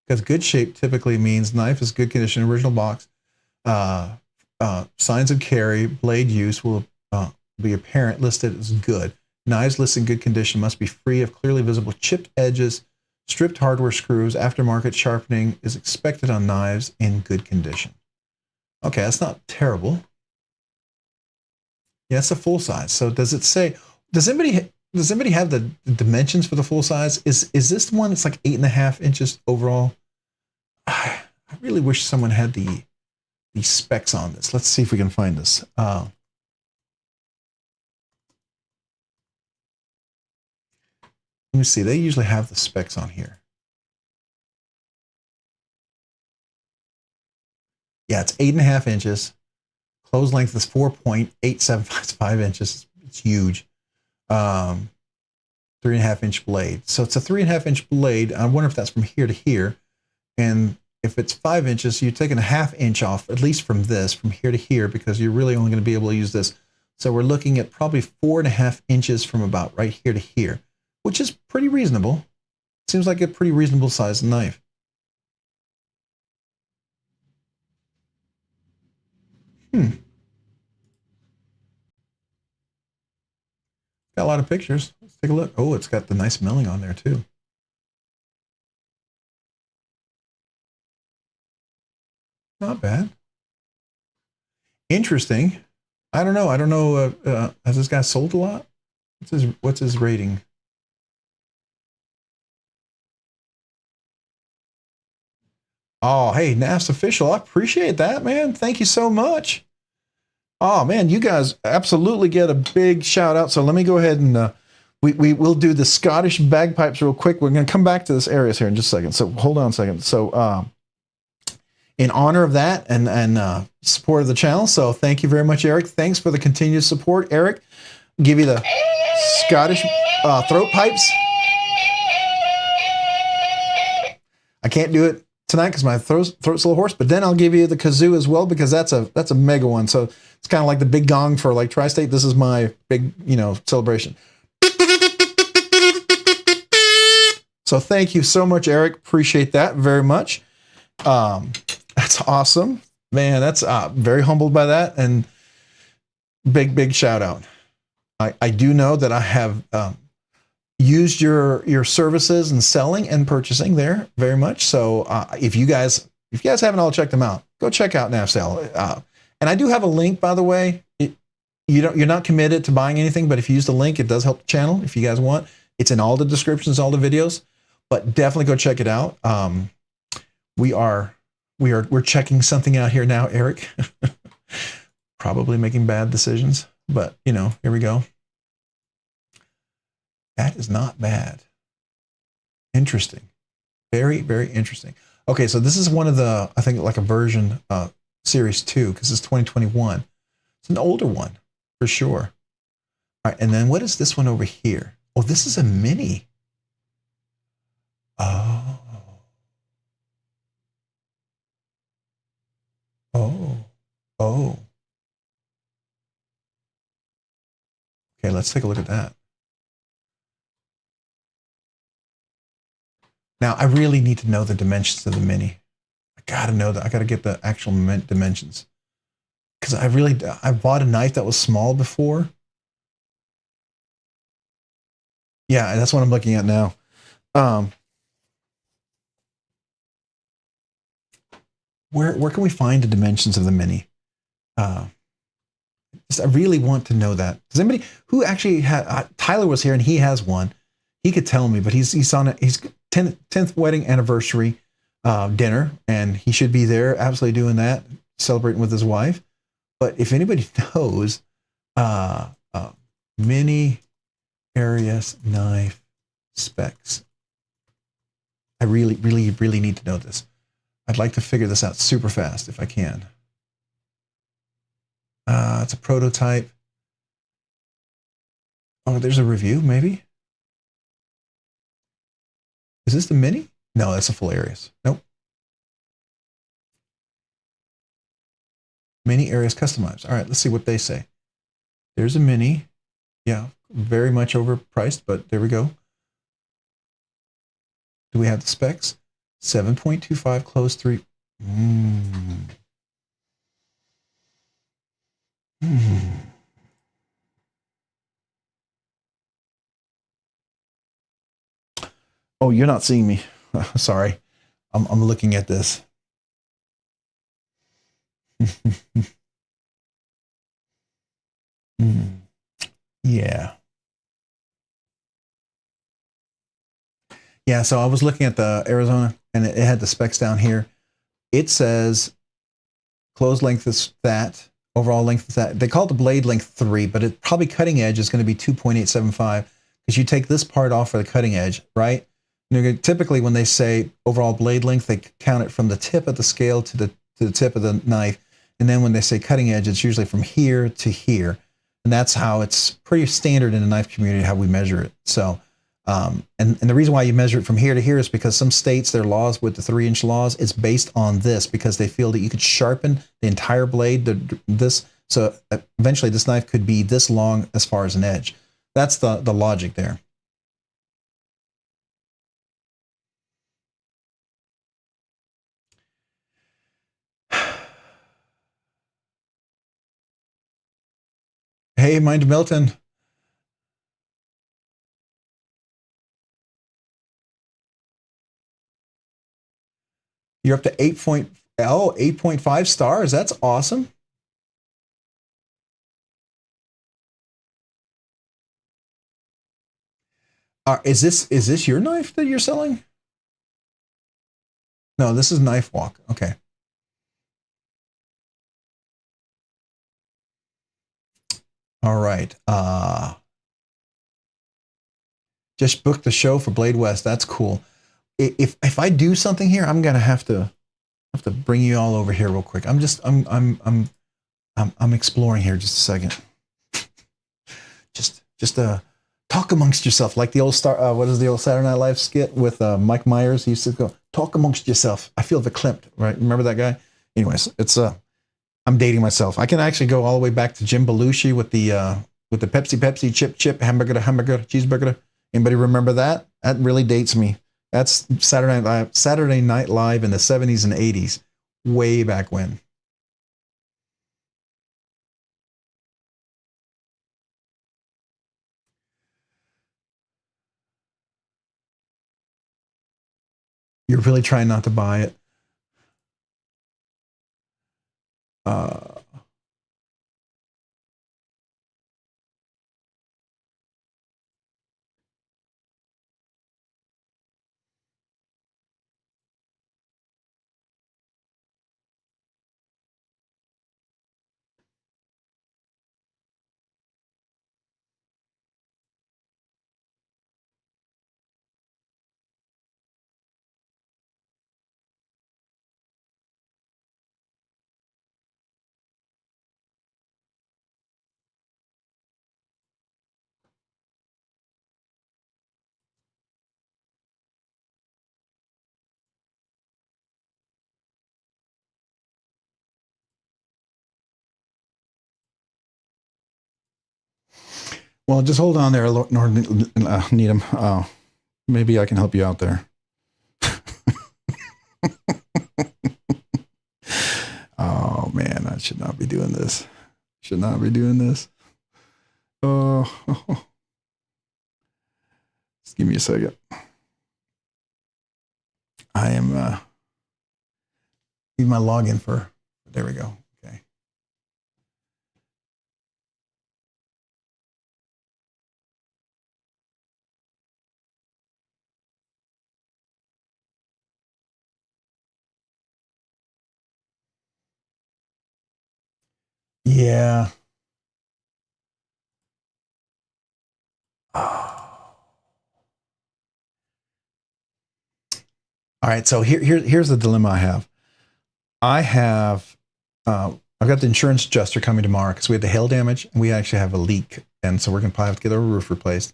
Because good shape typically means knife is good condition, original box. Signs of carry, blade use will be apparent, listed as good. Knives listed in good condition must be free of clearly visible chipped edges. Stripped hardware screws, aftermarket sharpening is expected on knives in good condition. Okay, that's not terrible. Yeah, it's a full size. So does it say, does anybody have the dimensions for the full size? Is this the one that's like 8.5 inches overall? I really wish someone had the specs on this. Let's see if we can find this. Let me see. They usually have the specs on here. Yeah, it's 8.5 inches. Close length is 4.875 inches. It's huge. 3.5 inch blade. So it's a 3.5 inch blade. I wonder if that's from here to here. And if it's 5 inches, you're taking a 1/2 inch off, at least from this, from here to here, because you're really only going to be able to use this. So we're looking at probably 4.5 inches from about right here to here, which is pretty reasonable. Seems like a pretty reasonable sized knife. Got a lot of pictures. Let's take a look. Oh, it's got the nice milling on there too. Not bad. Interesting. I don't know. I don't know. Has this guy sold a lot? What's his rating? Oh, hey, NAF's official. I appreciate that, man. Thank you so much. Oh man, you guys absolutely get a big shout out. So let me go ahead and we will do the Scottish bagpipes real quick. We're going to come back to this Arius here in just a second. So hold on a second. So in honor of that and support of the channel. So thank you very much, Eric. Thanks for the continued support, Eric. I'll give you the Scottish throat pipes. I can't do it tonight because my throat's a little hoarse, but then I'll give you the kazoo as well because that's a mega one. So it's kind of like the big gong for like Tri-State. This is my big, celebration. So thank you so much, Eric. Appreciate that very much. That's awesome, man. That's very humbled by that, and big shout out. I do know that I have used your services and selling and purchasing there very much. So if you guys haven't all checked them out, go check out NAFSale. And I do have a link, by the way. You're not committed to buying anything, but if you use the link, it does help the channel. If you guys want, it's in all the descriptions, all the videos. But definitely go check it out. We're checking something out here now, Eric. Probably making bad decisions, but here we go. That is not bad. Interesting. Very, very interesting. Okay, so this is one of the, I think like a version series 2, because it's 2021. It's an older one for sure. All right, and then what is this one over here? Oh, this is a mini. Oh. Oh. Okay, let's take a look at that. Now, I really need to know the dimensions of the mini. I gotta know that. I gotta get the actual dimensions. Because I bought a knife that was small before. Yeah, that's what I'm looking at now. Where can we find the dimensions of the mini? I really want to know that. Does anybody who actually had Tyler was here and he has one? He could tell me, but he's on his 10th wedding anniversary dinner, and he should be there, absolutely doing that, celebrating with his wife. But if anybody knows mini Arius knife specs, I really need to know this. I'd like to figure this out super fast if I can. It's a prototype. Oh, there's a review, maybe? Is this the mini? No, that's a full Arius. Nope. Mini Arius customized. All right, let's see what they say. There's a mini. Yeah, very much overpriced, but there we go. Do we have the specs? 7.25 close 3. Oh, you're not seeing me. Sorry. I'm looking at this. Mm, yeah. Yeah, so I was looking at the Arizona and it had the specs down here. It says closed length is that, overall length is that. They call it the blade length 3, but it probably cutting edge is going to be 2.875 because you take this part off for the cutting edge, right? Typically when they say overall blade length, they count it from the tip of the scale to the tip of the knife. And then when they say cutting edge, it's usually from here to here. And that's how it's pretty standard in the knife community, how we measure it. So, and the reason why you measure it from here to here is because some states, their laws with the 3-inch laws, it's based on this because they feel that you could sharpen the entire blade to this. So eventually this knife could be this long as far as an edge. That's the logic there. Hey, Mind Milton. You're up to 8.5 stars. That's awesome. Is this your knife that you're selling? No, this is Knife Walk. Okay. All right. Just booked the show for Blade West. That's cool. If I do something here, I'm gonna have to bring you all over here real quick. I'm exploring here just a second. Just talk amongst yourself, like the old what is the old Saturday Night Live skit with Mike Myers? He used to go, talk amongst yourself. I feel verklempt, right? Remember that guy? Anyways, it's I'm dating myself. I can actually go all the way back to Jim Belushi with the Pepsi chip hamburger cheeseburger. Anybody remember that? That really dates me. That's Saturday Night Live in the 70s and 80s, way back when. You're really trying not to buy it. Well, just hold on there, Needham. Maybe I can help you out there. Oh man, I should not be doing this. Should not be doing this. Oh, just give me a second. I am need my login for. There we go. Okay. Yeah. Oh. All right. So here's the dilemma I have. I've got the insurance adjuster coming tomorrow because we had the hail damage and we actually have a leak, and so we're gonna probably have to get our roof replaced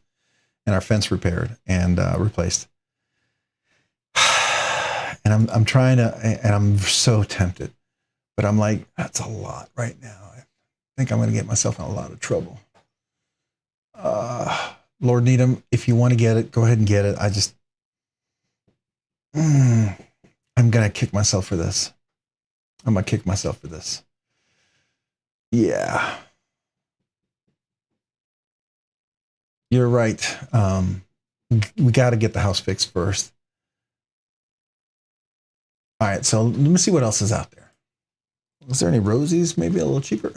and our fence repaired and replaced. And I'm trying to, and I'm so tempted, but I'm like, that's a lot right now. I think I'm gonna get myself in a lot of trouble. Lord Needham, if you want to get it, go ahead and get it. I'm gonna kick myself for this. I'm gonna kick myself for this. Yeah. You're right. We got to get the house fixed first. All right, so let me see what else is out there. Is there any Rosies? Maybe a little cheaper.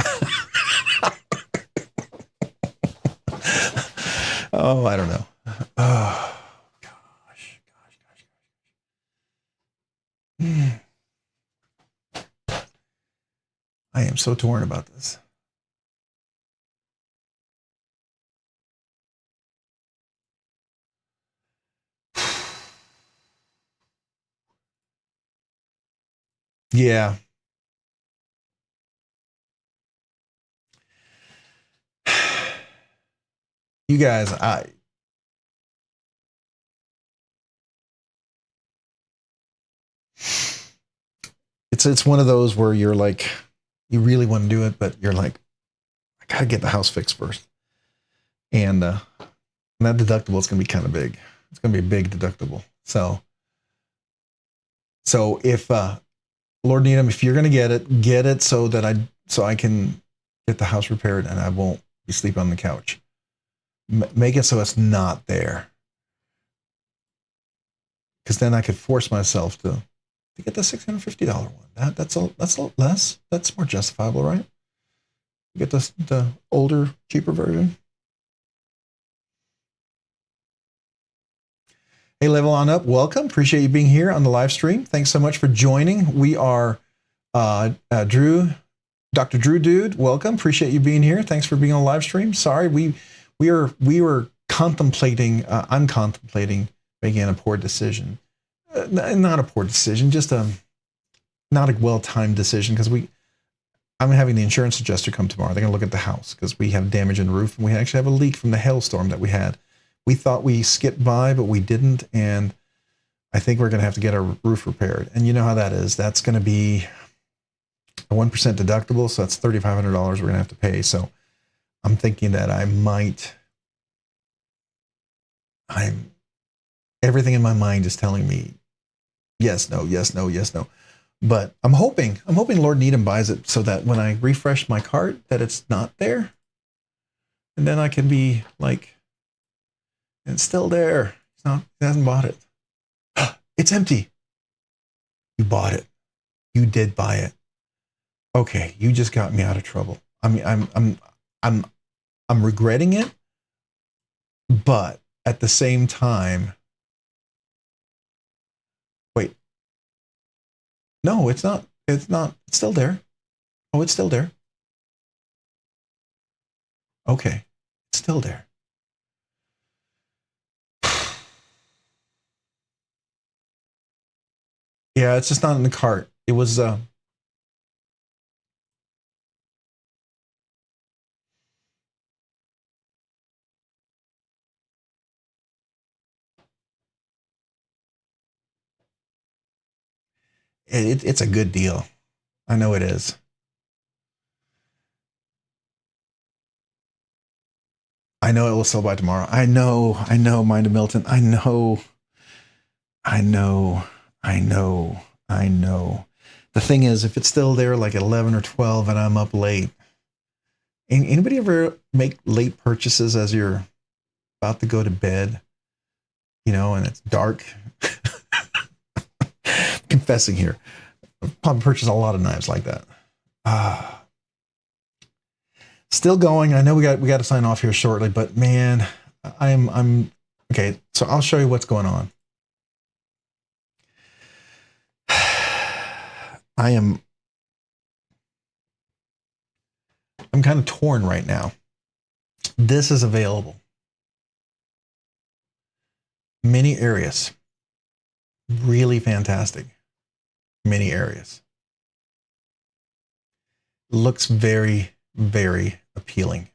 Oh, I don't know. Oh, gosh. I am so torn about this. Yeah. You guys, it's one of those where you're like, you really want to do it, but you're like, I gotta get the house fixed first. And that deductible is gonna be kind of big. It's gonna be a big deductible. So if Lord Needham, if you're gonna get it so that I can get the house repaired and I won't be sleeping on the couch. Make it so it's not there, because then I could force myself to get the $650 one. That's a less. That's more justifiable, right? Get the older, cheaper version. Hey, Level On Up, welcome. Appreciate you being here on the live stream. Thanks so much for joining. We are Drew, Dr. Drew Dude. Welcome. Appreciate you being here. Thanks for being on the live stream. Sorry, we were contemplating. I'm contemplating making a poor decision. Not a poor decision, just not a well-timed decision, because I'm having the insurance adjuster come tomorrow. They're going to look at the house because we have damage in the roof, and we actually have a leak from the hailstorm that we had. We thought we skipped by, but we didn't, and I think we're going to have to get our roof repaired. And you know how that is. That's going to be a 1% deductible, so that's $3,500 we're going to have to pay. So I'm thinking that everything in my mind is telling me yes, no, yes, no, yes, no. But I'm hoping Lord Needham buys it so that when I refresh my cart, that it's not there. And then I can be like, it's still there. He hasn't bought it. It's empty. You bought it. You did buy it. Okay, you just got me out of trouble. I mean, I'm regretting it, but at the same time, wait. No, it's not. It's not. It's still there. Oh, it's still there. Okay, it's still there. Yeah, it's just not in the cart. It was it's a good deal. I know it is. I know it will sell by tomorrow. I know, Mind of Milton. I know. The thing is, if it's still there like at 11 or 12 and I'm up late, anybody ever make late purchases as you're about to go to bed, and it's dark? Confessing here. I've probably purchased a lot of knives like that. Still going. I know we got to sign off here shortly, but man, I'm okay. So I'll show you what's going on. I'm kind of torn right now. This is available. Many areas. Really fantastic. Many areas. Looks very, very appealing.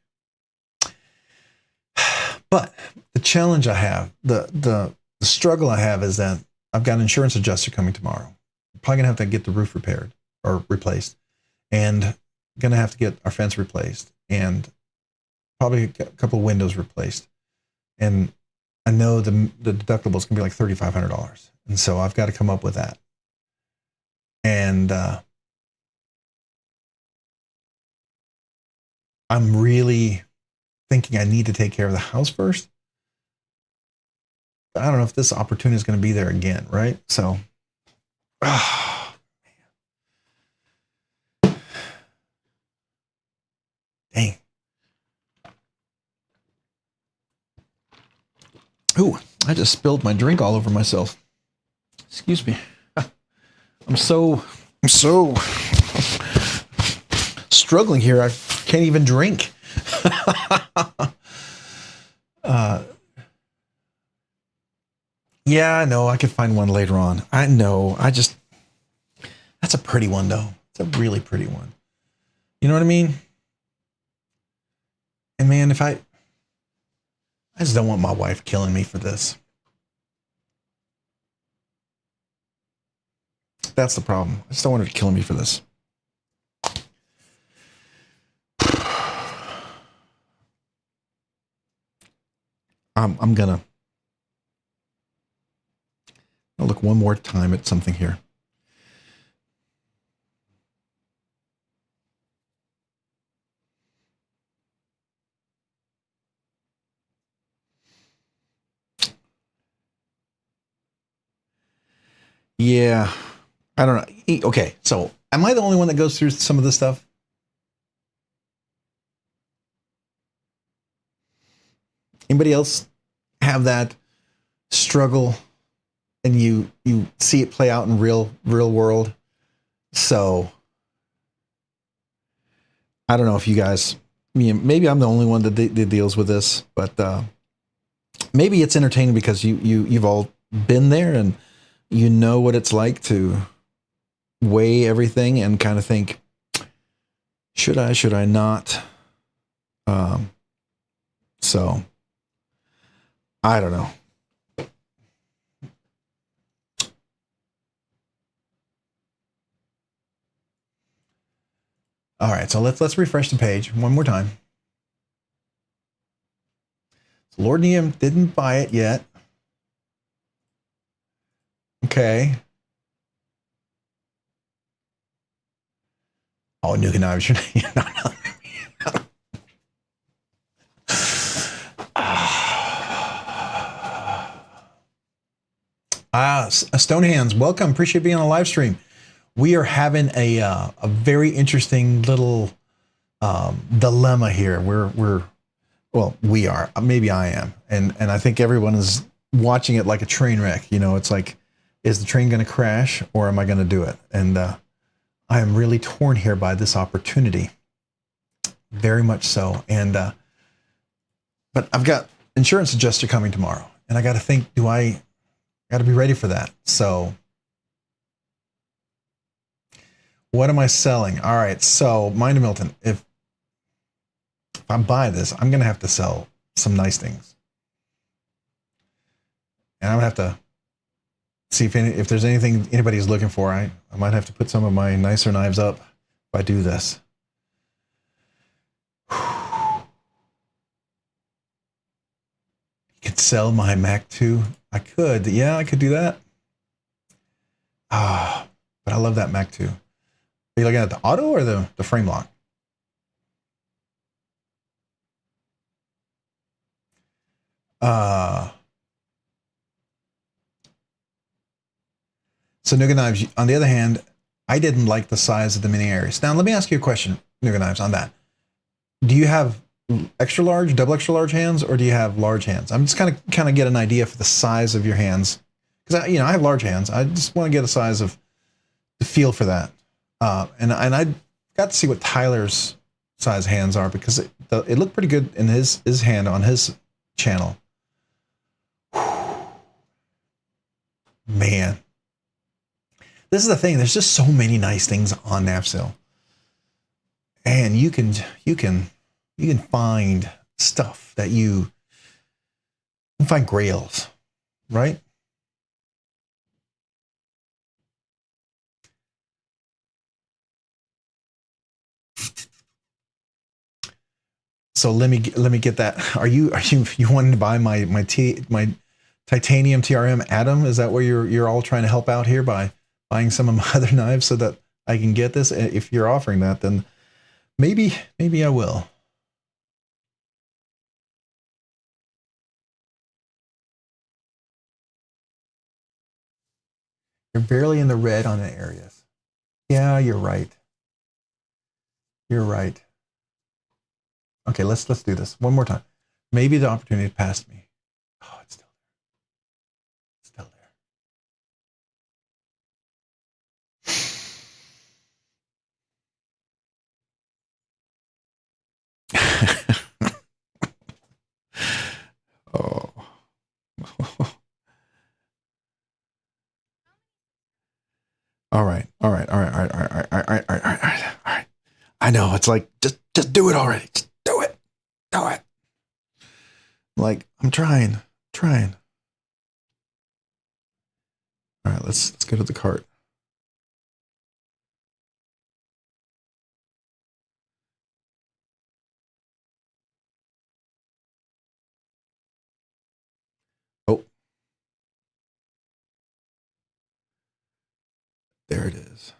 But the challenge I have, the struggle I have is that I've got an insurance adjuster coming tomorrow. I'm probably gonna have to get the roof repaired or replaced, and gonna have to get our fence replaced, and probably a couple of windows replaced. And I know the deductible is gonna be like $3,500, and so I've got to come up with that. And I'm really thinking I need to take care of the house first. I don't know if this opportunity is going to be there again, right? So, Ooh, I just spilled my drink all over myself. Excuse me. I'm so struggling here. I can't even drink. Yeah, I know. I could find one later on. I know. That's a pretty one though. It's a really pretty one. You know what I mean? And man, I just don't want my wife killing me for this. That's the problem. I just don't want her to kill me for this. I'm gonna I'll look one more time at something here. Yeah, I don't know. Okay, so am I the only one that goes through some of this stuff? Anybody else have that struggle and you see it play out in real world? So I don't know if you guys, maybe I'm the only one that deals with this, but maybe it's entertaining because you've all been there and you know what it's like to weigh everything and kind of think, should I not? So I don't know. All right, so let's refresh the page one more time. So Lord Neum didn't buy it yet. Okay. Oh, Nuka Knives, you're not. Stonehands, welcome. Appreciate being on a live stream. We are having a very interesting little dilemma here. We are. Maybe I am, and I think everyone is watching it like a train wreck. You know, it's like, is the train going to crash or am I going to do it? And I am really torn here by this opportunity, very much so. And but I've got insurance adjuster coming tomorrow, and I got to think, I got to be ready for that. So what am I selling? All right, so Mind of Milton, if I buy this, I'm going to have to sell some nice things. And I'm going to have to see if there's anything anybody's looking for. I might have to put some of my nicer knives up if I do this. You could sell my Mac 2. I could. Yeah, I could do that. But I love that Mac 2. Are you looking at the auto or the frame lock? So Nuga Knives, on the other hand, I didn't like the size of the mini Aries. Now, let me ask you a question, Nuga Knives, on that. Do you have extra large, double extra large hands, or do you have large hands? I'm just kind of get an idea for the size of your hands, because I have large hands. I just want to get a size of the feel for that. And I got to see what Tyler's size hands are, because it looked pretty good in his hand on his channel. Man, this is the thing. There's just so many nice things on NAFSale, and you can find stuff that you can find grails, right? So let me get that. Are you wanting to buy my titanium TRM Atom? Is that where you're all trying to help out here by buying some of my other knives so that I can get this? If you're offering that, then maybe I will. You're barely in the red on the areas. Yeah, you're right. You're right. Okay, let's do this one more time. Maybe the opportunity passed me. Oh, it's still All right. All right. All right. All right. All right. All right. All right. All right. All right. I know. It's like, just do it already. Just do it. Do it. Like, I'm trying. Trying. All right. Let's go to the cart. Oh, there it is.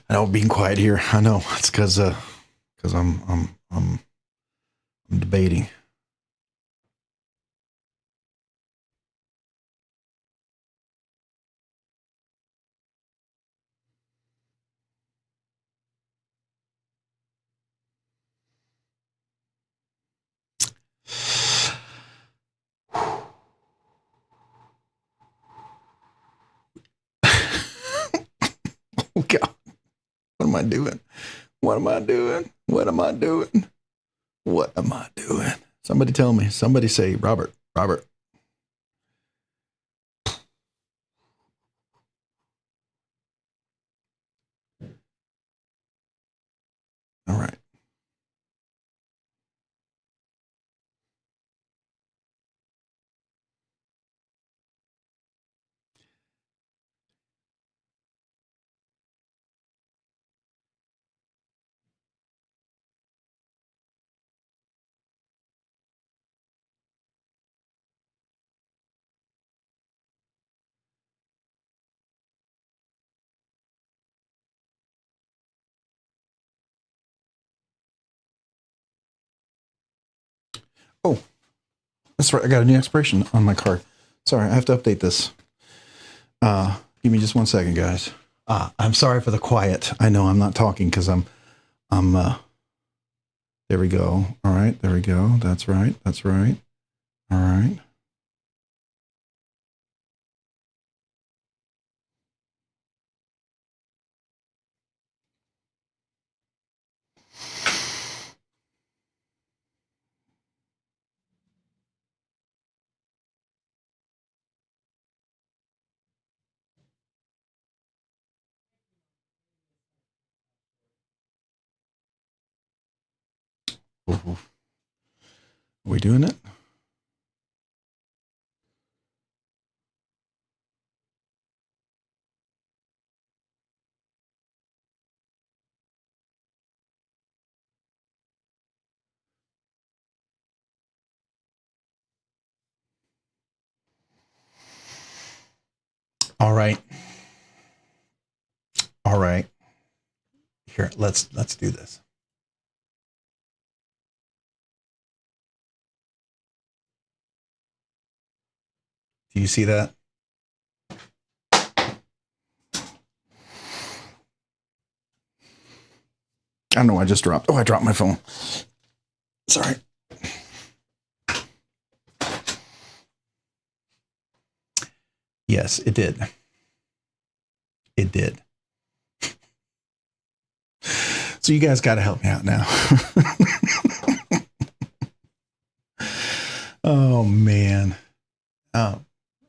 I know, being quiet here. I know it's because I'm debating. Oh God, what am I doing? What am I doing? What am I doing? What am I doing? Somebody tell me. Somebody say, Robert. Robert. All right. Oh, that's right. I got a new expiration on my card. Sorry, I have to update this. Give me just 1 second, guys. I'm sorry for the quiet. I know I'm not talking because I'm there we go. All right, there we go. That's right. That's right. All right. Are we doing it? All right. All right. Here, let's do this. Do you see that? I don't know. I just dropped. Oh, I dropped my phone. Sorry. Yes, it did. It did. So you guys got to help me out now. Oh man.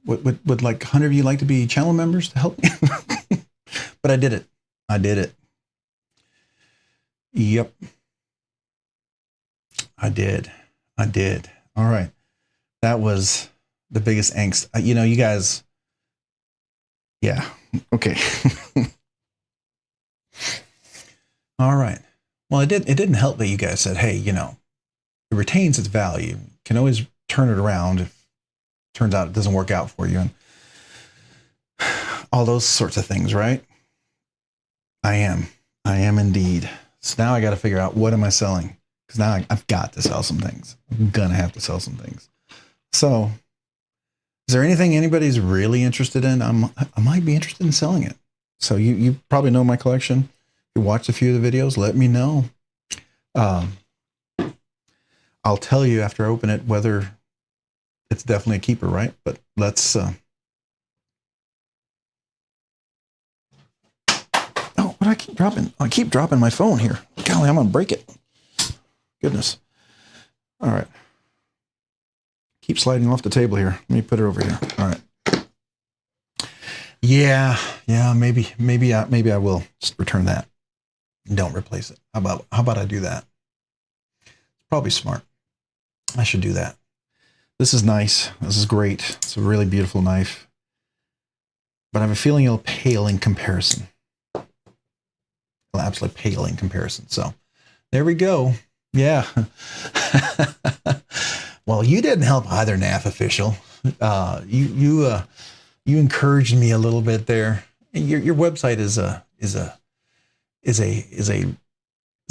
Would like 100 of you like to be channel members to help me? But I did it. I did it. Yep. I did. I did. All right. That was the biggest angst. You know, you guys. Yeah. Okay. All right. Well, it didn't help that you guys said, hey, you know, it retains its value. Can always turn it around if it turns out it doesn't work out for you. And all those sorts of things, right? I am indeed. So now I got to figure out what am I selling? Because now I've got to sell some things. I'm going to have to sell some things. So is there anything anybody's really interested in? I might be interested in selling it. So you probably know my collection. You watched a few of the videos. Let me know. I'll tell you after I open it whether it's definitely a keeper, right? But let's... oh, what I keep dropping? I keep dropping my phone here. Golly, I'm going to break it. Goodness. All right. Keep sliding off the table here. Let me put it over here. All right. Yeah, maybe I will just return that. Don't replace it. How about I do that? It's probably smart. I should do that. This is nice. This is great. It's a really beautiful knife. But I have a feeling it'll pale in comparison. It'll absolutely pale in comparison. So there we go. Yeah. Well, you didn't help either, NAF official. You encouraged me a little bit there. Your website is a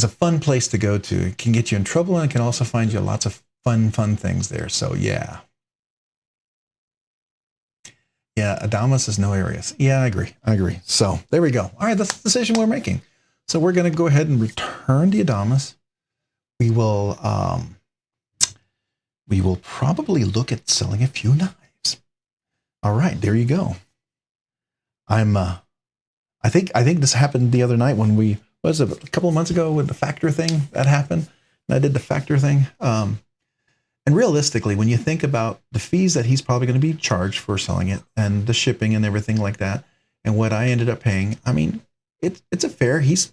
fun place to go to. It can get you in trouble, and it can also find you lots of fun things there. So yeah. Yeah, Adamas is no Arius. Yeah, I agree. So there we go. All right, that's the decision we're making. So we're going to go ahead and return the Adamas. We will probably look at selling a few knives. All right, there you go. I think this happened the other night when we, what was it, a couple of months ago with the factor thing that happened. And I did the factor thing. And realistically, when you think about the fees that he's probably going to be charged for selling it and the shipping and everything like that, and what I ended up paying, I mean, it's a fair, he's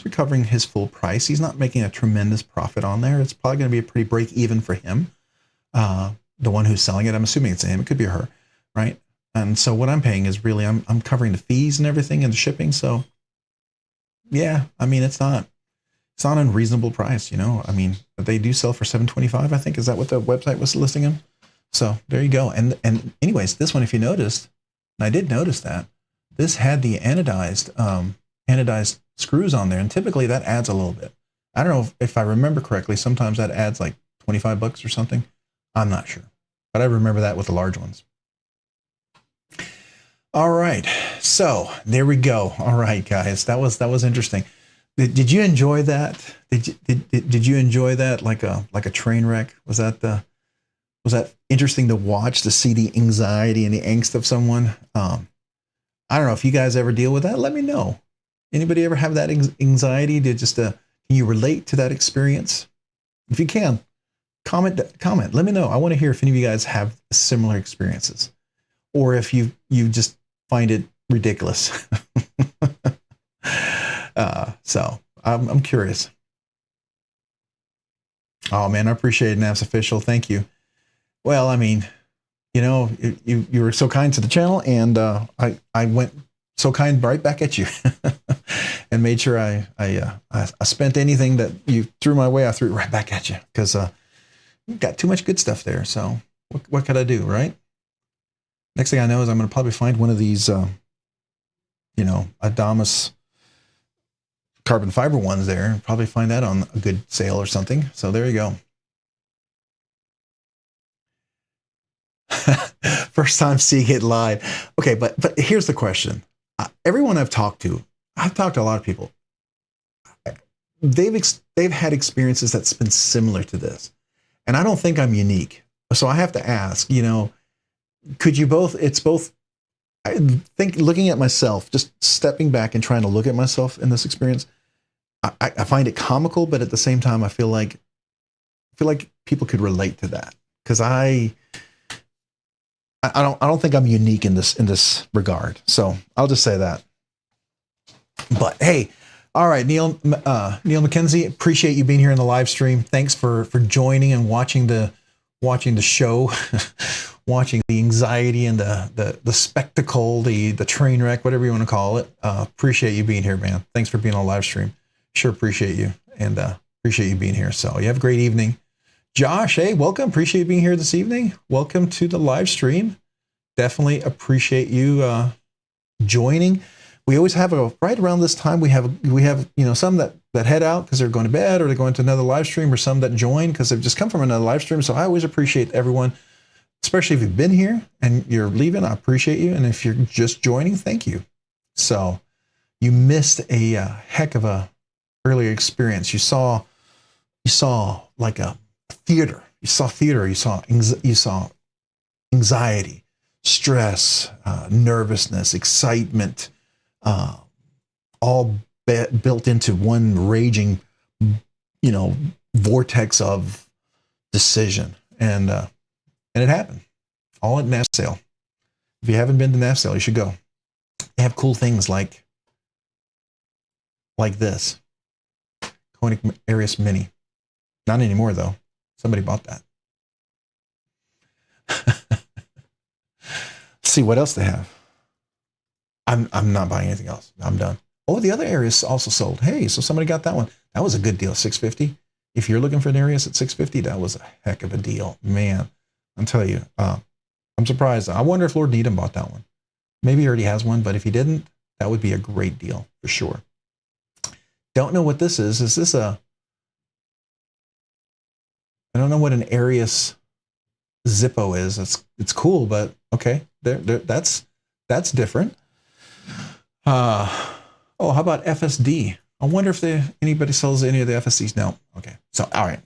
recovering his full price. He's not making a tremendous profit on there. It's probably going to be a pretty break even for him. The one who's selling it, I'm assuming it's him. It could be her, right? And so what I'm paying is really, I'm covering the fees and everything and the shipping. So yeah, I mean, it's not an unreasonable price, you know. I mean, they do sell for $725, I think. Is that what the website was listing them? So there you go. And anyways, this one, if you noticed, and I did notice that, this had the anodized screws on there, and typically that adds a little bit. I don't know if I remember correctly, sometimes that adds like $25 or something. I'm not sure, but I remember that with the large ones. All right, so there we go. All right, guys, that was interesting. Did you enjoy that? Did you enjoy that like a train wreck? Was that interesting to watch, to see the anxiety and the angst of someone? I don't know if you guys ever deal with that. Let me know. Anybody ever have that anxiety? Can you relate to that experience? If you can, comment. Let me know. I want to hear if any of you guys have similar experiences, or if you just find it ridiculous. So I'm curious. Oh man, I appreciate it, NAF's official. Thank you. Well, I mean, you know, you were so kind to the channel, and I went so kind right back at you, and made sure I spent anything that you threw my way. I threw it right back at you because we've got too much good stuff there. So what could I do, right? Next thing I know is I'm going to probably find one of these, you know, Adamas carbon fiber ones there, and probably find that on a good sale or something. So there you go. First time seeing it live. Okay, but here's the question. Everyone I've talked to a lot of people. They've had experiences that's been similar to this, and I don't think I'm unique. So I have to ask, you know, could you both? It's both. I think looking at myself, just stepping back and trying to look at myself in this experience, I find it comical, but at the same time, I feel like people could relate to that, because I don't think I'm unique in this regard. So I'll just say that. But hey, all right, Neil McKenzie, appreciate you being here in the live stream. Thanks for joining and watching the show, watching the anxiety and the spectacle, the train wreck, whatever you want to call it. Appreciate you being here, man. Thanks for being on the live stream. Sure appreciate you, and appreciate you being here. So you have a great evening. Josh, hey, welcome. Appreciate you being here this evening. Welcome to the live stream. Definitely appreciate you joining. we always have right around this time, we have, some that head out because they're going to bed or they're going to another live stream, or some that join because they've just come from another live stream. So I always appreciate everyone, especially if you've been here and you're leaving. I appreciate you. And if you're just joining, thank you. So you missed a heck of a earlier experience. You saw like a theater. You saw theater. You saw anxiety, stress, nervousness, excitement, all built into one raging, vortex of decision. And it happened all at NAF sale. If you haven't been to NAF sale, you should go. They have cool things like this Koenig Arius Mini. Not anymore though. Somebody bought that. See what else they have. I'm not buying anything else. I'm done. Oh, the other Arius also sold. Hey, so somebody got that one. That was a good deal, $650. If you're looking for an Arius at $650, that was a heck of a deal, man. I'll tell you. I'm surprised. I wonder if Lord Needham bought that one. Maybe he already has one, but if he didn't, that would be a great deal for sure. Don't know what this is. Is this I don't know what an Arius Zippo is. It's cool, but okay, that's different. How about FSD? I wonder if anybody sells any of the FSDs. No. Okay. So all right,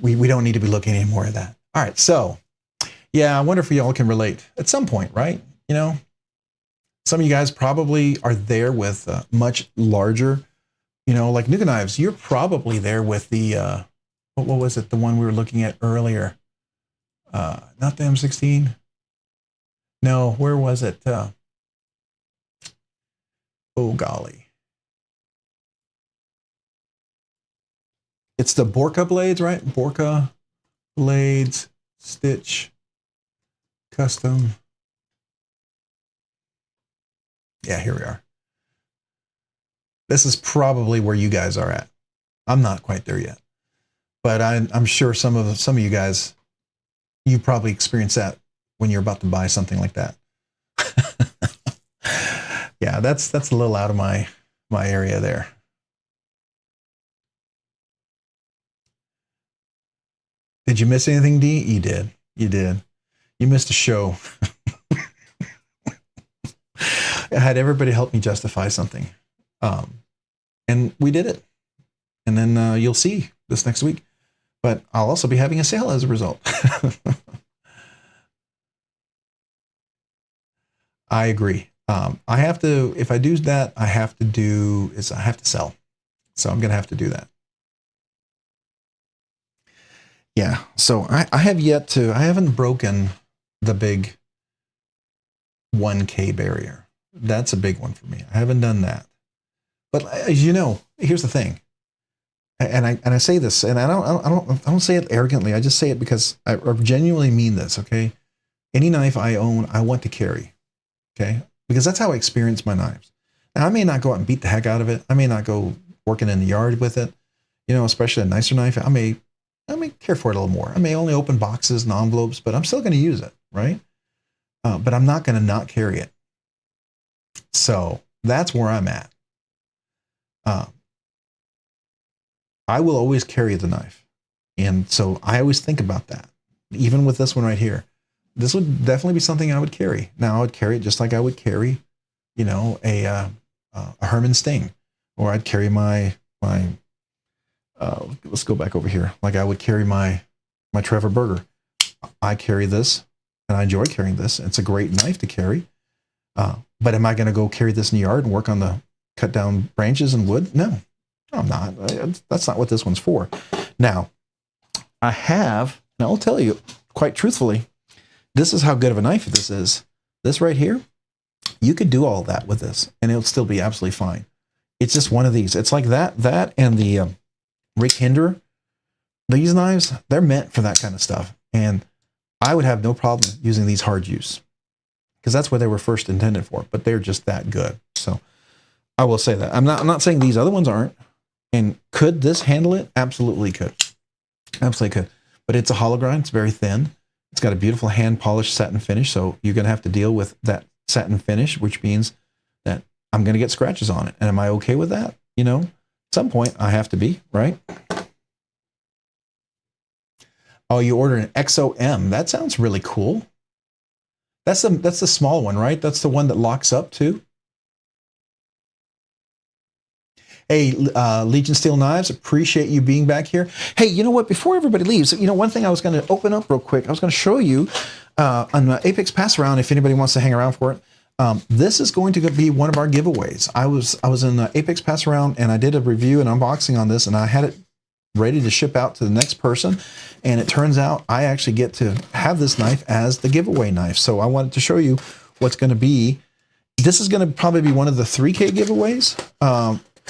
we don't need to be looking anymore at that. All right. So yeah, I wonder if we all can relate at some point, right? Some of you guys probably are there with much larger, like Nuka Knives. You're probably there with the what was it? The one we were looking at earlier. Not the M16. No, where was it? Oh, golly. It's the Borka blades, right? Borka blades, stitch, custom. Yeah, here we are. This is probably where you guys are at. I'm not quite there yet. But I'm sure some of you guys, you probably experience that when you're about to buy something like that. Yeah, that's a little out of my area there. Did you miss anything, D? You did. You did. You missed a show. I had everybody help me justify something. And we did it. And then you'll see this next week. But I'll also be having a sale as a result. I agree. I have to, if I do that, I have to sell. So I'm going to have to do that. Yeah. So I haven't broken the big 1K barrier. That's a big one for me. I haven't done that. But as you know, here's the thing. And I say this, and I don't say it arrogantly. I just say it because I genuinely mean this. Okay, any knife I own, I want to carry. Okay, because that's how I experience my knives. Now I may not go out and beat the heck out of it. I may not go working in the yard with it. Especially a nicer knife. I may care for it a little more. I may only open boxes and envelopes, but I'm still going to use it, right? But I'm not going to not carry it. So that's where I'm at. I will always carry the knife. And so I always think about that. Even with this one right here, this would definitely be something I would carry. Now I would carry it just like I would carry, a Herman Sting, or I'd carry my let's go back over here. Like I would carry my Trevor Berger. I carry this and I enjoy carrying this. It's a great knife to carry. But am I going to go carry this in the yard and work on the cut down branches and wood? No, I'm not. That's not what this one's for. Now, I'll tell you quite truthfully, this is how good of a knife this is. This right here, you could do all that with this and it'll still be absolutely fine. It's just one of these. It's like that and the Rick Hinder. These knives, they're meant for that kind of stuff. And I would have no problem using these hard use because that's what they were first intended for, but they're just that good. So I will say that. I'm not saying these other ones aren't. And could this handle it? Absolutely could. Absolutely could. But it's a hollow grind. It's very thin. It's got a beautiful hand polished satin finish. So you're going to have to deal with that satin finish, which means that I'm going to get scratches on it. And am I okay with that? You know, at some point I have to be, right? Oh, you ordered an XOM. That sounds really cool. That's the small one, right? That's the one that locks up too. Hey, Legion Steel Knives, appreciate you being back here. Hey, you know what? Before everybody leaves, you know, one thing I was going to open up real quick. I was going to show you on the Apex Pass Around, if anybody wants to hang around for it. This is going to be one of our giveaways. I was in the Apex Pass Around, and I did a review and unboxing on this, and I had it ready to ship out to the next person. And it turns out I actually get to have this knife as the giveaway knife. So I wanted to show you what's going to be. This is going to probably be one of the 3K giveaways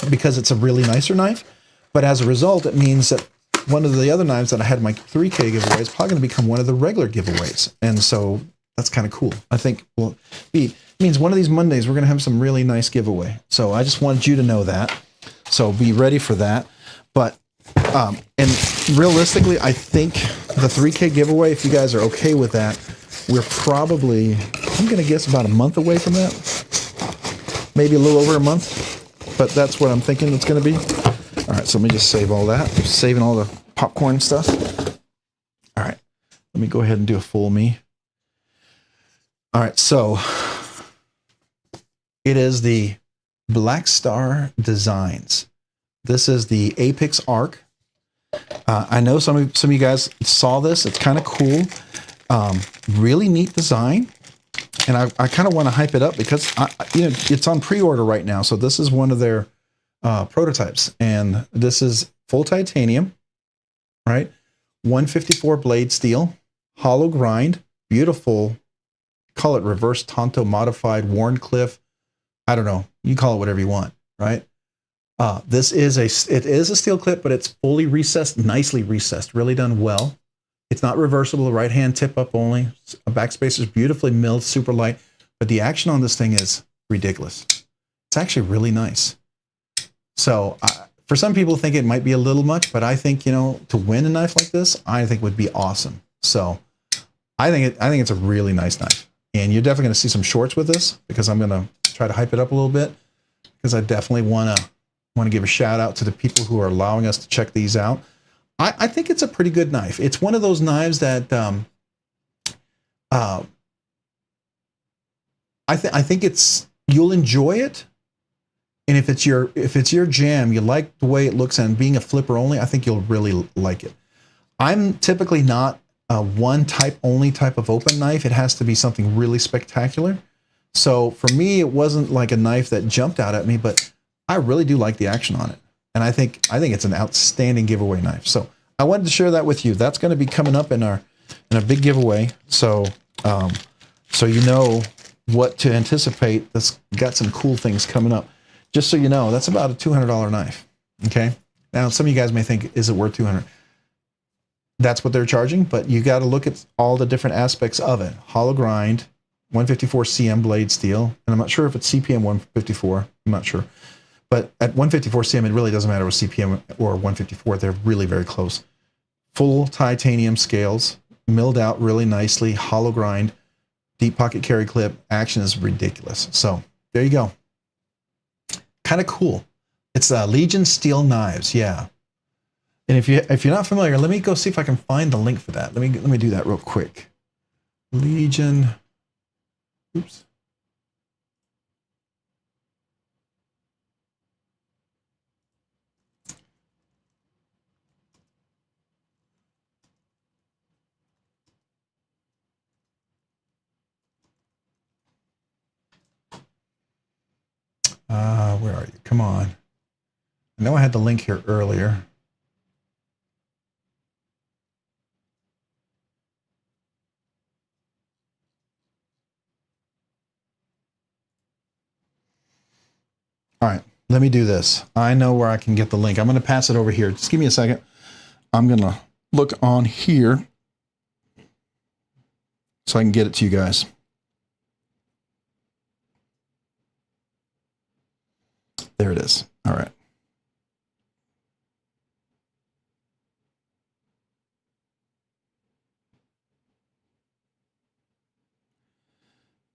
because it's a really nicer knife. But as a result, it means that one of the other knives that I had in my 3K giveaway is probably going to become one of the regular giveaways. And so that's kind of cool. I think it means one of these Mondays we're going to have some really nice giveaway. So I just wanted you to know that. So be ready for that. But and realistically, I think the 3K giveaway, if you guys are okay with that, we're probably, I'm going to guess about a month away from that. Maybe a little over a month, but that's what I'm thinking it's going to be. All right, so let me just save all that. I'm saving all the popcorn stuff. All right, let me go ahead and do a full me. All right, so it is the Black Star Designs. This is the Apex Arc. I know some of you guys saw this. It's kind of cool. Really neat design. And I kind of want to hype it up because it's on pre-order right now. So this is one of their prototypes. And this is full titanium, right? 154 blade steel, hollow grind, beautiful. Call it reverse Tonto modified Warncliffe. I don't know. You call it whatever you want, right? This is a steel clip, but it's fully recessed, nicely recessed, really done well. It's not reversible, right hand tip up only. A backspacer is beautifully milled, super light, but the action on this thing is ridiculous. It's actually really nice. So for some people think it might be a little much, but I think, you know, to win a knife like this, I think would be awesome. So I think it's a really nice knife. And you're definitely going to see some shorts with this because I'm going to try to hype it up a little bit because I definitely want to give a shout out to the people who are allowing us to check these out. I think it's a pretty good knife. It's one of those knives that I think you'll enjoy it. And if it's your jam, you like the way it looks, and being a flipper only, I think you'll really like it. I'm typically not a one type only type of open knife. It has to be something really spectacular. So for me, it wasn't like a knife that jumped out at me, but I really do like the action on it. And I think it's an outstanding giveaway knife. So I wanted to share that with you. That's going to be coming up in a big giveaway. So so you know what to anticipate. That's got some cool things coming up. Just so you know, that's about a $200 knife. Okay. Now some of you guys may think, is it worth $200? That's what they're charging, but you got to look at all the different aspects of it. Hollow grind, 154 cm blade steel, and I'm not sure if it's CPM 154. I'm not sure. But at 154 cm, it really doesn't matter with CPM or 154. They're really very close. Full titanium scales, milled out really nicely, hollow grind, deep pocket carry clip. Action is ridiculous. So there you go. Kind of cool. It's Legion Steel Knives. Yeah. And if you're not familiar, let me go see if I can find the link for that. Let me do that real quick. Legion. Oops. Where are you? Come on. I know I had the link here earlier. All right, let me do this. I know where I can get the link. I'm going to pass it over here. Just give me a second. I'm going to look on here so I can get it to you guys. There it is. All right.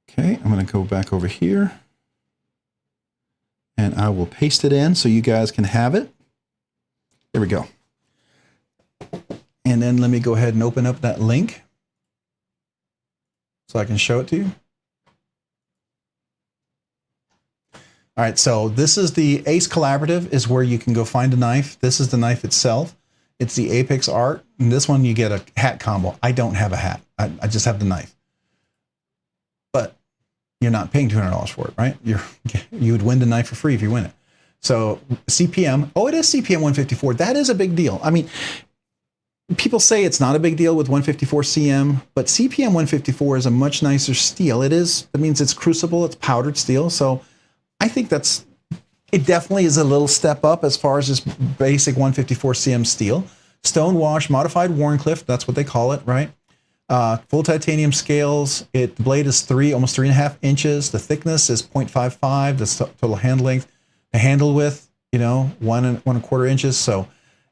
Okay, I'm going to go back over here. I will paste it in so you guys can have it. There we go. And then let me go ahead and open up that link so I can show it to you. All right, so this is the Ace Collaborative, is where you can go find a knife. This is the knife itself. It's the Apex Art. And this one, you get a hat combo. I don't have a hat. I just have the knife. But you're not paying $200 for it, right? You would win the knife for free if you win it. So CPM, oh, it is CPM 154. That is a big deal. I mean, people say it's not a big deal with 154 CM, but CPM 154 is a much nicer steel. It is. That means it's crucible, it's powdered steel. So I think it definitely is a little step up as far as just basic 154 CM steel. Stone wash, modified Warncliffe, that's what they call it, right? Full titanium scales. The blade is almost 3.5 inches. The thickness is 0.55. The total hand length. The handle width, 1.25 inches. So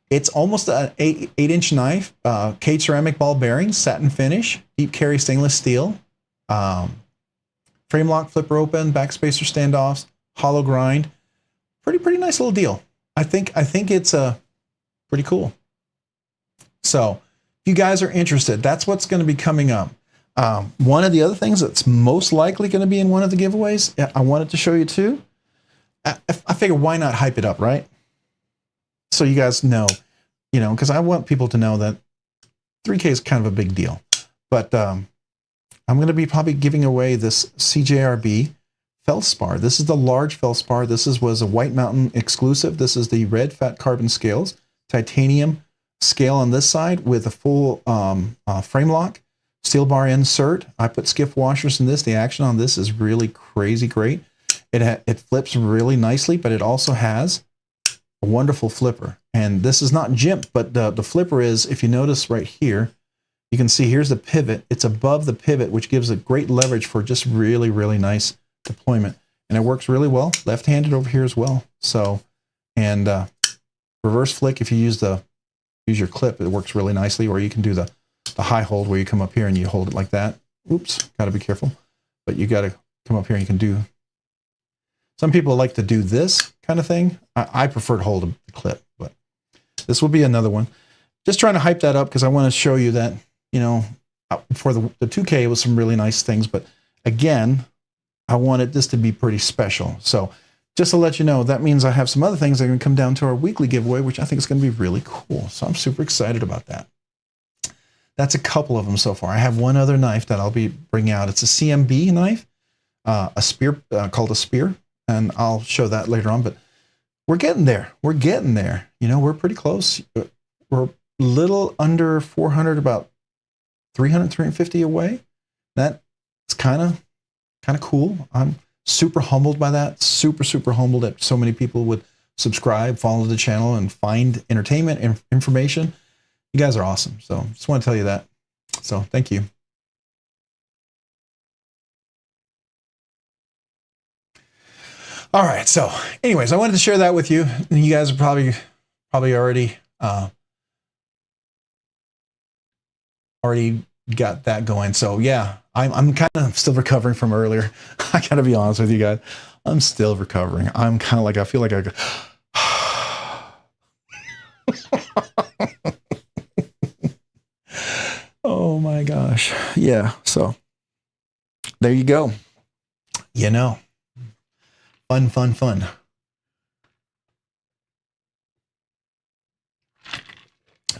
it's almost an 8-inch knife. Cade ceramic ball bearings, satin finish, deep carry stainless steel, frame lock, flipper open, backspacer standoffs, hollow grind. Pretty nice little deal. I think it's pretty cool. So if you guys are interested, that's what's going to be coming up. One of the other things that's most likely going to be in one of the giveaways, I wanted to show you too. I figure why not hype it up, right? So you guys know, because I want people to know that 3K is kind of a big deal. But I'm going to be probably giving away this CJRB feldspar. This is the large feldspar. This was a White Mountain exclusive. This is the red fat carbon scales, titanium scale on this side with a full frame lock, steel bar insert. I put Skiff washers in this. The action on this is really crazy great. It flips really nicely, but it also has a wonderful flipper. And this is not jimp, but the flipper is, if you notice right here, you can see here's the pivot. It's above the pivot, which gives a great leverage for just really, really nice deployment. And it works really well. Left-handed over here as well. So, and reverse flick, if you use your clip, it works really nicely. Or you can do the high hold where you come up here and you hold it like that. Oops, got to be careful. But you got to come up here and you can do. Some people like to do this kind of thing. I prefer to hold the clip, but this will be another one. Just trying to hype that up because I want to show you that, for the 2K, it was some really nice things. But again, I wanted this to be pretty special. So just to let you know, that means I have some other things that are going to come down to our weekly giveaway, which I think is going to be really cool. So I'm super excited about that. That's a couple of them so far. I have one other knife that I'll be bringing out. It's a CMB knife, a spear, called a spear. And I'll show that later on, but we're getting there. We're getting there. We're pretty close. We're a little under 400, about 300, 350 away. That's kind of cool. I'm super humbled by that. Super, super humbled that so many people would subscribe, follow the channel, and find entertainment and information. You guys are awesome. So just want to tell you that. So thank you. All right. So anyways, I wanted to share that with you. And you guys are probably already got that going. So yeah, I'm kind of still recovering from earlier. I gotta be honest with you guys. I'm still recovering. I'm kind of like, I feel like oh my gosh. Yeah. So there you go. Fun.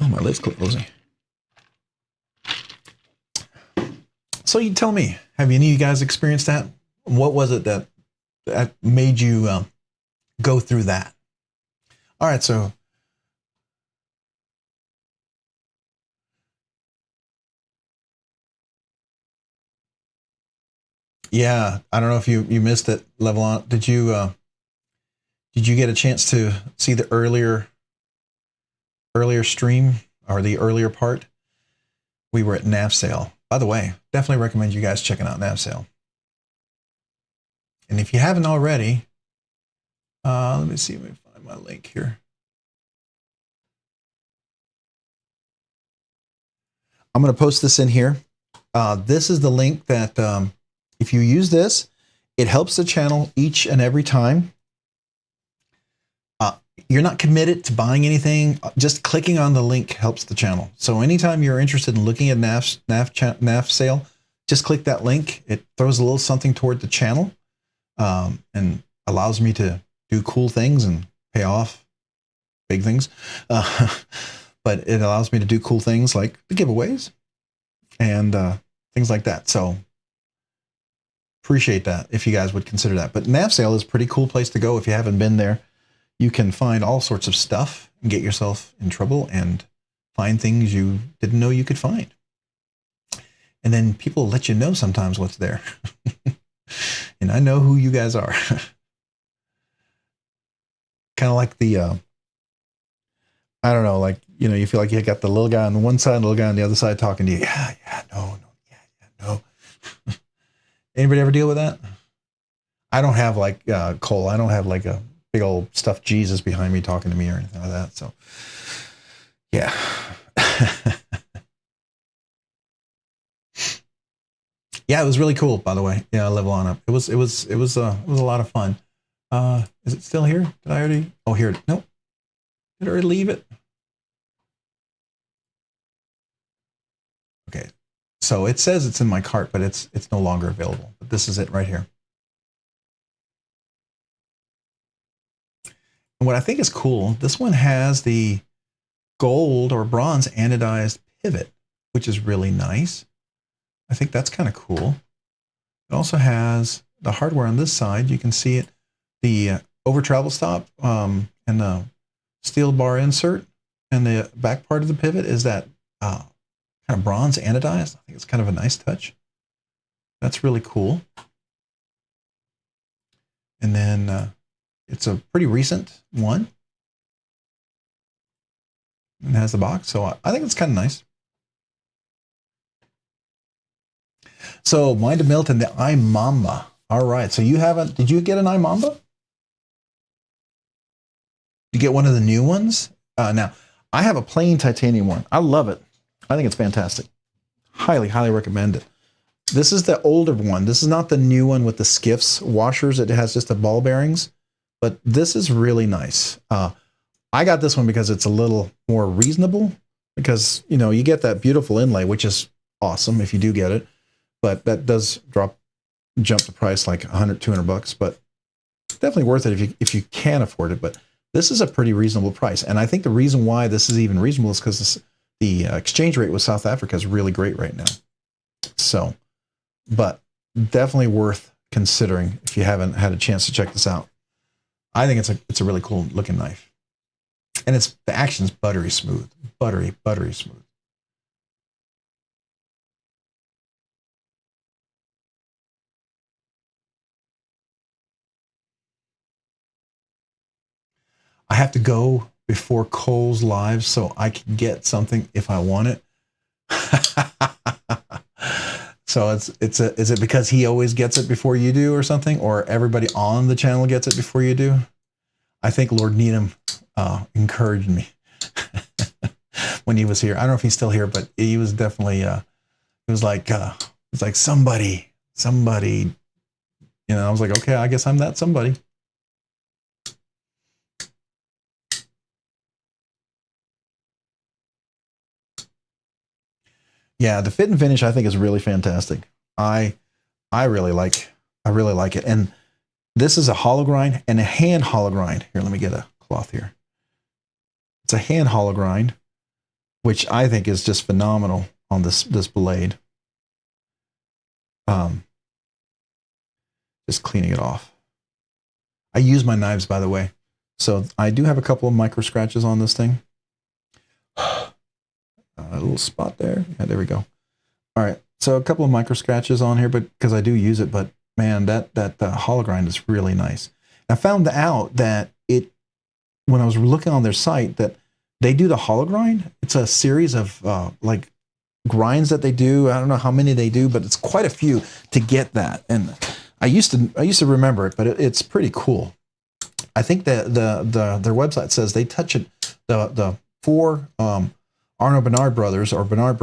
Oh, my lid's closing. So you tell me, have any of you guys experienced that? What was it that made you go through that? All right, so yeah, I don't know if you missed it, Level On. Did you get a chance to see the earlier stream or the earlier part? We were at NAV sale. By the way, definitely recommend you guys checking out NAV sale. And if you haven't already, let me see if I can find my link here. I'm going to post this in here. This is the link that if you use this, it helps the channel each and every time. you're not committed to buying anything. Just clicking on the link helps the channel. So anytime you're interested in looking at NAF sale, just click that link. It throws a little something toward the channel and allows me to do cool things and pay off big things. But it allows me to do cool things like the giveaways and things like that. So appreciate that if you guys would consider that. But NAF sale is a pretty cool place to go if you haven't been there. You can find all sorts of stuff and get yourself in trouble and find things you didn't know you could find. And then people let you know sometimes what's there. And I know who you guys are. Kind of like the, I don't know, like, you know, you feel like you got the little guy on the one side, the little guy on the other side talking to you. Yeah, no. Anybody ever deal with that? I don't have like Cole. I don't have like a big old stuffed Jesus behind me talking to me or anything like that. So, yeah. Yeah, it was really cool, by the way. Yeah, level on up. It was a lot of fun. Is it still here? Did I already? Oh, here. Nope. Did I already leave it? Okay. So it says it's in my cart, but it's no longer available. But this is it right here. And what I think is cool, this one has the gold or bronze anodized pivot, which is really nice. I think that's kind of cool. It also has the hardware on this side. You can see it, the over travel stop and the steel bar insert, and the back part of the pivot is that kind of bronze anodized. I think it's kind of a nice touch. That's really cool. And then it's a pretty recent one. It has the box, so I think it's kind of nice. So Mind of Milton, the iMamba. All right, so you haven't, did you get an iMamba? Did you get one of the new ones? Now, I have a plain titanium one. I love it. I think it's fantastic. Highly, highly recommend it. This is the older one. This is not the new one with the Skiffs washers. It has just the ball bearings, but this is really nice. I got this one because it's a little more reasonable because, you know, you get that beautiful inlay, which is awesome if you do get it, but that does jump the price like 100, 200 bucks, but definitely worth it if you can afford it. But this is a pretty reasonable price. And I think the reason why this is even reasonable is because the exchange rate with South Africa is really great right now. So, but definitely worth considering if you haven't had a chance to check this out. I think it's a really cool looking knife. And the action's buttery smooth. Buttery smooth. I have to go before Cole's live so I can get something if I want it. So is it because he always gets it before you do or something, or everybody on the channel gets it before you do? I think Lord Needham encouraged me when he was here. I don't know if he's still here, but he was definitely it was like somebody, you know. I was like, okay, I guess I'm that somebody. Yeah, the fit and finish I think is really fantastic. I really like it. And this is a hollow grind and a hand hollow grind. Here, let me get a cloth here. It's a hand hollow grind, which I think is just phenomenal on this blade. Just cleaning it off. I use my knives, by the way. So I do have a couple of micro scratches on this thing. A little spot there. Yeah, there we go. All right. So a couple of micro scratches on here, but because I do use it, but man, that hollow grind is really nice. I found out that when I was looking on their site, that they do the hollow grind. It's a series of like grinds that they do. I don't know how many they do, but it's quite a few to get that. And I used to remember it, but it's pretty cool. I think that their website says they touch it. The four Arno Bernard brothers, Arno Bernard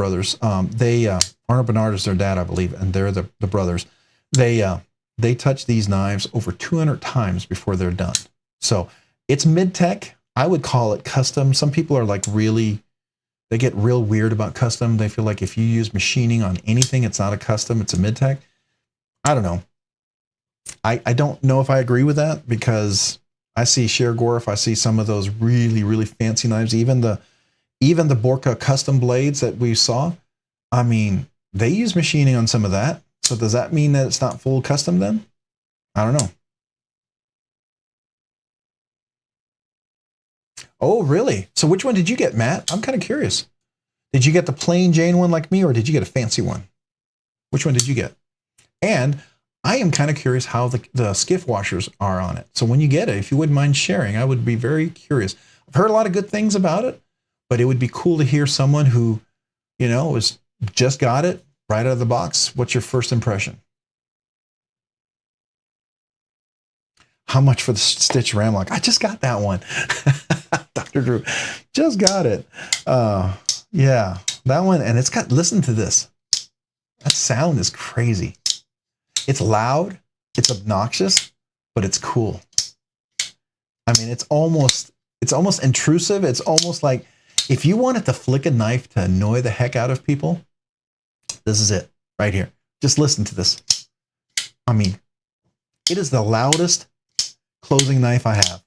is their dad, I believe, and they're the brothers. They touch these knives over 200 times before they're done. So it's mid-tech. I would call it custom. Some people are like really, they get real weird about custom. They feel like if you use machining on anything, it's not a custom, it's a mid-tech. I don't know. I don't know if I agree with that, because I see Shergorf, I see some of those really, really fancy knives, even the Borka custom blades that we saw. I mean, they use machining on some of that. So does that mean that it's not full custom then? I don't know. Oh, really? So which one did you get, Matt? I'm kind of curious. Did you get the plain Jane one like me, or did you get a fancy one? Which one did you get? And I am kind of curious how the Skiff washers are on it. So when you get it, if you wouldn't mind sharing, I would be very curious. I've heard a lot of good things about it, but it would be cool to hear someone who, you know, was just got it right out of the box. What's your first impression? How much for the Stitch Ramlock? I just got that one. Dr. Drew just got it. Yeah, that one. And it's got, listen to this. That sound is crazy. It's loud, it's obnoxious, but it's cool. I mean, it's almost intrusive. It's almost like if you wanted to flick a knife to annoy the heck out of people, this is it right here. Just listen to this. I mean, it is the loudest closing knife I have.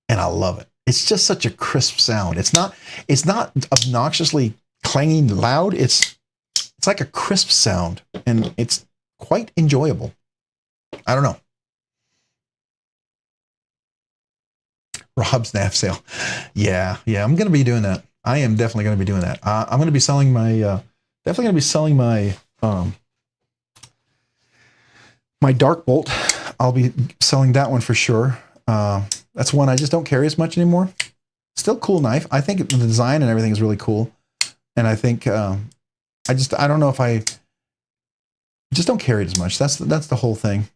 And I love it. It's just such a crisp sound. It's not obnoxiously clanging loud. It's like a crisp sound, and it's quite enjoyable. I don't know. Rob's NAF sale. Yeah, I'm going to be doing that. I am definitely going to be doing that. I'm going to be selling my, my Dark Bolt. I'll be selling that one for sure. That's one I just don't carry as much anymore. Still cool knife. I think the design and everything is really cool. And I think, I don't know if I just don't carry it as much. That's the whole thing.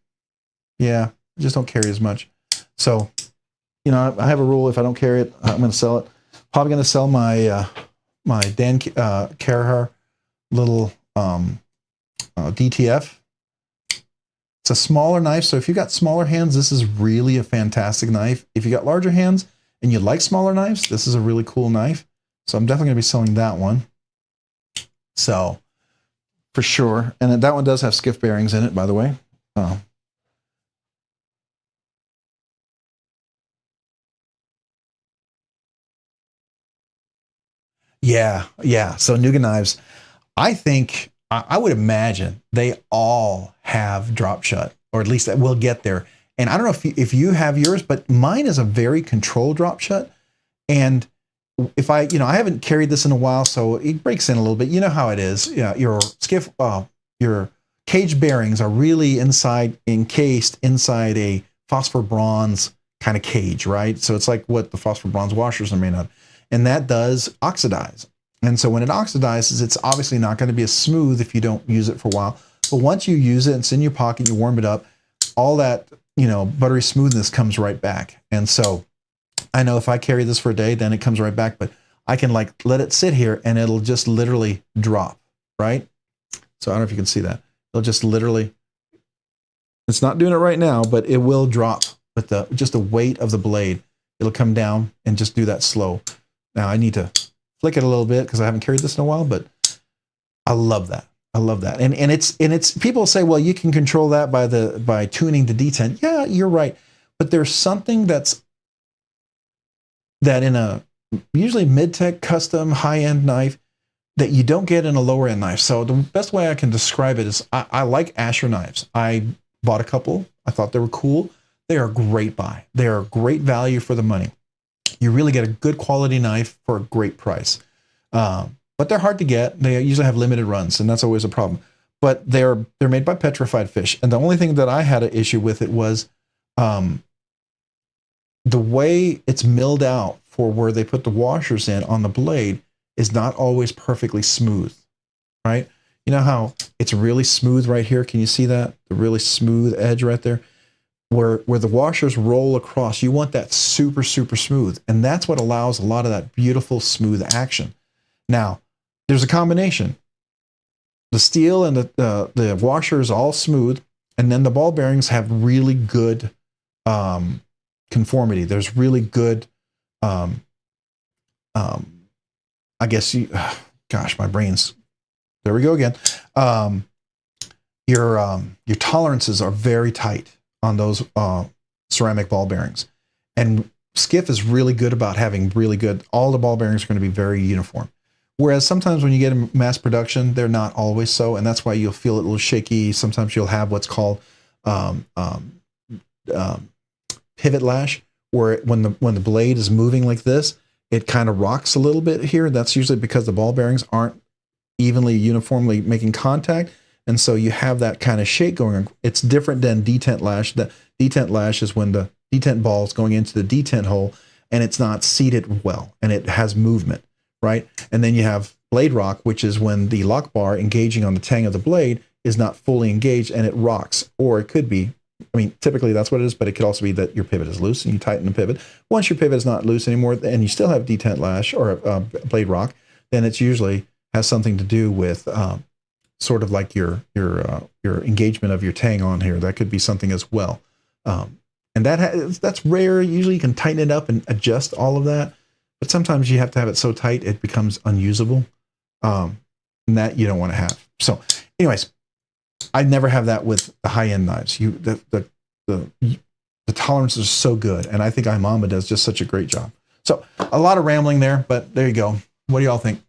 Yeah, I just don't carry as much. So, you know, I have a rule: if I don't carry it, I'm going to sell it. Probably going to sell my my Dan Carhar little DTF. It's a smaller knife, so if you got smaller hands, this is really a fantastic knife. If you got larger hands and you like smaller knives, this is a really cool knife. So I'm definitely going to be selling that one. So, for sure. And that one does have Skiff bearings in it, by the way. Yeah. So Nuga knives, I think, I would imagine they all have drop shut, or at least that will get there. And I don't know if you have yours, but mine is a very controlled drop shut. And if I haven't carried this in a while, so it breaks in a little bit. You know how it is. Yeah, your Skiff, your cage bearings are really encased inside a phosphor bronze kind of cage, right? So it's like what the phosphor bronze washers are made of, and that does oxidize. And so when it oxidizes, it's obviously not going to be as smooth if you don't use it for a while. But once you use it, it's in your pocket, you warm it up, all that, you know, buttery smoothness comes right back. And so I know if I carry this for a day, then it comes right back, but I can like let it sit here and it'll just literally drop, right? So I don't know if you can see that. It'll just literally, it's not doing it right now, but it will drop with just the weight of the blade. It'll come down and just do that slow. Now I need to flick it a little bit because I haven't carried this in a while, but I love that. I love that. And it's people say, well, you can control that by tuning the detent. Yeah, you're right. But there's something that in a usually mid-tech custom high-end knife that you don't get in a lower-end knife. So the best way I can describe it is I like Asher knives. I bought a couple. I thought they were cool. They are a great buy. They are a great value for the money. You really get a good quality knife for a great price. But they're hard to get. They usually have limited runs, and that's always a problem. But they're made by petrified fish. And the only thing that I had an issue with it was the way it's milled out for where they put the washers in on the blade is not always perfectly smooth, right? You know how it's really smooth right here? Can you see that? The really smooth edge right there? Where the washers roll across, you want that super, super smooth. And that's what allows a lot of that beautiful, smooth action. Now, there's a combination. The steel and the washer is all smooth, and then the ball bearings have really good conformity. There's really good, I guess gosh, my brain's, there we go again. Your tolerances are very tight on those ceramic ball bearings. And Skiff is really good about having really good, all the ball bearings are going to be very uniform. Whereas sometimes when you get in mass production, they're not always so, and that's why you'll feel it a little shaky. Sometimes you'll have what's called pivot lash, where when the blade is moving like this, it kind of rocks a little bit here. That's usually because the ball bearings aren't evenly, uniformly making contact, and so you have that kind of shake going on. It's different than detent lash. The detent lash is when the detent ball is going into the detent hole, and it's not seated well, and it has movement, right? And then you have blade rock, which is when the lock bar engaging on the tang of the blade is not fully engaged, and it rocks. Or it could be, I mean, typically that's what it is, but it could also be that your pivot is loose and you tighten the pivot. Once your pivot is not loose anymore and you still have detent lash or blade rock, then it's usually has something to do with sort of like your engagement of your tang on here. That could be something as well. And that's rare. Usually you can tighten it up and adjust all of that, but sometimes you have to have it so tight it becomes unusable, and that you don't want to have. So anyways, I never have that with the high-end knives. The tolerance is so good, and I think Imamba does just such a great job. So a lot of rambling there, but there you go. What do y'all think?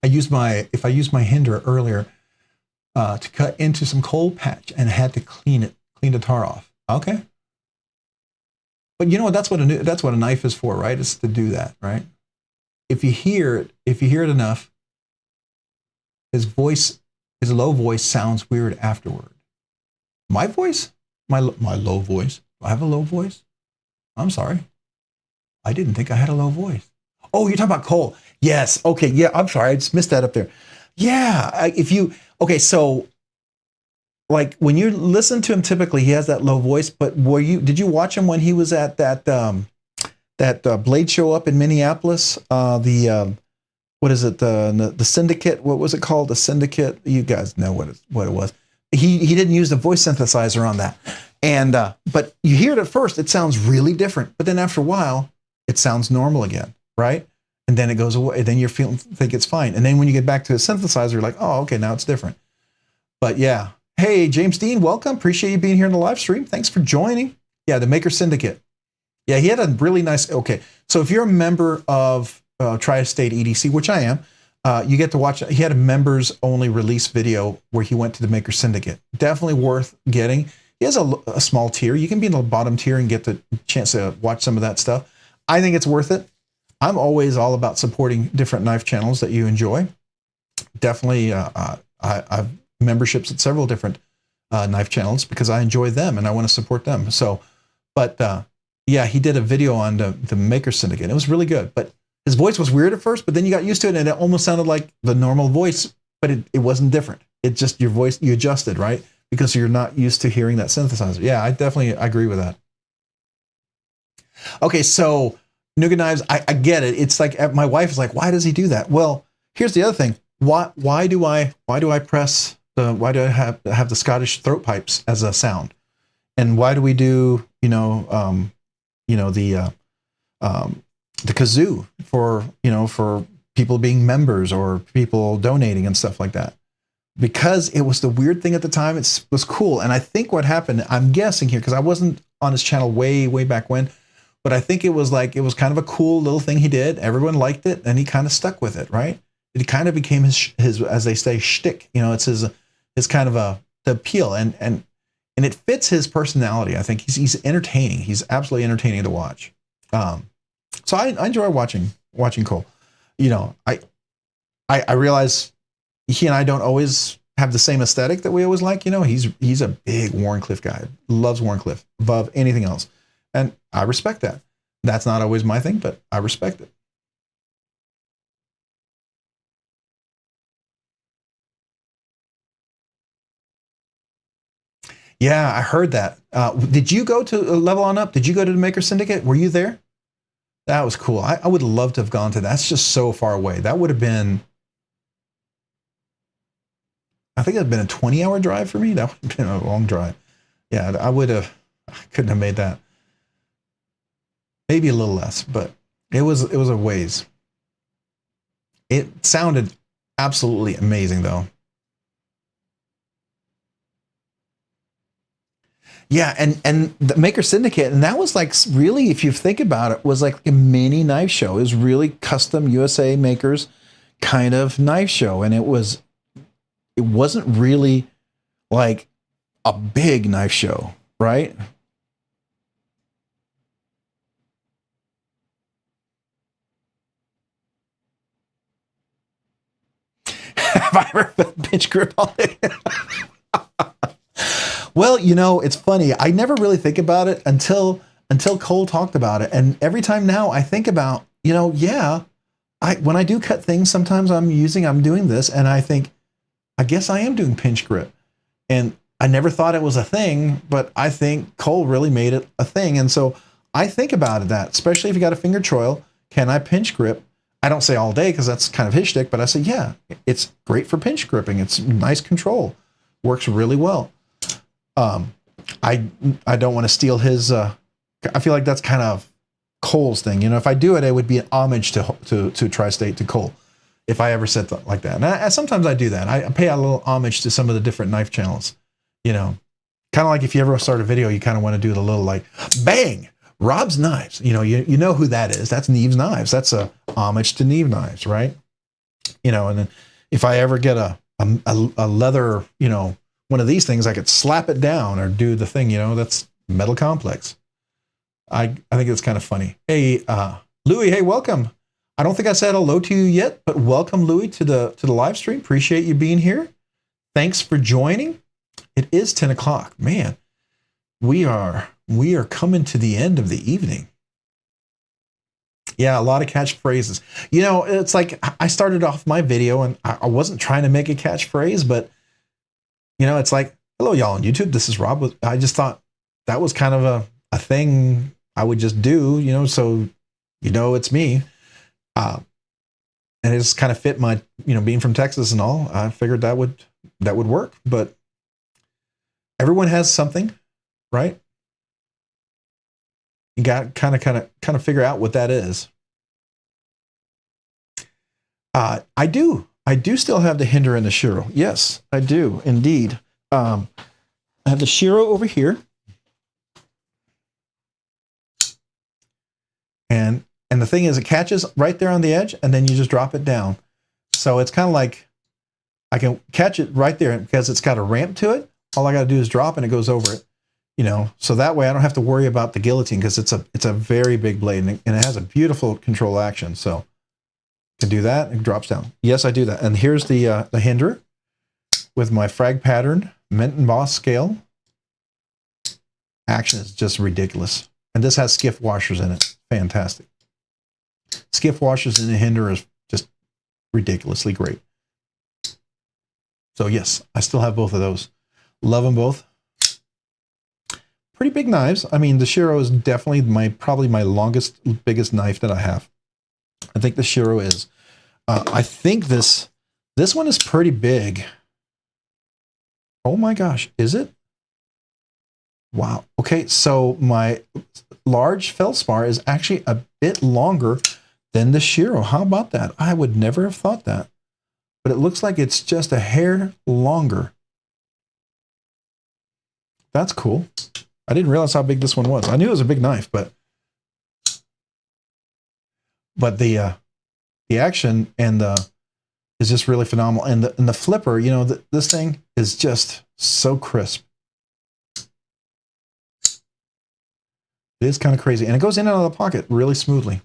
If I used my hinder earlier to cut into some cold patch and had to clean the tar off. Okay. But you know what? That's what a knife is for, right? It's to do that, right? If you hear it enough, his low voice sounds weird afterward. My voice, my low voice. Do I have a low voice? I'm sorry. I didn't think I had a low voice. Oh, you're talking about Cole. Yes. Okay. Yeah. I'm sorry. I just missed that up there. Yeah. Okay. So like when you listen to him, typically he has that low voice, but did you watch him when he was at that Blade show up in Minneapolis? What is it? The Syndicate. What was it called? The Syndicate. You guys know what it was. He didn't use the voice synthesizer on that. And, but you hear it at first, it sounds really different, but then after a while it sounds normal again. Right? And then it goes away. Then you think it's fine. And then when you get back to the synthesizer, you're like, oh, okay, now it's different. But yeah. Hey, James Dean, welcome. Appreciate you being here in the live stream. Thanks for joining. Yeah, the Maker Syndicate. Yeah, he had a really nice, okay. So if you're a member of Tri-State EDC, which I am, you get to watch, he had a members only release video where he went to the Maker Syndicate. Definitely worth getting. He has a small tier. You can be in the bottom tier and get the chance to watch some of that stuff. I think it's worth it. I'm always all about supporting different knife channels that you enjoy. Definitely, I've memberships at several different knife channels because I enjoy them and I want to support them. So, but yeah, he did a video on the Maker Syndicate. It was really good, but his voice was weird at first, but then you got used to it and it almost sounded like the normal voice, but it wasn't different. It just, your voice, you adjusted, right? Because you're not used to hearing that synthesizer. Yeah, I definitely agree with that. Okay, so Nougat knives, I get it. It's like my wife is like, why does he do that? Well, here's the other thing. Why do I press why do I have the Scottish throat pipes as a sound? And why do we do the kazoo for people being members or people donating and stuff like that? Because it was the weird thing at the time. It was cool. And I think what happened, I'm guessing here, because I wasn't on his channel way back when, but I think it was kind of a cool little thing he did. Everyone liked it, and he kind of stuck with it, right? It kind of became his as they say, shtick. It's his kind of the appeal, and it fits his personality. I think he's entertaining. He's absolutely entertaining to watch. So I enjoy watching Cole. I realize he and I don't always have the same aesthetic that we always like. He's a big Wharncliffe guy. Loves Wharncliffe above anything else. And I respect that. That's not always my thing, but I respect it. Yeah, I heard that. Did you go to Level On Up? Did you go to the Maker Syndicate? Were you there? That was cool. I would love to have gone to that. That's just so far away. That would have been, I think it would have been a 20-hour drive for me. That would have been a long drive. Yeah, I couldn't have made that. Maybe a little less, but it was a ways. It sounded absolutely amazing though. Yeah, and the Maker Syndicate, and that was like really, if you think about it, was like a mini knife show. It was really custom USA makers kind of knife show, and it wasn't really like a big knife show, right? Have I ever felt pinch grip on it? Well, you know, it's funny. I never really think about it until Cole talked about it. And every time now I think about, you know, yeah, when I do cut things, sometimes I'm doing this, and I think, I guess I am doing pinch grip. And I never thought it was a thing, but I think Cole really made it a thing. And so I think about that, especially if you got a finger choil, can I pinch grip? I don't say all day because that's kind of his shtick, but I say, yeah, it's great for pinch gripping. It's nice control, works really well. I don't want to steal his. I feel like that's kind of Cole's thing. You know, if I do it, it would be an homage to Tri-State, to Cole, if I ever said like that. And sometimes I do that. I pay a little homage to some of the different knife channels. You know, kind of like if you ever start a video, you kind of want to do the little like, bang, Rob's Knives. You know, you know who that is. That's Neve's Knives. That's a homage to Neve Knives, right? You know, and then if I ever get a leather, you know, one of these things, I could slap it down or do the thing, you know, that's Metal Complex. I think it's kind of funny. Hey, Louis, hey, welcome. I don't think I said hello to you yet, but welcome, Louis, to the live stream. Appreciate you being here. Thanks for joining. It is 10 o'clock. Man, we are coming to the end of the evening. Yeah, a lot of catchphrases. You know, it's like I started off my video and I wasn't trying to make a catchphrase, but you know, it's like, hello, y'all on YouTube. This is Rob. I just thought that was kind of a thing I would just do, you know, so you know it's me. And it just kind of fit my, you know, being from Texas and all. I figured that would work. But everyone has something, right? You got kind of figure out what that is. I do still have the Hinder and the Shiro. Yes, I do indeed. I have the Shiro over here, and the thing is, it catches right there on the edge, and then you just drop it down. So it's kind of like I can catch it right there because it's got a ramp to it. All I got to do is drop, and it goes over it. You know, so that way I don't have to worry about the guillotine because it's a very big blade, and it has a beautiful control action. So can do that. It drops down. Yes, I do that. And here's the Hinder with my frag pattern mint and boss scale. Action is just ridiculous. And this has Skiff washers in it. Fantastic. Skiff washers in the Hinder is just ridiculously great. So yes, I still have both of those. Love them both. Pretty big knives. I mean, the Shiro is definitely probably my longest, biggest knife that I have. I think the Shiro is. I think this one is pretty big. Oh my gosh, is it? Wow. Okay, so my large feldspar is actually a bit longer than the Shiro. How about that? I would never have thought that. But it looks like it's just a hair longer. That's cool. I didn't realize how big this one was. I knew it was a big knife, but the action and is just really phenomenal. And the flipper, you know, this thing is just so crisp. It is kind of crazy, and it goes in and out of the pocket really smoothly.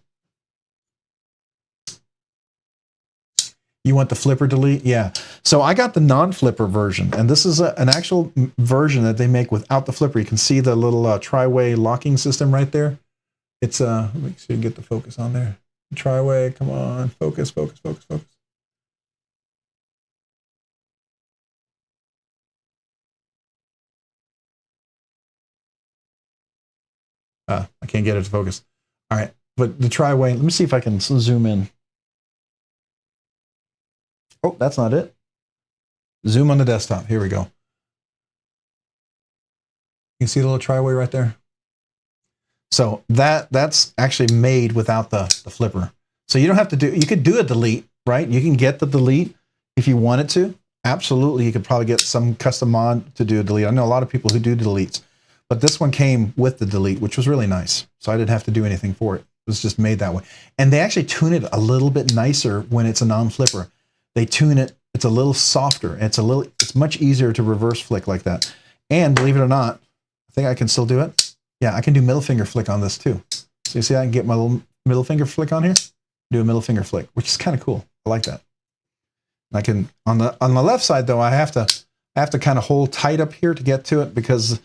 You want the flipper delete? Yeah. So I got the non-flipper version, and this is an actual version that they make without the flipper. You can see the little tri-way locking system right there. It's let me see if you can get the focus on there. Tri-way, come on, focus, focus, focus, focus. I can't get it to focus. All right. But the tri-way, let me see if I can zoom in. Oh, that's not it. Zoom on the desktop. Here we go. You see the little tri-way right there? So that's actually made without the flipper. So you don't have to do, you could do a delete, right? You can get the delete if you wanted to. Absolutely, you could probably get some custom mod to do a delete. I know a lot of people who do deletes, but this one came with the delete, which was really nice. So I didn't have to do anything for it. It was just made that way. And they actually tune it a little bit nicer when it's a non-flipper. They tune it, it's a little softer. It's much easier to reverse flick like that. And believe it or not, I think I can still do it. Yeah, I can do middle finger flick on this too. So you see I can get my little middle finger flick on here, do a middle finger flick, which is kind of cool. I like that. I can, on the left side though, I have to kind of hold tight up here to get to it, because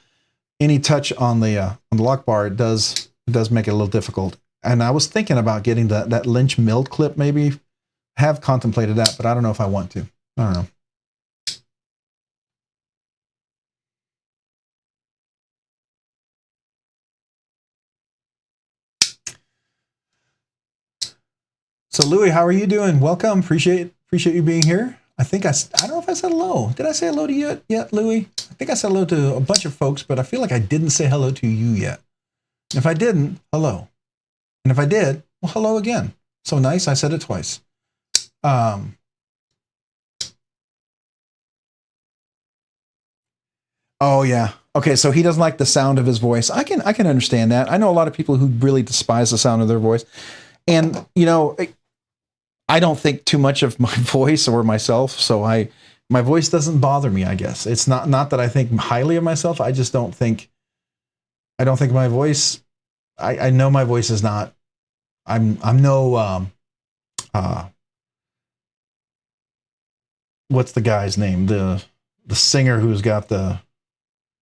any touch on the lock bar, it does make it a little difficult. And I was thinking about getting that Lynch milled clip, maybe. Have contemplated that, but I don't know if I want to. I don't know. So Louis, how are you doing? Welcome. Appreciate you being here. I don't know if I said hello. Did I say hello to you yet, Louis? I think I said hello to a bunch of folks, but I feel like I didn't say hello to you yet. And if I didn't, hello. And if I did, well, hello again. So nice, I said it twice. Oh yeah. Okay, so he doesn't like the sound of his voice. I can understand that. I know a lot of people who really despise the sound of their voice. And, you know, I don't think too much of my voice or myself, so my voice doesn't bother me, I guess. It's not that I think highly of myself. I just don't think my voice, I know my voice is not, I'm no what's the guy's name? The singer who's got the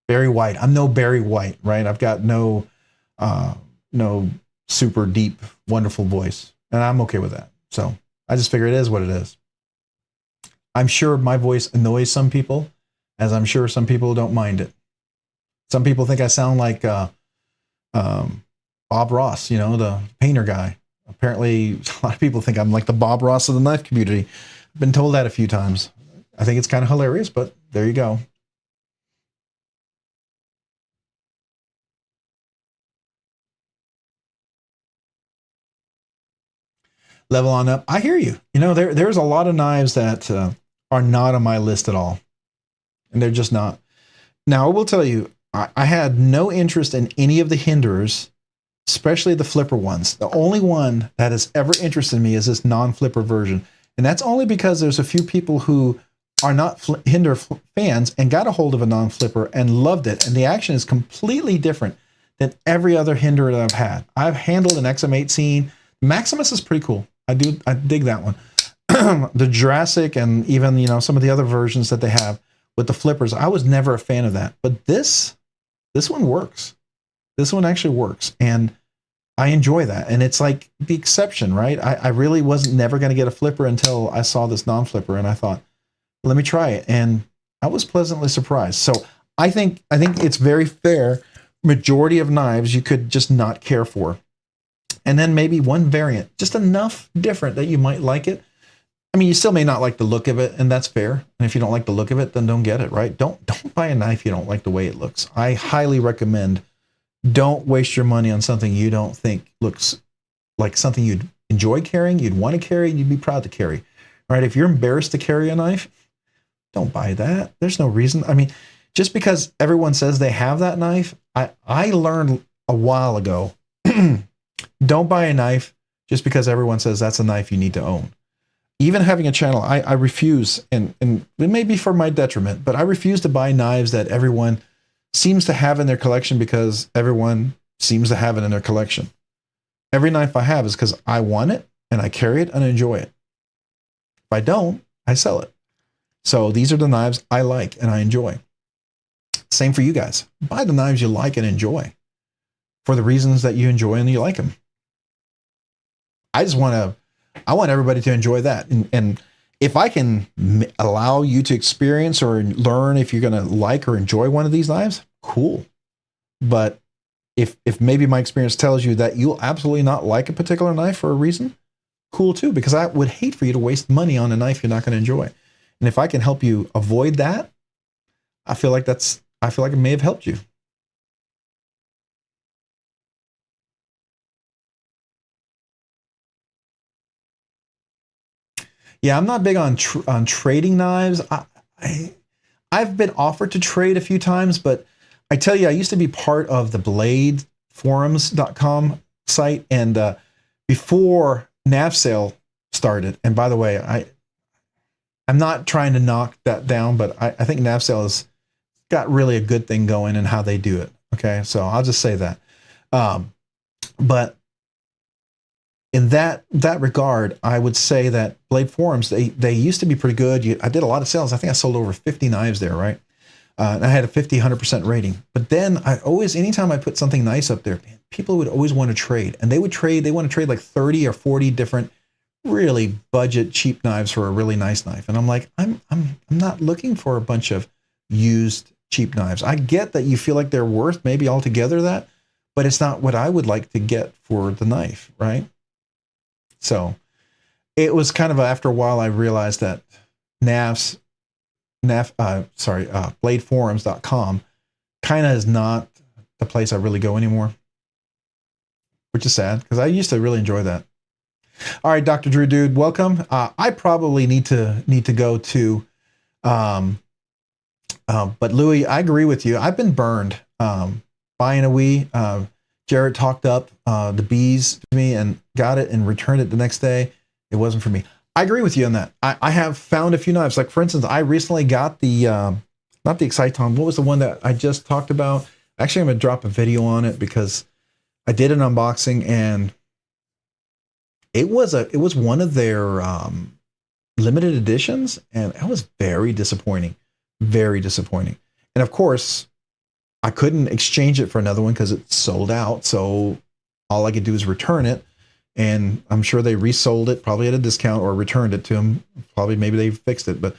Barry White. I'm no Barry White, right? I've got no super deep, wonderful voice, and I'm okay with that. So I just figure it is what it is. I'm sure my voice annoys some people, as I'm sure some people don't mind it. Some people think I sound like Bob Ross, you know, the painter guy. Apparently, a lot of people think I'm like the Bob Ross of the knife community. I've been told that a few times. I think it's kind of hilarious, but there you go. Level on up. I hear you. You know, there's a lot of knives that are not on my list at all. And they're just not. Now, I will tell you, I had no interest in any of the hinderers, especially the flipper ones. The only one that has ever interested me is this non-flipper version. And that's only because there's a few people who are not hinder fans and got a hold of a non-flipper and loved it. And the action is completely different than every other hinderer that I've had. I've handled an XM18. Maximus is pretty cool. I dig that one. The Jurassic and even, you know, some of the other versions that they have with the flippers, I was never a fan of that. But this one works. This one actually works. And I enjoy that. And it's like the exception, right? I really wasn't never going to get a flipper until I saw this non-flipper, and I thought, let me try it. And I was pleasantly surprised. So I think it's very fair. Majority of knives you could just not care for. And then maybe one variant, just enough different that you might like it. I mean, you still may not like the look of it, and that's fair. And if you don't like the look of it, then don't get it, right? Don't buy a knife you don't like the way it looks. I highly recommend, don't waste your money on something you don't think looks like something you'd enjoy carrying, you'd want to carry, and you'd be proud to carry. Right? If you're embarrassed to carry a knife, don't buy that. There's no reason. I mean, just because everyone says they have that knife, I learned a while ago, don't buy a knife just because everyone says that's a knife you need to own. Even having a channel, I refuse, and it may be for my detriment, but I refuse to buy knives that everyone seems to have in their collection because everyone seems to have it in their collection. Every knife I have is because I want it, and I carry it, and I enjoy it. If I don't, I sell it. So these are the knives I like and I enjoy. Same for you guys. Buy the knives you like and enjoy for the reasons that you enjoy and you like them. I want everybody to enjoy that. And if I can allow you to experience or learn if you're going to like or enjoy one of these knives, cool. But if maybe my experience tells you that you'll absolutely not like a particular knife for a reason, cool too, because I would hate for you to waste money on a knife you're not going to enjoy. And if I can help you avoid that, I feel like it may have helped you. Yeah, I'm not big on trading knives. I've been offered to trade a few times, but I tell you, I used to be part of the bladeforums.com site, and before nav sale started, and by the way, I'm not trying to knock that down, but I think nav sale has got really a good thing going in how they do it. Okay, so I'll just say that. But in that regard, I would say that Blade Forums, they used to be pretty good. I did a lot of sales. I think I sold over 50 knives there, right? And I had a 100% rating. But then anytime I put something nice up there, people would always want to trade. And they want to trade like 30 or 40 different really budget cheap knives for a really nice knife. And I'm like, I'm not looking for a bunch of used cheap knives. I get that you feel like they're worth maybe altogether that, but it's not what I would like to get for the knife, right? So it was kind of after a while I realized that bladeforums.com kind of is not the place I really go anymore, which is sad because I used to really enjoy that. All right, Dr. Drew Dude, welcome. I probably need to go to, but Louis, I agree with you. I've been burned buying a Wii. Jared talked up the bees to me and got it and returned it the next day. It wasn't for me. I agree with you on that. I have found a few knives. Like, for instance, I recently got the, not the Exciton. What was the one that I just talked about? Actually, I'm going to drop a video on it because I did an unboxing and it was one of their limited editions, and it was very disappointing. Very disappointing. And of course, I couldn't exchange it for another one because it sold out. So all I could do is return it. And I'm sure they resold it probably at a discount or returned it to them. Probably maybe they fixed it, but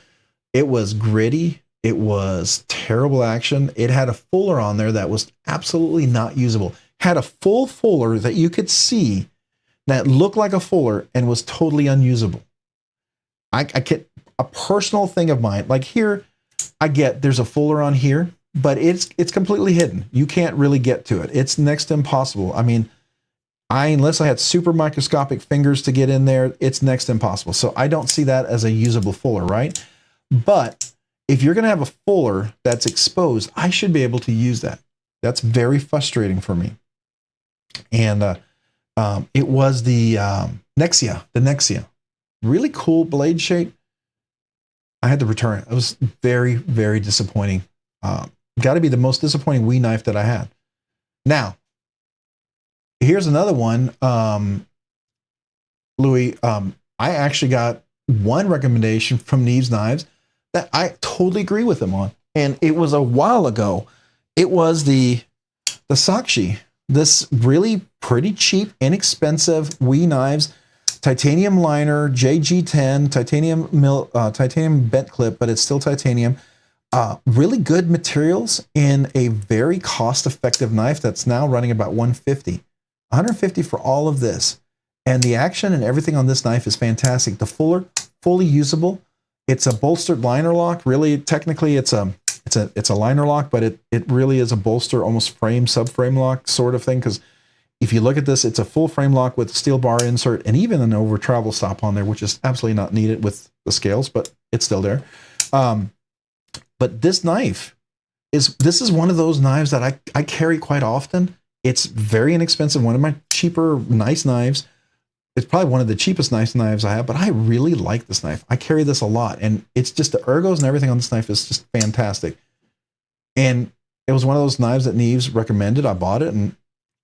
it was gritty. It was terrible action. It had a fuller on there that was absolutely not usable. Had a full fuller that you could see that looked like a fuller and was totally unusable. I get a personal thing of mine. Like here, I get there's a fuller on here, but it's completely hidden. You can't really get to it. It's next to impossible. I mean, unless I had super microscopic fingers to get in there, it's next to impossible. So I don't see that as a usable fuller, right? But if you're going to have a fuller that's exposed, I should be able to use that. That's very frustrating for me. And it was the Nexia. Really cool blade shape. I had to return it. It was very, very disappointing. Got to be the most disappointing Wii knife that I had. Now, here's another one, Louis. I actually got one recommendation from Neves Knives that I totally agree with him on, and it was a while ago. It was the Sakshi. This really pretty cheap, inexpensive Wii knives, titanium liner, JG10, titanium bent clip, but it's still titanium. Really good materials in a very cost-effective knife that's now running about $150 for all of this. And the action and everything on this knife is fantastic. The fuller, fully usable. It's a bolstered liner lock. Really, technically, it's a liner lock, but it really is a bolster, almost frame, subframe lock sort of thing. Because if you look at this, it's a full frame lock with a steel bar insert and even an over travel stop on there, which is absolutely not needed with the scales, but it's still there. But this knife this is one of those knives that I carry quite often. It's very inexpensive. One of my cheaper, nice knives. It's probably one of the cheapest nice knives I have, but I really like this knife. I carry this a lot, and it's just the ergos and everything on this knife is just fantastic. And it was one of those knives that Neves recommended. I bought it, and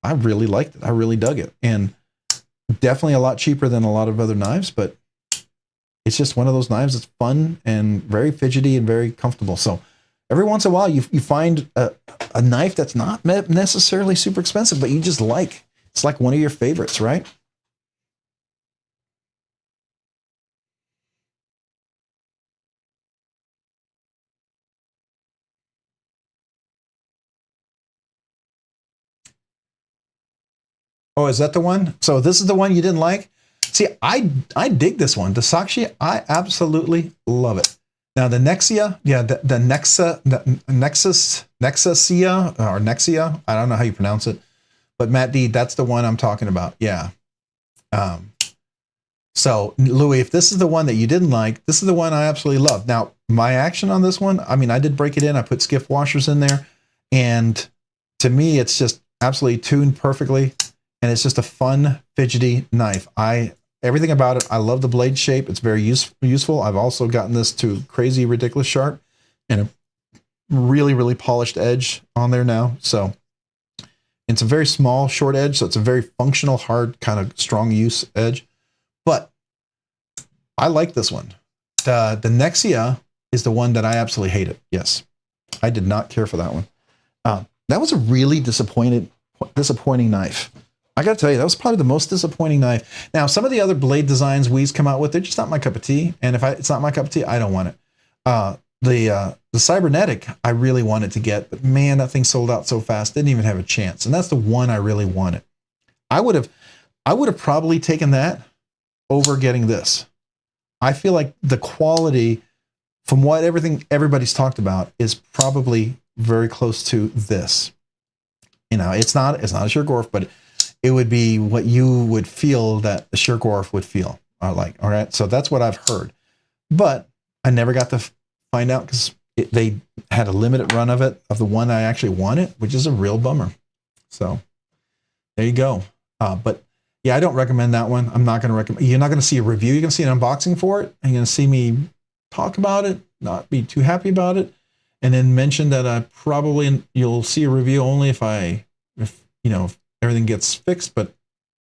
I really liked it. I really dug it. And definitely a lot cheaper than a lot of other knives, but it's just one of those knives that's fun and very fidgety and very comfortable. So every once in a while, you find a knife that's not necessarily super expensive, but you just like. It's like one of your favorites, right? Oh, is that the one? So this is the one you didn't like? See, I dig this one. The Sakshi, I absolutely love it. Now the Nexia, yeah, the Nexusia, or Nexia, I don't know how you pronounce it, but Matt D, that's the one I'm talking about. Yeah. So Louis, if this is the one that you didn't like, this is the one I absolutely love. Now my action on this one, I mean, I did break it in. I put Skiff washers in there, and to me, it's just absolutely tuned perfectly, and it's just a fun fidgety knife. Everything about it, I love the blade shape. It's very useful. I've also gotten this to crazy, ridiculous sharp and a really, really polished edge on there now. So it's a very small, short edge. So it's a very functional, hard, kind of strong use edge. But I like this one. The Nexia is the one that I absolutely hated. Yes, I did not care for that one. That was a really disappointing knife. I got to tell you, that was probably the most disappointing knife. Now, some of the other blade designs Wee's come out with, they're just not my cup of tea. And if it's not my cup of tea, I don't want it. The cybernetic, I really wanted to get, but man, that thing sold out so fast, didn't even have a chance. And that's the one I really wanted. I would have probably taken that over getting this. I feel like the quality, from what everybody's talked about, is probably very close to this. You know, it's not a Shurgorf, but it would be what you would feel that a Shurgorf would feel like. All right, so that's what I've heard, but I never got to find out because they had a limited run of it, of the one I actually wanted, which is a real bummer. So there you go. But yeah, I don't recommend that one. I'm not going to recommend. You're not going to see a review. You're going to see an unboxing for it. And you're going to see me talk about it, not be too happy about it, and then mention that you'll see a review only if everything gets fixed. But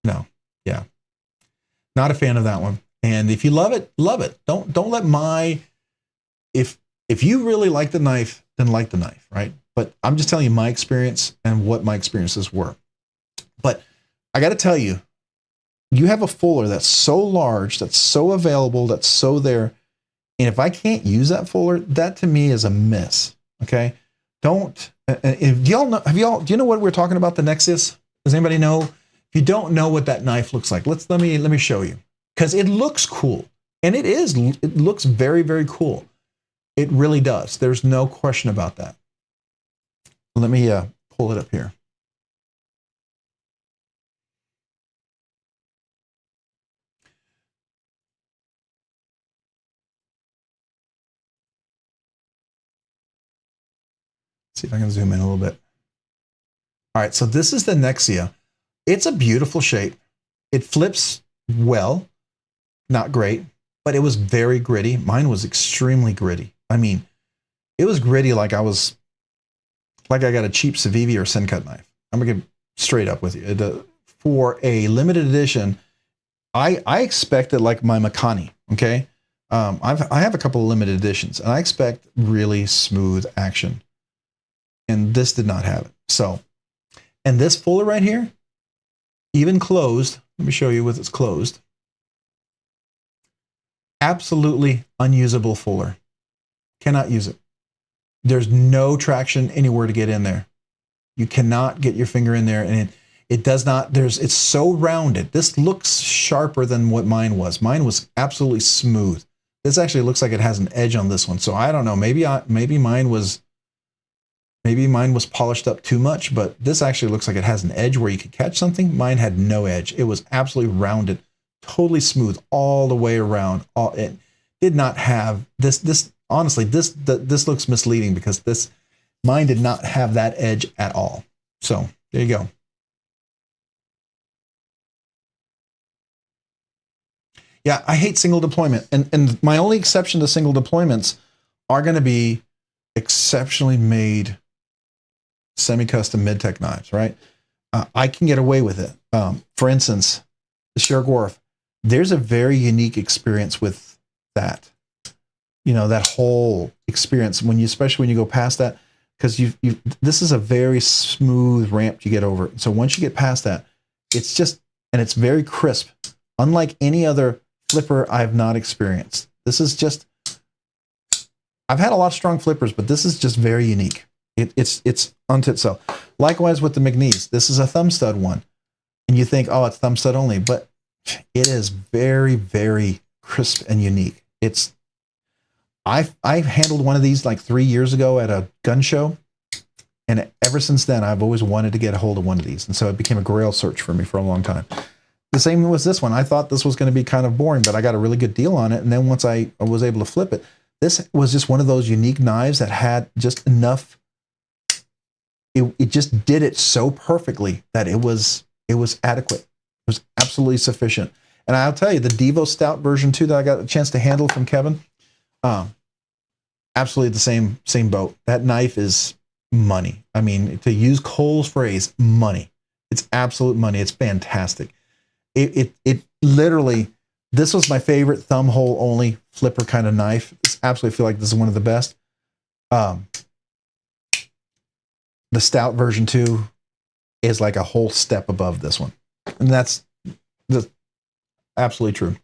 no, yeah, not a fan of that one. And if you love it, love it. Don't let if you really like the knife, then like the knife, right? But I'm just telling you my experience and what my experiences were. But I got to tell you, you have a fuller that's so large, that's so available, that's so there. And if I can't use that fuller, that to me is a miss. Okay. Do you know what we're talking about, the Nexus? Does anybody know? If you don't know what that knife looks like, let me show you. Because it looks cool. And it looks very, very cool. It really does. There's no question about that. Let me pull it up here. See if I can zoom in a little bit. All right, so this is the Nexia. It's a beautiful shape. It flips well, not great, but it was very gritty. Mine was extremely gritty. I mean, it was gritty like I got a cheap Civivi or Sencut knife. I'm gonna get straight up with you. For a limited edition, I expected like my Makani. Okay, I have a couple of limited editions, and I expect really smooth action. And this did not have it. So, and this fuller right here, even closed, let me show you with it's closed. Absolutely unusable fuller. Cannot use it. There's no traction anywhere to get in there. You cannot get your finger in there, and it does not, it's so rounded. This looks sharper than what mine was. Mine was absolutely smooth. This actually looks like it has an edge on this one. So I don't know, maybe mine was polished up too much, but this actually looks like it has an edge where you could catch something. Mine had no edge. It was absolutely rounded, totally smooth all the way around. It did not have this. Honestly, this looks misleading because mine did not have that edge at all. So there you go. Yeah, I hate single deployment, and my only exception to single deployments are going to be exceptionally made semi-custom mid-tech knives, right? I can get away with it. For instance, the Shurgorf, there's a very unique experience with that. You know, that whole experience especially when you go past that, because this is a very smooth ramp you get over. So once you get past that, it's very crisp, unlike any other flipper I've not experienced. This is just, I've had a lot of strong flippers, but this is just very unique. It's unto itself. Likewise with the McNeese, this is a thumb stud one. and you think, oh, it's thumb stud only, but it is very, very crisp and unique. I handled one of these like 3 years ago at a gun show, and ever since then, I've always wanted to get a hold of one of these, and so it became a grail search for me for a long time. The same was this one. I thought this was going to be kind of boring, but I got a really good deal on it, and then once I was able to flip it, this was just one of those unique knives that had just enough. It just did it so perfectly that it was adequate. It was absolutely sufficient. And I'll tell you, the Devo Stout version 2 that I got a chance to handle from Kevin, absolutely the same boat. That knife is money. I mean, to use Cole's phrase, money. It's absolute money. It's fantastic. It literally, this was my favorite thumb hole only flipper kind of knife. I absolutely feel like this is one of the best. The Stout version 2 is like a whole step above this one. And that's absolutely true.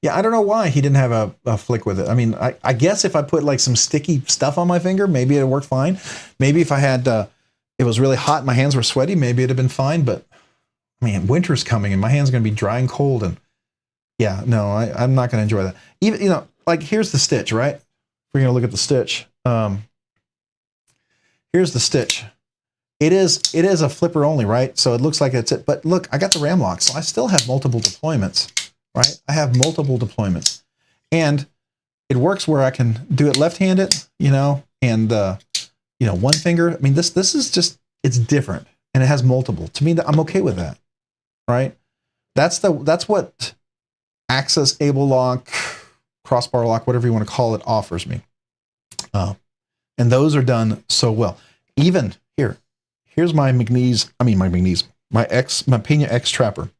Yeah, I don't know why he didn't have a flick with it. I mean, I guess if I put like some sticky stuff on my finger, maybe it'd work fine. Maybe if I had, it was really hot and my hands were sweaty, maybe it'd have been fine. But I mean, winter's coming and my hands are going to be dry and cold. And yeah, no, I'm not going to enjoy that. Even, you know, like here's the stitch, right? We're going to look at the stitch. Here's the stitch. It is a flipper only, right? So it looks like it's it. But look, I got the ram lock, so I still have multiple deployments, right? I have multiple deployments. And it works where I can do it left-handed, you know, and, you know, one finger. I mean, this is just, it's different. And it has multiple. To me, I'm okay with that, right? That's what Access Able Lock, Crossbar Lock, whatever you want to call it, offers me. And those are done so well. Even here's my my Pena X Trapper.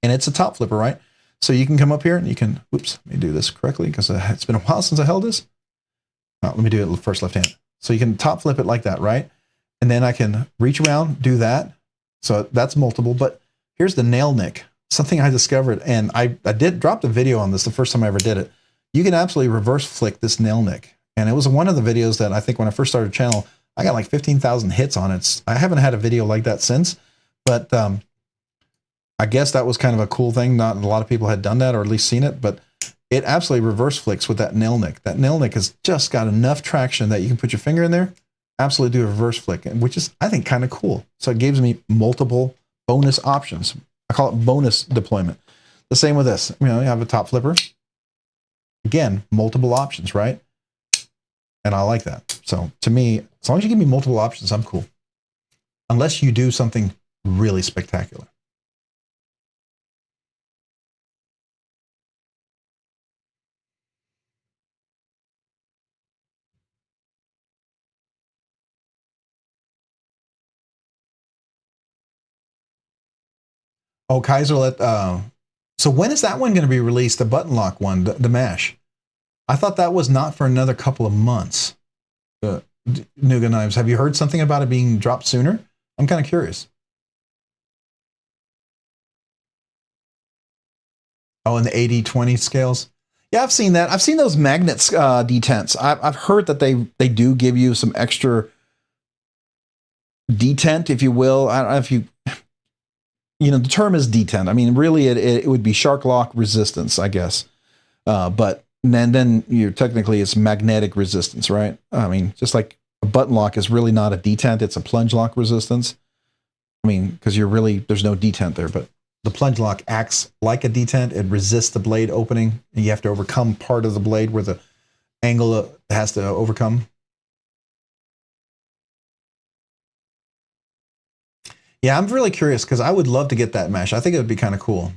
And it's a top flipper, right? So you can come up here and you can, oops, let me do this correctly because it's been a while since I held this. Let me do it first left hand. So you can top flip it like that, right? And then I can reach around, do that. So that's multiple, but here's the nail nick, something I discovered. And I did drop the video on this the first time I ever did it. You can absolutely reverse flick this nail nick. And it was one of the videos that I think when I first started the channel, I got like 15,000 hits on it. I haven't had a video like that since, but I guess that was kind of a cool thing. Not a lot of people had done that or at least seen it, but it absolutely reverse flicks with that nail nick. That nail nick has just got enough traction that you can put your finger in there, absolutely do a reverse flick, which is, I think, kind of cool. So it gives me multiple bonus options. I call it bonus deployment. The same with this. You know, you have a top flipper. Again, multiple options, right? And I like that. So to me, as long as you give me multiple options, I'm cool. Unless you do something really spectacular. Oh, Kaiser let, so when is that one going to be released? The button lock one, the mash. I thought that was not for another couple of months. Nuga Knives, have you heard something about it being dropped sooner? I'm kind of curious. Oh, and the 80-20 scales. Yeah, I've seen that. I've seen those magnets detents. I've heard that they do give you some extra detent, if you will. I don't know if you know, the term is detent. I mean, really, it would be shark lock resistance, I guess. But then you're technically it's magnetic resistance, right? I mean, just like a button lock is really not a detent; it's a plunge lock resistance. I mean, because there's no detent there, but the plunge lock acts like a detent. It resists the blade opening, and you have to overcome part of the blade where the angle has to overcome. Yeah, I'm really curious because I would love to get that mesh. I think it would be kind of cool.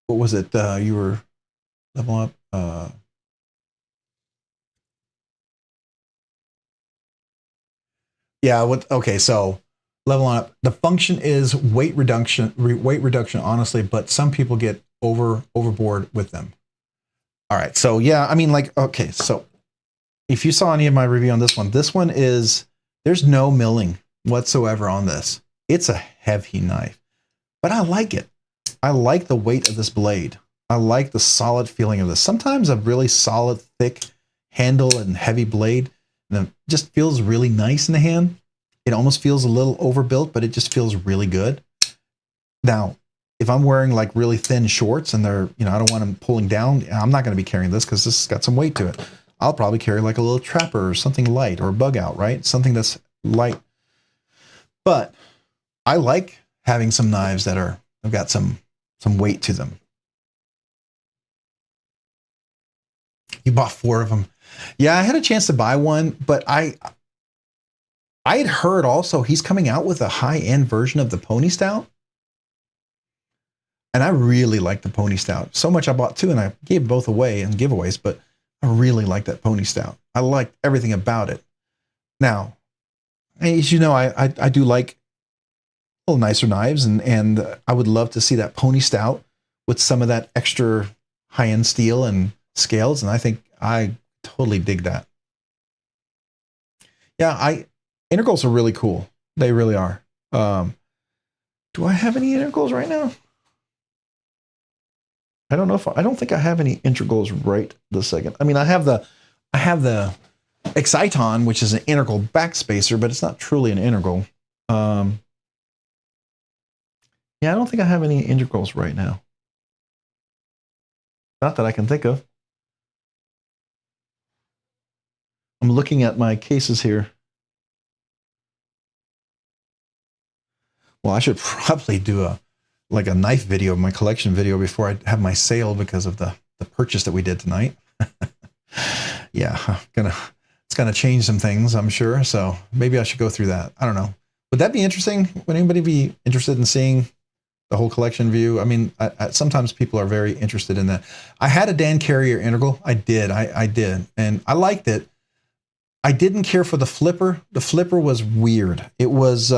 What was it? You were level up. Yeah. Okay. So level up. The function is weight reduction. Honestly, but some people get overboard with them. All right. So yeah, I mean, like, okay. So if you saw any of my review on this one is there's no milling whatsoever on this. It's a heavy knife, but I like it. I like the weight of this blade. I like the solid feeling of this. Sometimes a really solid, thick handle and heavy blade, and it just feels really nice in the hand. It almost feels a little overbuilt, but it just feels really good. Now, if I'm wearing like really thin shorts and they're, you know, I don't want them pulling down, I'm not going to be carrying this because this has got some weight to it. I'll probably carry like a little trapper or something light, or a bug out, right? Something that's light. But I like having some knives that have got some weight to them. You bought 4 of them. Yeah, I had a chance to buy one, but I had heard also he's coming out with a high-end version of the Pony Stout. And I really like the Pony Stout. So much I bought 2, and I gave both away in giveaways, but I really like that Pony Stout. I liked everything about it. Now, as you know, I do like a little nicer knives, and I would love to see that Pony Stout with some of that extra high-end steel and scales, and I think I totally dig that. Yeah, integrals are really cool. They really are. Do I have any integrals right now? I don't know if I don't think I have any integrals right this second. I mean, I have the Exciton, which is an integral backspacer, but it's not truly an integral. Yeah, I don't think I have any integrals right now. Not that I can think of. I'm looking at my cases here. Well, I should probably do a knife video, my collection video, before I have my sale because of the purchase that we did tonight. Yeah, it's gonna change some things, I'm sure. So maybe I should go through that. I don't know. Would that be interesting? Would anybody be interested in seeing the whole collection view? I mean, sometimes people are very interested in that. I had a Dan Carrier integral. I did, and I liked it. I didn't care for the flipper. The flipper was weird. It was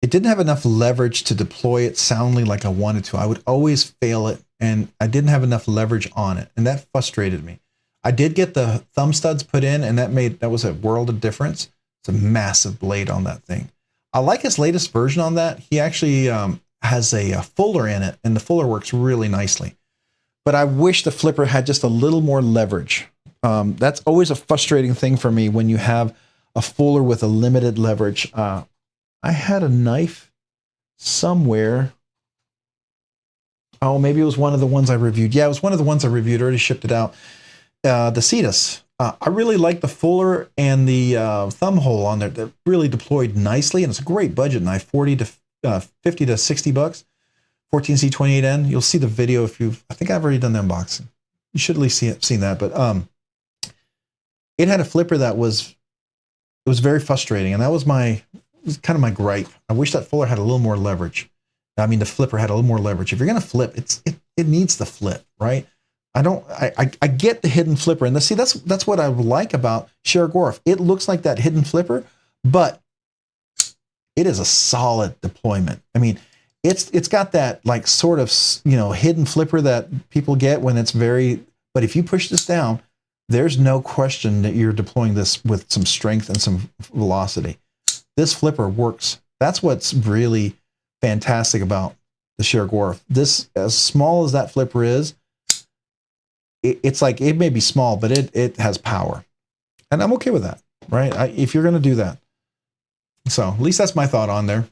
it didn't have enough leverage to deploy it soundly like I wanted to. I would always fail it, and I didn't have enough leverage on it, and that frustrated me. I did get the thumb studs put in, and that was a world of difference. It's a massive blade on that thing. I like his latest version on that. He actually has a fuller in it, and the fuller works really nicely. But I wish the flipper had just a little more leverage. That's always a frustrating thing for me when you have a fuller with a limited leverage. I had a knife somewhere. Oh, maybe it was one of the ones I reviewed. Yeah, it was one of the ones I reviewed. I already shipped it out. The Cetus. I really like the fuller and the thumb hole on there. That really deployed nicely, and it's a great budget knife. 50 to $60. 14C28N. You'll see the video if you've. I think I've already done the unboxing. You should at least seen that. But it had a flipper that was very frustrating, and that was kind of my gripe. I wish that fuller had a little more leverage. I mean, the flipper had a little more leverage. If you're going to flip, it needs the flip, right? I get the hidden flipper, and see that's what I like about Shergorf. It looks like that hidden flipper, but it is a solid deployment. I mean, it's got that like sort of, you know, hidden flipper that people get when it's very. But if you push this down, there's no question that you're deploying this with some strength and some velocity. This flipper works. That's what's really fantastic about the Shergorf. This, as small as that flipper is, it's like, it may be small, but it has power. And I'm okay with that, right? If you're going to do that. So at least that's my thought on there.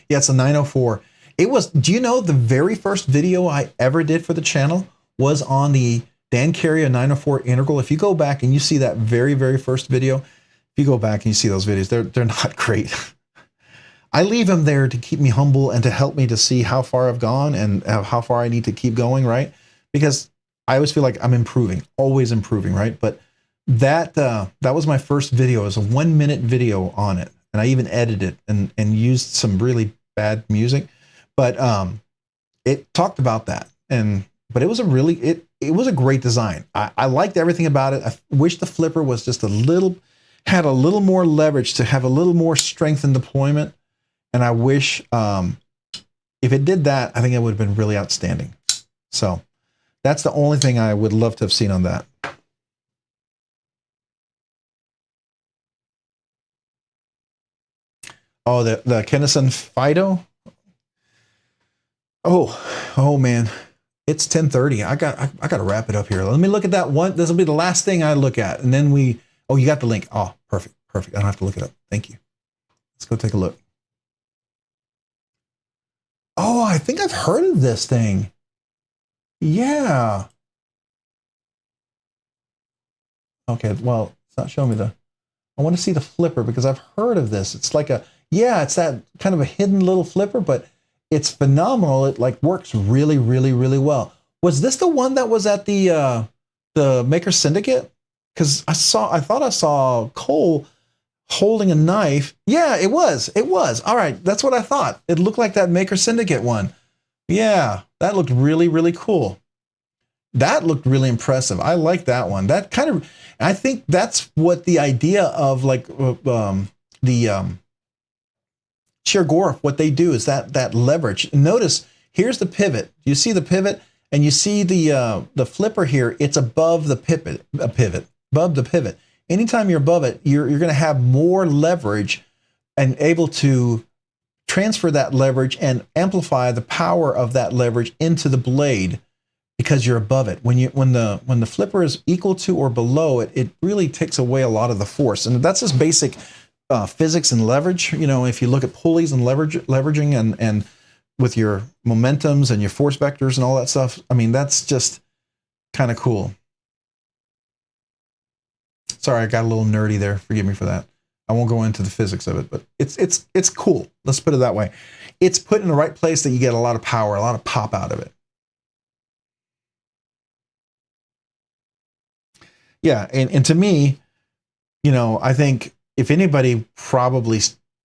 Yeah, it's a 904. It was, do you know the very first video I ever did for the channel was on the Dan Carrier 904 integral? If you go back and you see that very, very first video, if you go back and you see those videos, they're not great. I leave them there to keep me humble and to help me to see how far I've gone and how far I need to keep going, right? Because I always feel like I'm improving, always improving, right? But that was my first video. It was a 1-minute video on it, and I even edited it and used some really bad music, but it talked about that. But it was it was a great design. I liked everything about it. I wish the flipper was just had a little more leverage to have a little more strength in deployment. And I wish if it did that, I think it would have been really outstanding. So that's the only thing I would love to have seen on that. Oh, the Kinnison Fido. Oh man, it's 10:30. I got to wrap it up here. Let me look at that one. This will be the last thing I look at, and then we. Oh, you got the link. Oh, perfect. I don't have to look it up. Thank you. Let's go take a look. Oh, I think I've heard of this thing. Yeah. Okay. Well, it's not showing me the. I want to see the flipper because I've heard of this. It's like it's that kind of a hidden little flipper, but it's phenomenal. It like works really, really, really well. Was this the one that was at the Maker Syndicate? Because I thought I saw Cole holding a knife. Yeah, it was. All right, that's what I thought. It looked like that Maker Syndicate one. Yeah, that looked really, really cool. That looked really impressive. I like that one. That kind of, I think that's what the idea of like the Sheer-Gorf, what they do is that leverage. Notice here's the pivot. You see the pivot, and you see the flipper here. It's above the pivot, above the pivot. Anytime you're above it, you're going to have more leverage and able to transfer that leverage and amplify the power of that leverage into the blade because you're above it. When the flipper is equal to or below it, it really takes away a lot of the force. And that's just basic physics and leverage. You know, if you look at pulleys and leveraging and with your momentums and your force vectors and all that stuff, I mean, that's just kind of cool. Sorry, I got a little nerdy there. Forgive me for that. I won't go into the physics of it, but it's cool. Let's put it that way. It's put in the right place that you get a lot of power, a lot of pop out of it. Yeah, and to me, you know, I think if anybody probably,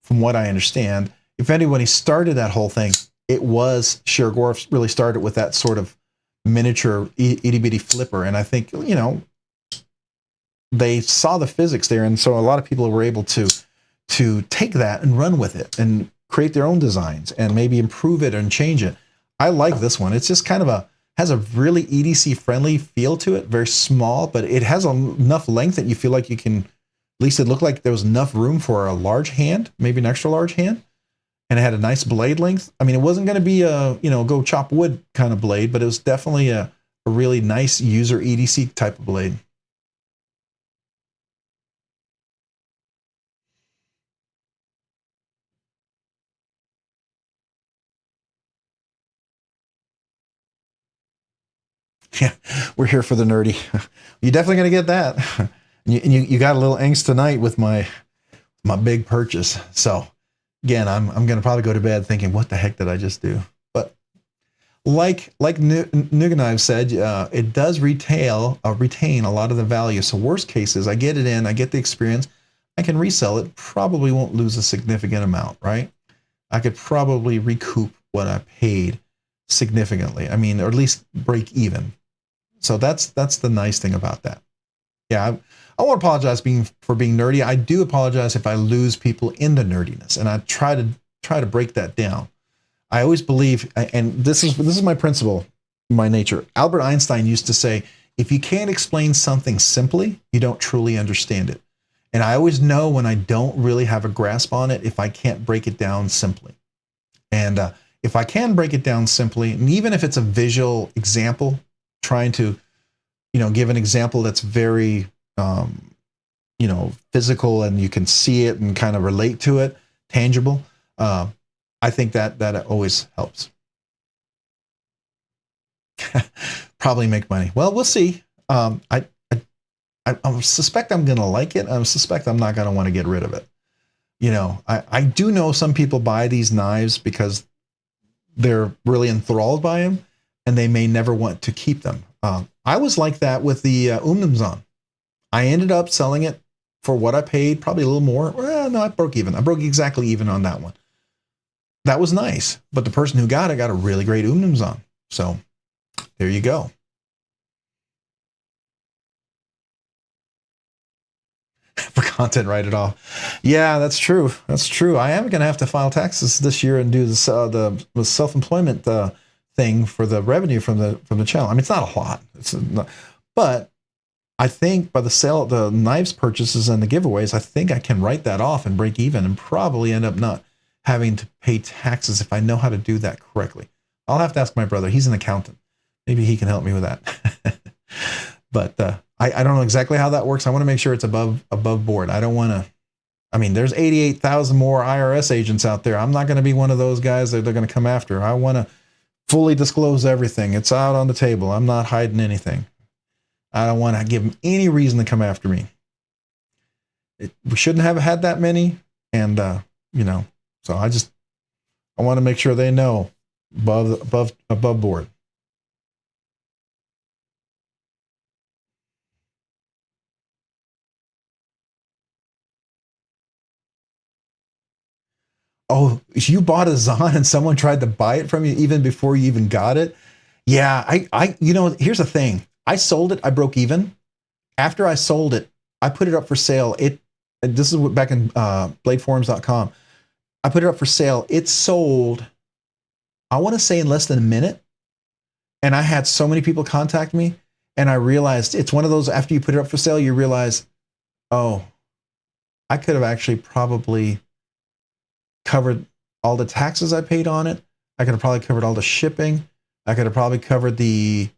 from what I understand, if anybody started that whole thing, it was Sheer-Gorf really started with that sort of miniature itty bitty flipper. And I think, you know, they saw the physics there. And so a lot of people were able to take that and run with it and create their own designs and maybe improve it and change it. I like this one. It's just kind of has a really EDC friendly feel to it. Very small, but it has enough length that you feel like you can, at least it looked like there was enough room for a large hand, maybe an extra large hand. And it had a nice blade length. I mean, it wasn't going to be a, you know, go chop wood kind of blade, but it was definitely a really nice user EDC type of blade. Yeah, we're here for the nerdy. You're definitely going to get that. You got a little angst tonight with my big purchase. So again, I'm going to probably go to bed thinking, what the heck did I just do? But like Nuganev said, it does retain a lot of the value. So worst cases, I get it in, I get the experience, I can resell it, probably won't lose a significant amount, right? I could probably recoup what I paid significantly. I mean, or at least break even. So that's the nice thing about that. Yeah, I want to apologize for being nerdy. I do apologize if I lose people in the nerdiness, and I try to break that down. I always believe, and this is my principle, my nature. Albert Einstein used to say, if you can't explain something simply, you don't truly understand it. And I always know when I don't really have a grasp on it if I can't break it down simply. And if I can break it down simply, and even if it's a visual example, trying to, you know, give an example that's very, you know, physical and you can see it and kind of relate to it, tangible. I think that always helps. Probably make money. Well, we'll see. I suspect I'm going to like it. I suspect I'm not going to want to get rid of it. You know, I do know some people buy these knives because they're really enthralled by them, and they may never want to keep them. I was like that with the Umnumzon. I ended up selling it for what I paid, probably a little more. Well, no, I broke even. I broke exactly even on that one. That was nice, but the person who got it got a really great Umnumzon. So there you go. For content, write it off. Yeah, that's true. That's true. I am going to have to file taxes this year and do this, the self-employment thing for the revenue from the channel. I mean, it's not a lot. But I think by the knives purchases and the giveaways, I think I can write that off and break even and probably end up not having to pay taxes if I know how to do that correctly. I'll have to ask my brother. He's an accountant. Maybe he can help me with that. But I don't know exactly how that works. I want to make sure it's above board. I don't want to. I mean, there's 88,000 more IRS agents out there. I'm not going to be one of those guys that they're going to come after. I want to fully disclose everything. It's out on the table. I'm not hiding anything. I don't want to give them any reason to come after me. We shouldn't have had that many. And, so I want to make sure they know above board. Oh, you bought a Zon and someone tried to buy it from you even before you even got it? Yeah, here's the thing. I sold it. I broke even. After I sold it, I put it up for sale. This is back in bladeforums.com. I put it up for sale. It sold, I want to say, in less than a minute. And I had so many people contact me, and I realized it's one of those, after you put it up for sale, you realize, oh, I could have actually probably covered all the taxes I paid on it. I could have probably covered all the shipping. I could have probably covered the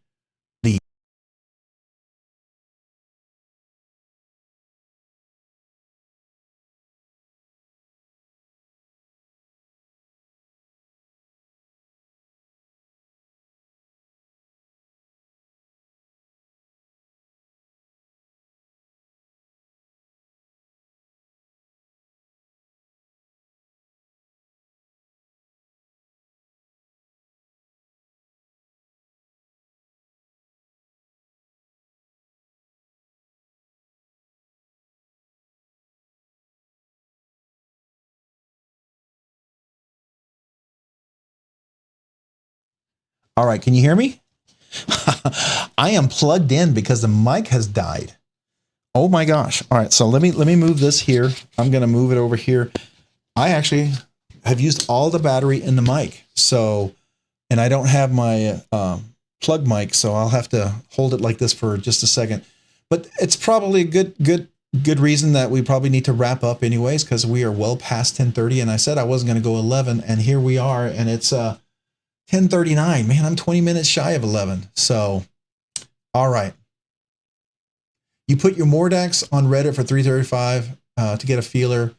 All right, can you hear me? I am plugged in because the mic has died. Oh my gosh. All right, so let me move this here. I'm going to move it over here. I actually have used all the battery in the mic. So, and I don't have my plug mic, so I'll have to hold it like this for just a second. But it's probably a good reason that we probably need to wrap up anyways, because we are well past 10:30, and I said I wasn't going to go 11, and here we are, and it's 10:39. Man, I'm 20 minutes shy of 11. So, all right. You put your Mordax on Reddit for $335 to get a feeler,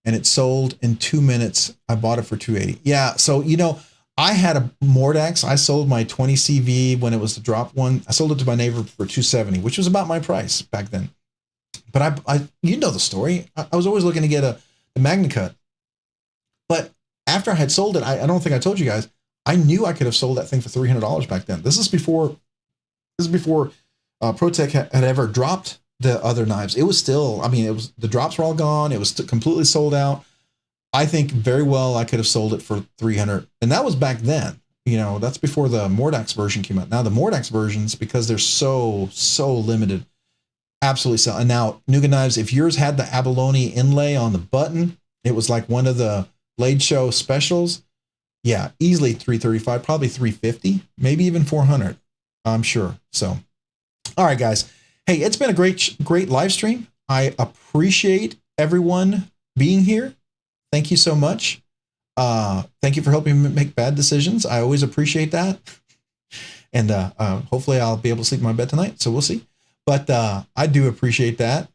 and it sold in 2 minutes. I bought it for $280. Yeah, so I had a Mordax. I sold my 20 CV when it was the drop one. I sold it to my neighbor for $270, which was about my price back then. But I you know the story. I was always looking to get a Magna Cut. But after I had sold it, I don't think I told you guys, I knew I could have sold that thing for $300 back then. This is before ProTech had ever dropped the other knives. It was still, the drops were all gone. It was completely sold out. I think very well I could have sold it for $300. And that was back then. That's before the Mordax version came out. Now the Mordax versions, because they're so limited, absolutely sell. And now Nuga knives, if yours had the abalone inlay on the button, it was like one of the Blade Show specials. Yeah, easily $335, probably $350, maybe even $400. I'm sure. So, all right, guys. Hey, it's been a great live stream. I appreciate everyone being here. Thank you so much. Thank you for helping me make bad decisions. I always appreciate that. And hopefully I'll be able to sleep in my bed tonight. So we'll see. But I do appreciate that.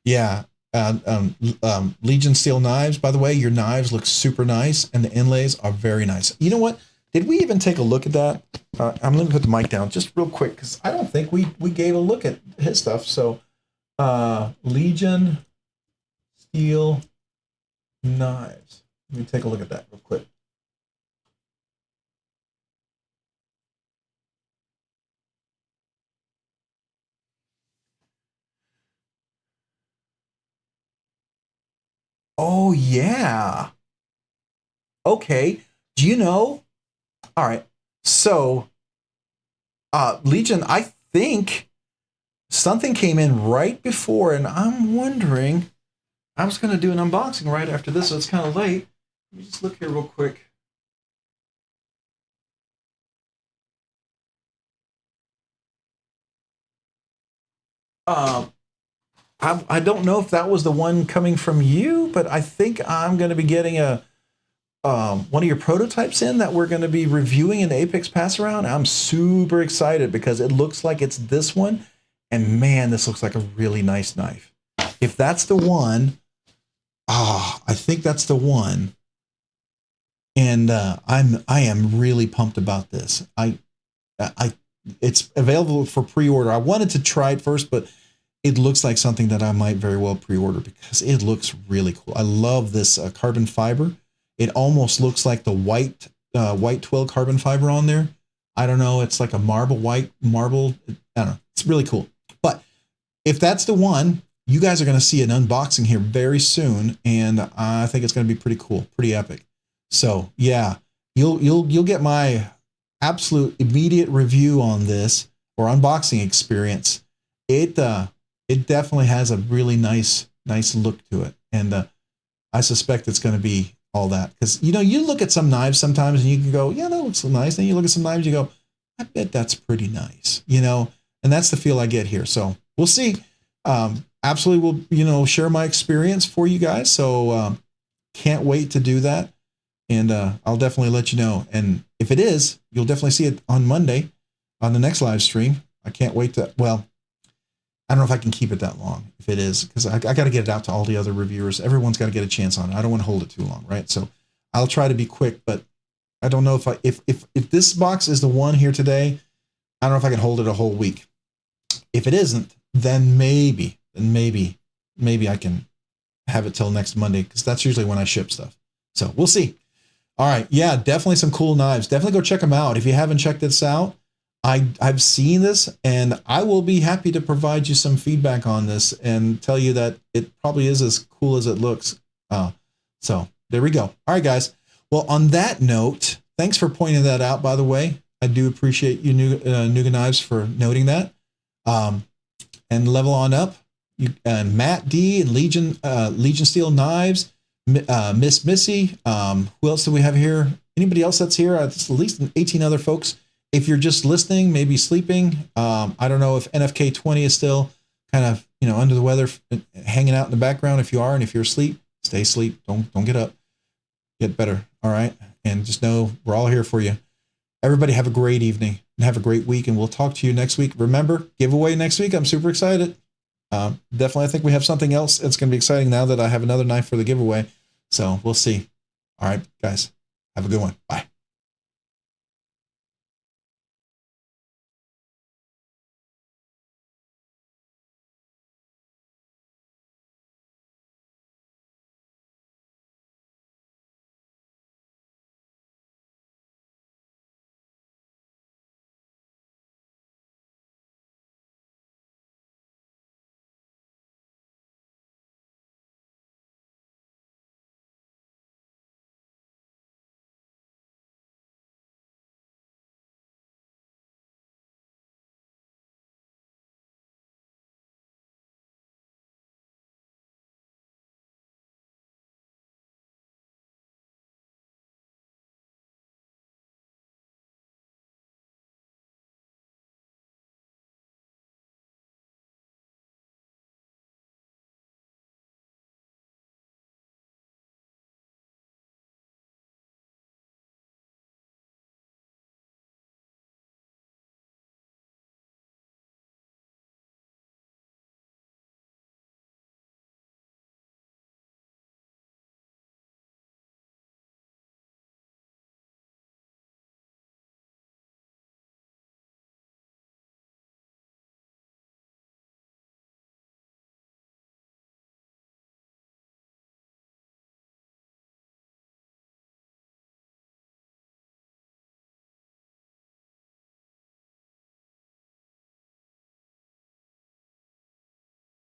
Yeah. Legion Steel knives, by the way, your knives look super nice and the inlays are very nice. You know what? Did we even take a look at that? I'm going to put the mic down just real quick because I don't think we gave a look at his stuff. So Legion Steel knives. Let me take a look at that real quick. Oh, yeah. Okay. Do you know? All right. So, Legion, I think something came in right before, and I'm wondering, I was going to do an unboxing right after this, so it's kind of late. Let me just look here real quick. I don't know if that was the one coming from you, but I think I'm going to be getting a one of your prototypes in that we're going to be reviewing in the Apex Pass Around. I'm super excited because it looks like it's this one, and man, this looks like a really nice knife. If that's the one, I think that's the one, and I am really pumped about this. It's available for pre-order. I wanted to try it first, but it looks like something that I might very well pre-order because it looks really cool. I love this carbon fiber. It almost looks like the white twill carbon fiber on there. I don't know. It's like a white marble. I don't know. It's really cool. But if that's the one, you guys are going to see an unboxing here very soon, and I think it's going to be pretty cool, pretty epic. So yeah, you'll get my absolute immediate review on this or unboxing experience. It definitely has a really nice look to it, and I suspect it's going to be all that, because you look at some knives sometimes and you can go, yeah, that looks nice. Then you look at some knives, you go, I bet that's pretty nice, and that's the feel I get here. So we'll see. Absolutely, will share my experience for you guys. So can't wait to do that, and I'll definitely let you know. And if it is, you'll definitely see it on Monday on the next live stream. I can't wait to. Well, I don't know if I can keep it that long if it is, because I got to get it out to all the other reviewers. Everyone's got to get a chance on it. I don't want to hold it too long, right? So I'll try to be quick, but I don't know if this box is the one here today, I don't know if I can hold it a whole week. If it isn't, then maybe I can have it till next Monday, because that's usually when I ship stuff. So we'll see. All right. Yeah, definitely some cool knives. Definitely go check them out. If you haven't checked this out, I've seen this, and I will be happy to provide you some feedback on this and tell you that it probably is as cool as it looks. So there we go. All right, guys. Well, on that note, thanks for pointing that out, by the way. I do appreciate you, Nuga Knives, for noting that. And level on up. And Matt D and Legion Steel Knives, Miss Missy. Who else do we have here? Anybody else that's here? At least 18 other folks. If you're just listening, maybe sleeping, I don't know if NFK20 is still kind of, under the weather, hanging out in the background. If you are, and if you're asleep, stay asleep. Don't get up. Get better. All right. And just know we're all here for you. Everybody have a great evening and have a great week. And we'll talk to you next week. Remember, giveaway next week. I'm super excited. Definitely, I think we have something else. It's going to be exciting now that I have another knife for the giveaway. So we'll see. All right, guys. Have a good one. Bye.